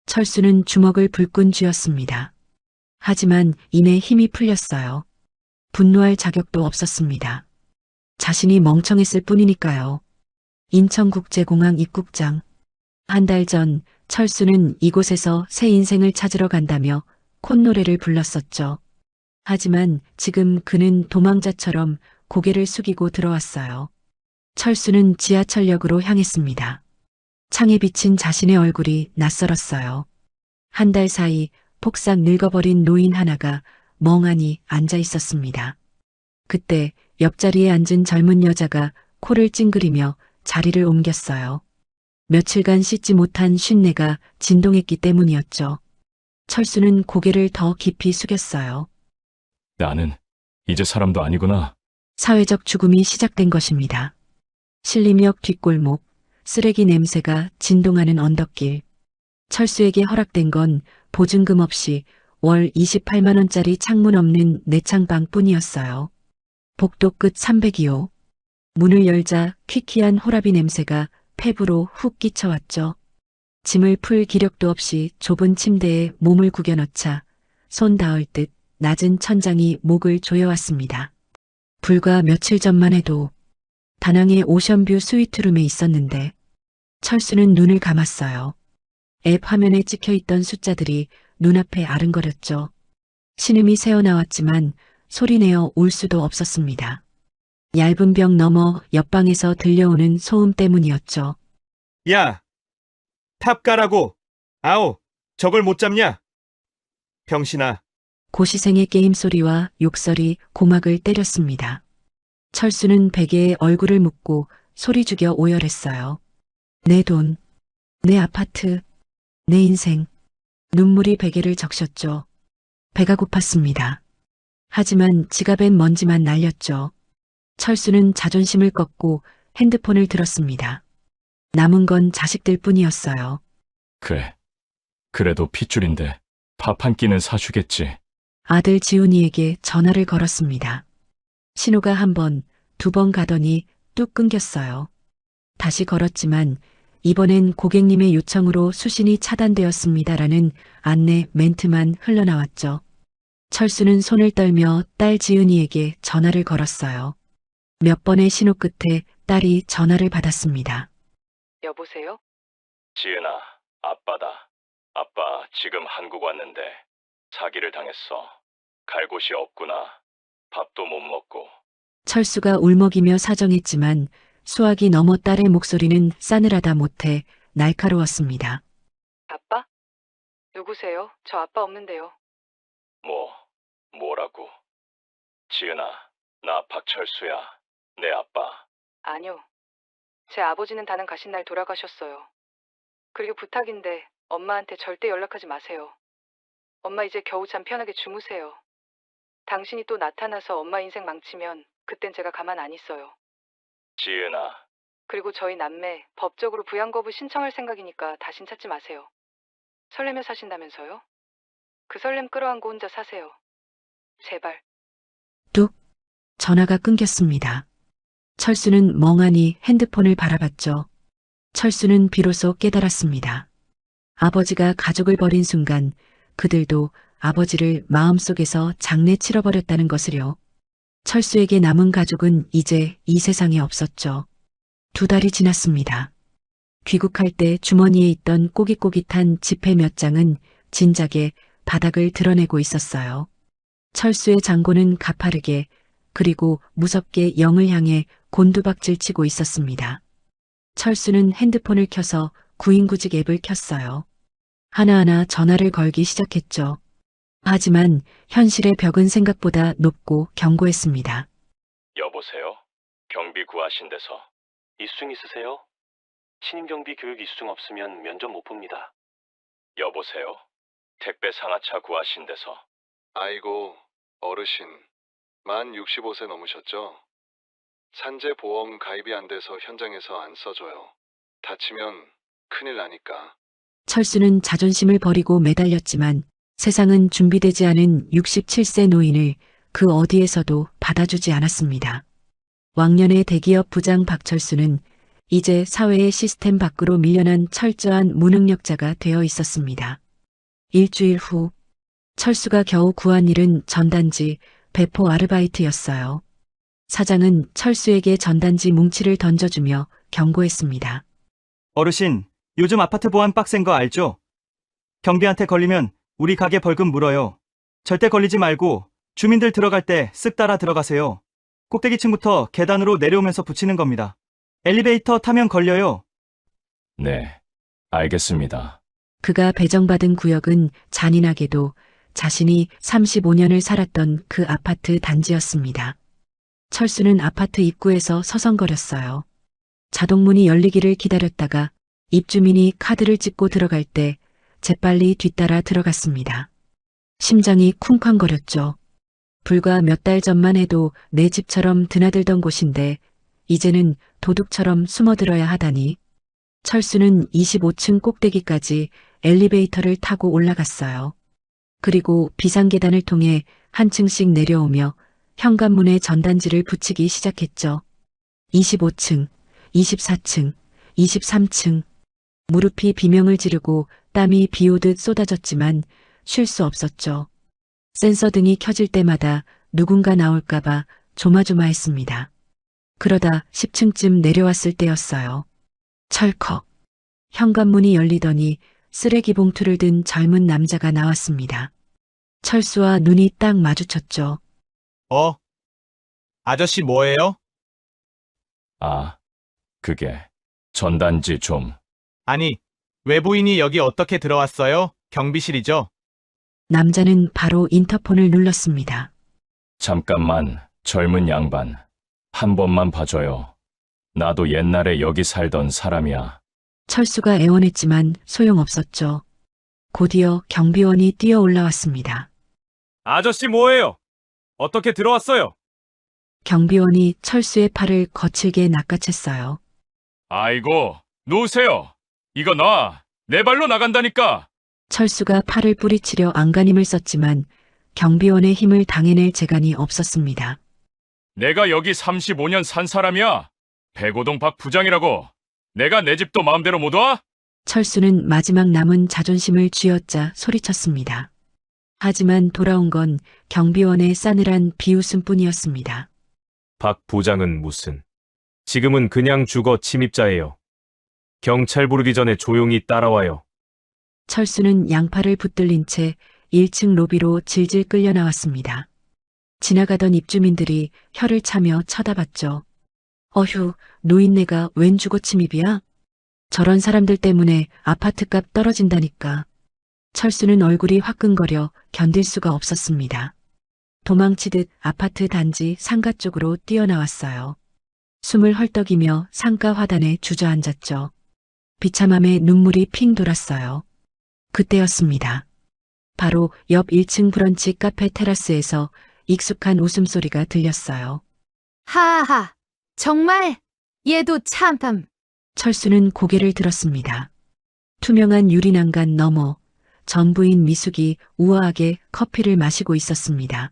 철수는 주먹을 불끈 쥐었습니다. 하지만 이내 힘이 풀렸어요. 분노할 자격도 없었습니다. 자신이 멍청했을 뿐이니까요. 인천국제공항 입국장. 한 달 전 철수는 이곳에서 새 인생을 찾으러 간다며 콧노래를 불렀었죠. 하지만 지금 그는 도망자처럼 고개를 숙이고 들어왔어요. 철수는 지하철역으로 향했습니다. 창에 비친 자신의 얼굴이 낯설었어요. 한 달 사이 폭삭 늙어버린 노인 하나가 멍하니 앉아 있었습니다. 그때 옆자리에 앉은 젊은 여자가 코를 찡그리며 자리를 옮겼어요. 며칠간 씻지 못한 쉰내가 진동했기 때문이었죠. 철수는 고개를 더 깊이 숙였어요. 나는 이제 사람도 아니구나. 사회적 죽음이 시작된 것입니다. 신림역 뒷골목, 쓰레기 냄새가 진동하는 언덕길. 철수에게 허락된 건 보증금 없이 월 28만 원짜리 창문 없는 내창방뿐이었어요. 복도 끝 302호. 문을 열자 퀴퀴한 호라비 냄새가 폐부로 훅 끼쳐왔죠. 짐을 풀 기력도 없이 좁은 침대에 몸을 구겨 넣자 손 닿을 듯 낮은 천장이 목을 조여왔습니다. 불과 며칠 전만 해도 다낭의 오션뷰 스위트룸에 있었는데 철수는 눈을 감았어요. 앱 화면에 찍혀있던 숫자들이 눈앞에 아른거렸죠. 신음이 새어나왔지만 소리내어 울 수도 없었습니다. 얇은 벽 너머 옆방에서 들려오는 소음 때문이었죠. 야! 탑 가라고! 아오! 저걸 못 잡냐? 병신아. 고시생의 게임 소리와 욕설이 고막을 때렸습니다. 철수는 베개에 얼굴을 묻고 소리 죽여 오열했어요. 내 돈, 내 아파트, 내 인생. 눈물이 베개를 적셨죠. 배가 고팠습니다. 하지만 지갑엔 먼지만 날렸죠. 철수는 자존심을 꺾고 핸드폰을 들었습니다. 남은 건 자식들 뿐이었어요. 그래. 그래도 핏줄인데 밥 한 끼는 사주겠지. 아들 지훈이에게 전화를 걸었습니다. 신호가 한 번, 두 번 가더니 뚝 끊겼어요. 다시 걸었지만 이번엔 고객님의 요청으로 수신이 차단되었습니다라는 안내 멘트만 흘러나왔죠. 철수는 손을 떨며 딸 지은이에게 전화를 걸었어요. 몇 번의 신호 끝에 딸이 전화를 받았습니다. 여보세요? 지은아, 아빠다. 아빠 지금 한국 왔는데 사기를 당했어. 갈 곳이 없구나. 밥도 못 먹고. 철수가 울먹이며 사정했지만 수학이 넘어 딸의 목소리는 싸늘하다 못해 날카로웠습니다. 아빠? 누구세요? 저 아빠 없는데요. 뭐라고? 지은아, 나 박철수야. 내 아빠. 아니요. 제 아버지는 다낭 가신 날 돌아가셨어요. 그리고 부탁인데 엄마한테 절대 연락하지 마세요. 엄마 이제 겨우 잠 편하게 주무세요. 당신이 또 나타나서 엄마 인생 망치면 그땐 제가 가만 안 있어요. 지은아. 그리고 저희 남매 법적으로 부양거부 신청할 생각이니까 다신 찾지 마세요. 설레며 사신다면서요? 그 설렘 끌어안고 혼자 사세요. 제발. 뚝. 전화가 끊겼습니다. 철수는 멍하니 핸드폰을 바라봤죠. 철수는 비로소 깨달았습니다. 아버지가 가족을 버린 순간 그들도 아버지를 마음속에서 장내 치러버렸다는 것을요. 철수에게 남은 가족은 이제 이 세상에 없었죠. 2달이 지났습니다. 귀국할 때 주머니에 있던 꼬깃꼬깃한 지폐 몇 장은 진작에 바닥을 드러내고 있었어요. 철수의 장고는 가파르게 그리고 무섭게 영을 향해 곤두박질 치고 있었습니다. 철수는 핸드폰을 켜서 구인구직 앱을 켰어요. 하나하나 전화를 걸기 시작했죠. 하지만 현실의 벽은 생각보다 높고 견고했습니다. 여보세요? 경비 구하신 데서. 이수증 있으세요? 신임경비 교육 이수증 없으면 면접 못 봅니다. 여보세요? 택배 상하차 구하신 데서. 아이고, 어르신. 만 65세 넘으셨죠? 산재 보험 가입이 안 돼서 현장에서 안 써줘요. 다치면 큰일 나니까. 철수는 자존심을 버리고 매달렸지만 세상은 준비되지 않은 67세 노인을 그 어디에서도 받아주지 않았습니다. 왕년의 대기업 부장 박철수는 이제 사회의 시스템 밖으로 밀려난 철저한 무능력자가 되어 있었습니다. 일주일 후 철수가 겨우 구한 일은 전단지 배포 아르바이트였어요. 사장은 철수에게 전단지 뭉치를 던져주며 경고했습니다. 어르신, 요즘 아파트 보안 빡센 거 알죠? 경비한테 걸리면 우리 가게 벌금 물어요. 절대 걸리지 말고 주민들 들어갈 때 쓱 따라 들어가세요. 꼭대기층부터 계단으로 내려오면서 붙이는 겁니다. 엘리베이터 타면 걸려요. 네, 알겠습니다. 그가 배정받은 구역은 잔인하게도 자신이 35년을 살았던 그 아파트 단지였습니다. 철수는 아파트 입구에서 서성거렸어요. 자동문이 열리기를 기다렸다가 입주민이 카드를 찍고 들어갈 때 재빨리 뒤따라 들어갔습니다. 심장이 쿵쾅거렸죠. 불과 몇 달 전만 해도 내 집처럼 드나들던 곳인데 이제는 도둑처럼 숨어들어야 하다니. 철수는 25층 꼭대기까지 엘리베이터를 타고 올라갔어요. 그리고 비상계단을 통해 한 층씩 내려오며 현관문에 전단지를 붙이기 시작했죠. 25층, 24층, 23층. 무릎이 비명을 지르고 땀이 비오듯 쏟아졌지만 쉴 수 없었죠. 센서 등이 켜질 때마다 누군가 나올까봐 조마조마했습니다. 그러다 10층쯤 내려왔을 때였어요. 철컥. 현관문이 열리더니 쓰레기 봉투를 든 젊은 남자가 나왔습니다. 철수와 눈이 딱 마주쳤죠. 아저씨 뭐예요? 아, 그게 전단지 좀. 아니, 외부인이 여기 어떻게 들어왔어요? 경비실이죠? 남자는 바로 인터폰을 눌렀습니다. 잠깐만, 젊은 양반. 한 번만 봐줘요. 나도 옛날에 여기 살던 사람이야. 철수가 애원했지만 소용없었죠. 곧이어 경비원이 뛰어 올라왔습니다. 아저씨 뭐예요? 어떻게 들어왔어요? 경비원이 철수의 팔을 거칠게 낚아챘어요. 아이고, 놓으세요. 이거 놔. 내 발로 나간다니까. 철수가 팔을 뿌리치려 안간힘을 썼지만 경비원의 힘을 당해낼 재간이 없었습니다. 내가 여기 35년 산 사람이야. 백오동 박 부장이라고. 내가 내 집도 마음대로 못 와? 철수는 마지막 남은 자존심을 쥐어짜 소리쳤습니다. 하지만 돌아온 건 경비원의 싸늘한 비웃음뿐이었습니다. 박 부장은 무슨. 지금은 그냥 주거 침입자예요. 경찰 부르기 전에 조용히 따라와요. 철수는 양팔을 붙들린 채 1층 로비로 질질 끌려 나왔습니다. 지나가던 입주민들이 혀를 차며 쳐다봤죠. 어휴, 노인네가 웬 주거 침입이야? 저런 사람들 때문에 아파트값 떨어진다니까. 철수는 얼굴이 화끈거려 견딜 수가 없었습니다. 도망치듯 아파트 단지 상가 쪽으로 뛰어나왔어요. 숨을 헐떡이며 상가 화단에 주저앉았죠. 비참함에 눈물이 핑 돌았어요. 그때였습니다. 바로 옆 1층 브런치 카페 테라스에서 익숙한 웃음소리가 들렸어요. 하하, 정말 얘도 참. 철수는 고개를 들었습니다. 투명한 유리난간 너머 전부인 미숙이 우아하게 커피를 마시고 있었습니다.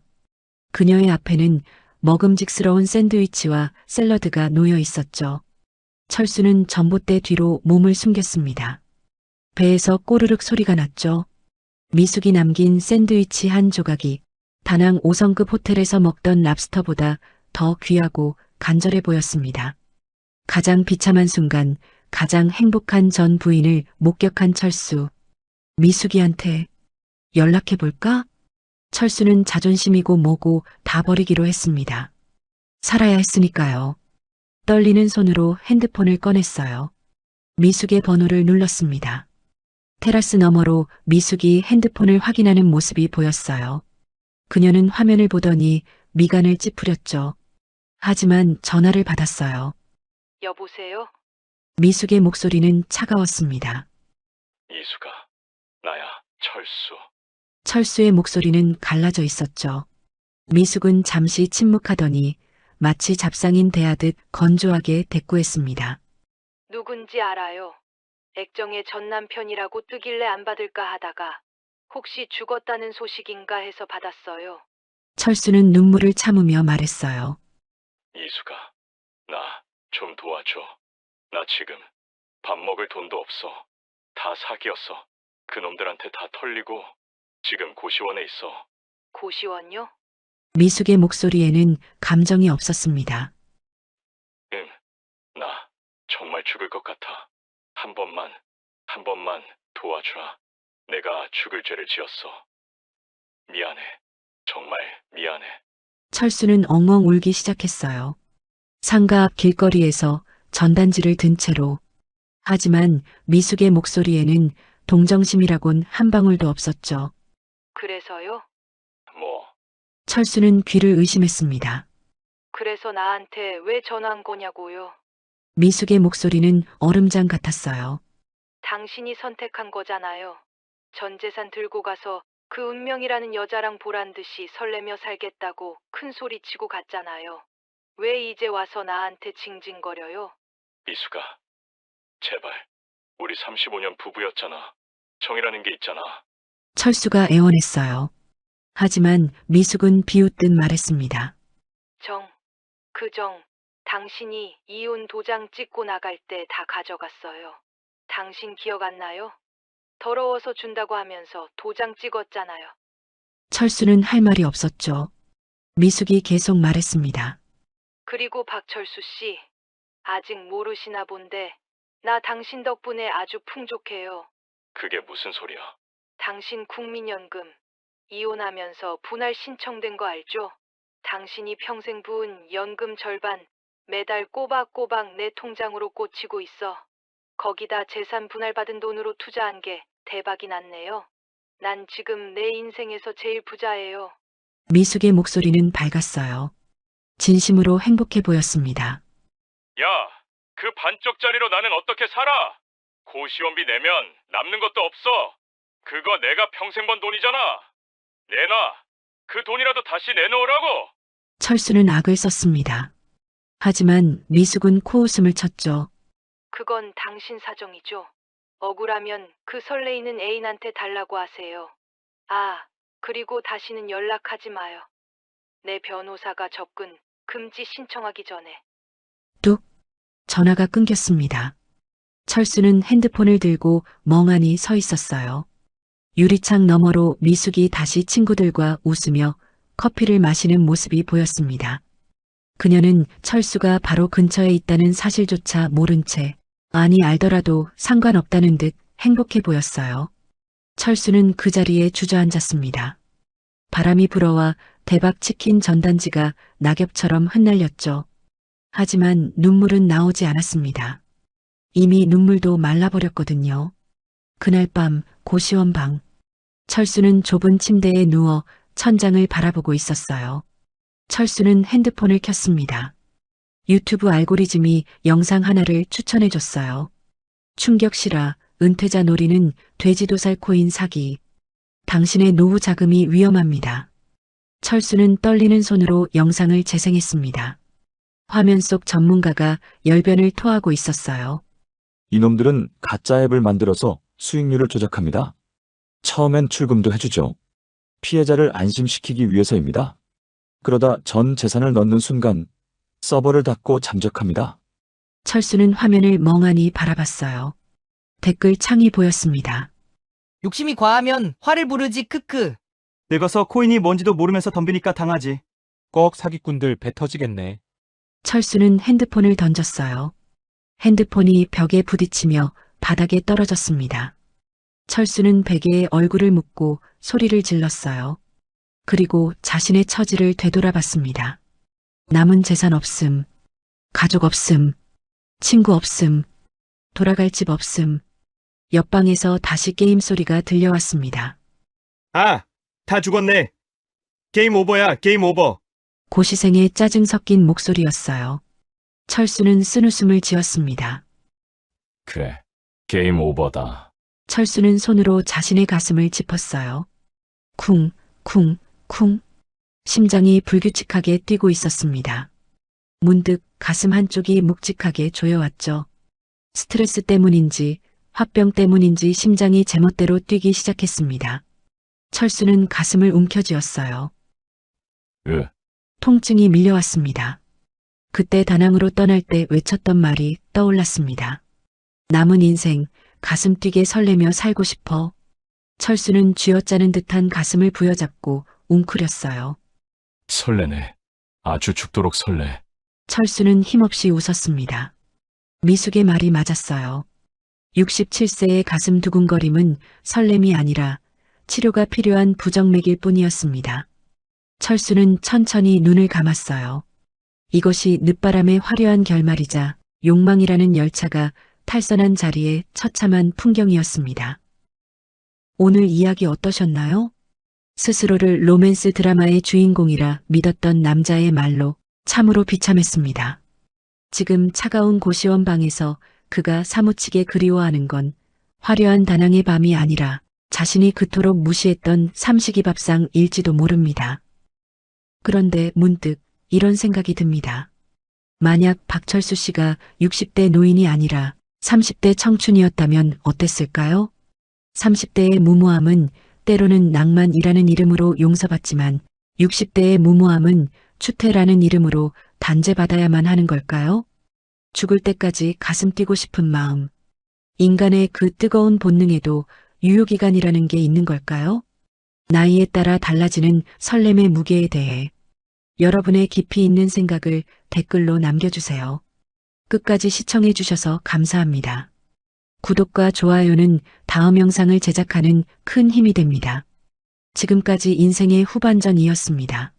그녀의 앞에는 먹음직스러운 샌드위치와 샐러드가 놓여 있었죠. 철수는 전봇대 뒤로 몸을 숨겼습니다. 배에서 꼬르륵 소리가 났죠. 미숙이 남긴 샌드위치 한 조각이 다낭 5성급 호텔에서 먹던 랍스터보다 더 귀하고 간절해 보였습니다. 가장 비참한 순간, 가장 행복한 전 부인을 목격한 철수. 미숙이한테 연락해볼까? 철수는 자존심이고 뭐고 다 버리기로 했습니다. 살아야 했으니까요. 떨리는 손으로 핸드폰을 꺼냈어요. 미숙의 번호를 눌렀습니다. 테라스 너머로 미숙이 핸드폰을 확인하는 모습이 보였어요. 그녀는 화면을 보더니 미간을 찌푸렸죠. 하지만 전화를 받았어요. 여보세요? 미숙의 목소리는 차가웠습니다. 이수가, 나야, 철수. 철수의 목소리는 갈라져 있었죠. 미숙은 잠시 침묵하더니 마치 잡상인 대하듯 건조하게 대꾸했습니다. 누군지 알아요. 액정의 전 남편이라고 뜨길래 안 받을까 하다가 혹시 죽었다는 소식인가 해서 받았어요. 철수는 눈물을 참으며 말했어요. 이수가, 나 좀 도와줘. 나 지금 밥 먹을 돈도 없어. 다 사기였어. 그놈들한테 다 털리고 지금 고시원에 있어. 고시원요? 미숙의 목소리에는 감정이 없었습니다. 응, 나 정말 죽을 것 같아. 한 번만 도와주라. 내가 죽을 죄를 지었어. 미안해. 정말 미안해. 철수는 엉엉 울기 시작했어요. 상가 앞 길거리에서 전단지를 든 채로. 하지만 미숙의 목소리에는 동정심이라곤 한 방울도 없었죠. 그래서요? 뭐? 철수는 귀를 의심했습니다. 그래서 나한테 왜 전화한 거냐고요? 미숙의 목소리는 얼음장 같았어요. 당신이 선택한 거잖아요. 전 재산 들고 가서 그 운명이라는 여자랑 보란 듯이 설레며 살겠다고 큰 소리 치고 갔잖아요. 왜 이제 와서 나한테 징징거려요? 미숙아, 제발. 우리 35년 부부였잖아. 정이라는 게 있잖아. 철수가 애원했어요. 하지만 미숙은 비웃듯 말했습니다. 정, 그 정, 당신이 이혼 도장 찍고 나갈 때 다 가져갔어요. 당신 기억 안 나요? 더러워서 준다고 하면서 도장 찍었잖아요. 철수는 할 말이 없었죠. 미숙이 계속 말했습니다. 그리고 박철수 씨, 아직 모르시나 본데 나 당신 덕분에 아주 풍족해요. 그게 무슨 소리야? 당신 국민연금 이혼하면서 분할 신청된 거 알죠? 당신이 평생 부은 연금 절반 매달 꼬박꼬박 내 통장으로 꽂히고 있어. 거기다 재산 분할받은 돈으로 투자한 게 대박이 났네요. 난 지금 내 인생에서 제일 부자예요. 미숙의 목소리는 밝았어요. 진심으로 행복해 보였습니다. 야, 그 반쪽짜리로 나는 어떻게 살아? 고시원비 내면 남는 것도 없어. 그거 내가 평생 번 돈이잖아. 내놔. 그 돈이라도 다시 내놓으라고. 철수는 악을 썼습니다. 하지만 미숙은 코웃음을 쳤죠. 그건 당신 사정이죠. 억울하면 그 설레이는 애인한테 달라고 하세요. 아, 그리고 다시는 연락하지 마요. 내 변호사가 접근 금지 신청하기 전에. 뚝! 전화가 끊겼습니다. 철수는 핸드폰을 들고 멍하니 서 있었어요. 유리창 너머로 미숙이 다시 친구들과 웃으며 커피를 마시는 모습이 보였습니다. 그녀는 철수가 바로 근처에 있다는 사실조차 모른 채, 아니 알더라도 상관없다는 듯 행복해 보였어요. 철수는 그 자리에 주저앉았습니다. 바람이 불어와 대박 치킨 전단지가 낙엽처럼 흩날렸죠. 하지만 눈물은 나오지 않았습니다. 이미 눈물도 말라버렸거든요. 그날 밤 고시원 방. 철수는 좁은 침대에 누워 천장을 바라보고 있었어요. 철수는 핸드폰을 켰습니다. 유튜브 알고리즘이 영상 하나를 추천해줬어요. 충격시라 은퇴자 노리는 돼지도살 코인 사기. 당신의 노후 자금이 위험합니다. 철수는 떨리는 손으로 영상을 재생했습니다. 화면 속 전문가가 열변을 토하고 있었어요. 이놈들은 가짜 앱을 만들어서 수익률을 조작합니다. 처음엔 출금도 해주죠. 피해자를 안심시키기 위해서입니다. 그러다 전 재산을 넣는 순간 서버를 닫고 잠적합니다. 철수는 화면을 멍하니 바라봤어요. 댓글 창이 보였습니다. 욕심이 과하면 화를 부르지 크크. 늙어서 코인이 뭔지도 모르면서 덤비니까 당하지. 꼭 사기꾼들 배 터지겠네. 철수는 핸드폰을 던졌어요. 핸드폰이 벽에 부딪히며 바닥에 떨어졌습니다. 철수는 베개에 얼굴을 묻고 소리를 질렀어요. 그리고 자신의 처지를 되돌아봤습니다. 남은 재산 없음, 가족 없음, 친구 없음, 돌아갈 집 없음. 옆방에서 다시 게임 소리가 들려왔습니다. 아, 다 죽었네. 게임 오버야, 게임 오버. 고시생의 짜증 섞인 목소리였어요. 철수는 쓴웃음을 지었습니다. 그래, 게임 오버다. 철수는 손으로 자신의 가슴을 짚었어요. 쿵, 쿵, 쿵. 심장이 불규칙하게 뛰고 있었습니다. 문득 가슴 한쪽이 묵직하게 조여왔죠. 스트레스 때문인지 화병 때문인지 심장이 제멋대로 뛰기 시작했습니다. 철수는 가슴을 움켜쥐었어요. 통증이 밀려왔습니다. 그때 다낭으로 떠날 때 외쳤던 말이 떠올랐습니다. 남은 인생 가슴 뛰게 설레며 살고 싶어. 철수는 쥐어짜는 듯한 가슴을 부여잡고 웅크렸어요. 설레네. 아주 죽도록 설레. 철수는 힘없이 웃었습니다. 미숙의 말이 맞았어요. 67세의 가슴 두근거림은 설렘이 아니라 치료가 필요한 부정맥일 뿐이었습니다. 철수는 천천히 눈을 감았어요. 이것이 늦바람의 화려한 결말이자 욕망이라는 열차가 탈선한 자리의 처참한 풍경이었습니다. 오늘 이야기 어떠셨나요? 스스로를 로맨스 드라마의 주인공이라 믿었던 남자의 말로 참으로 비참했습니다. 지금 차가운 고시원 방에서 그가 사무치게 그리워하는 건 화려한 다낭의 밤이 아니라 자신이 그토록 무시했던 삼식이 밥상일지도 모릅니다. 그런데 문득 이런 생각이 듭니다. 만약 박철수 씨가 60대 노인이 아니라 30대 청춘이었다면 어땠을까요? 30대의 무모함은 때로는 낭만이라는 이름으로 용서받지만 60대의 무모함은 추태라는 이름으로 단죄받아야만 하는 걸까요? 죽을 때까지 가슴 뛰고 싶은 마음. 인간의 그 뜨거운 본능에도 유효기간이라는 게 있는 걸까요? 나이에 따라 달라지는 설렘의 무게에 대해 여러분의 깊이 있는 생각을 댓글로 남겨주세요. 끝까지 시청해 주셔서 감사합니다. 구독과 좋아요는 다음 영상을 제작하는 큰 힘이 됩니다. 지금까지 인생의 후반전이었습니다.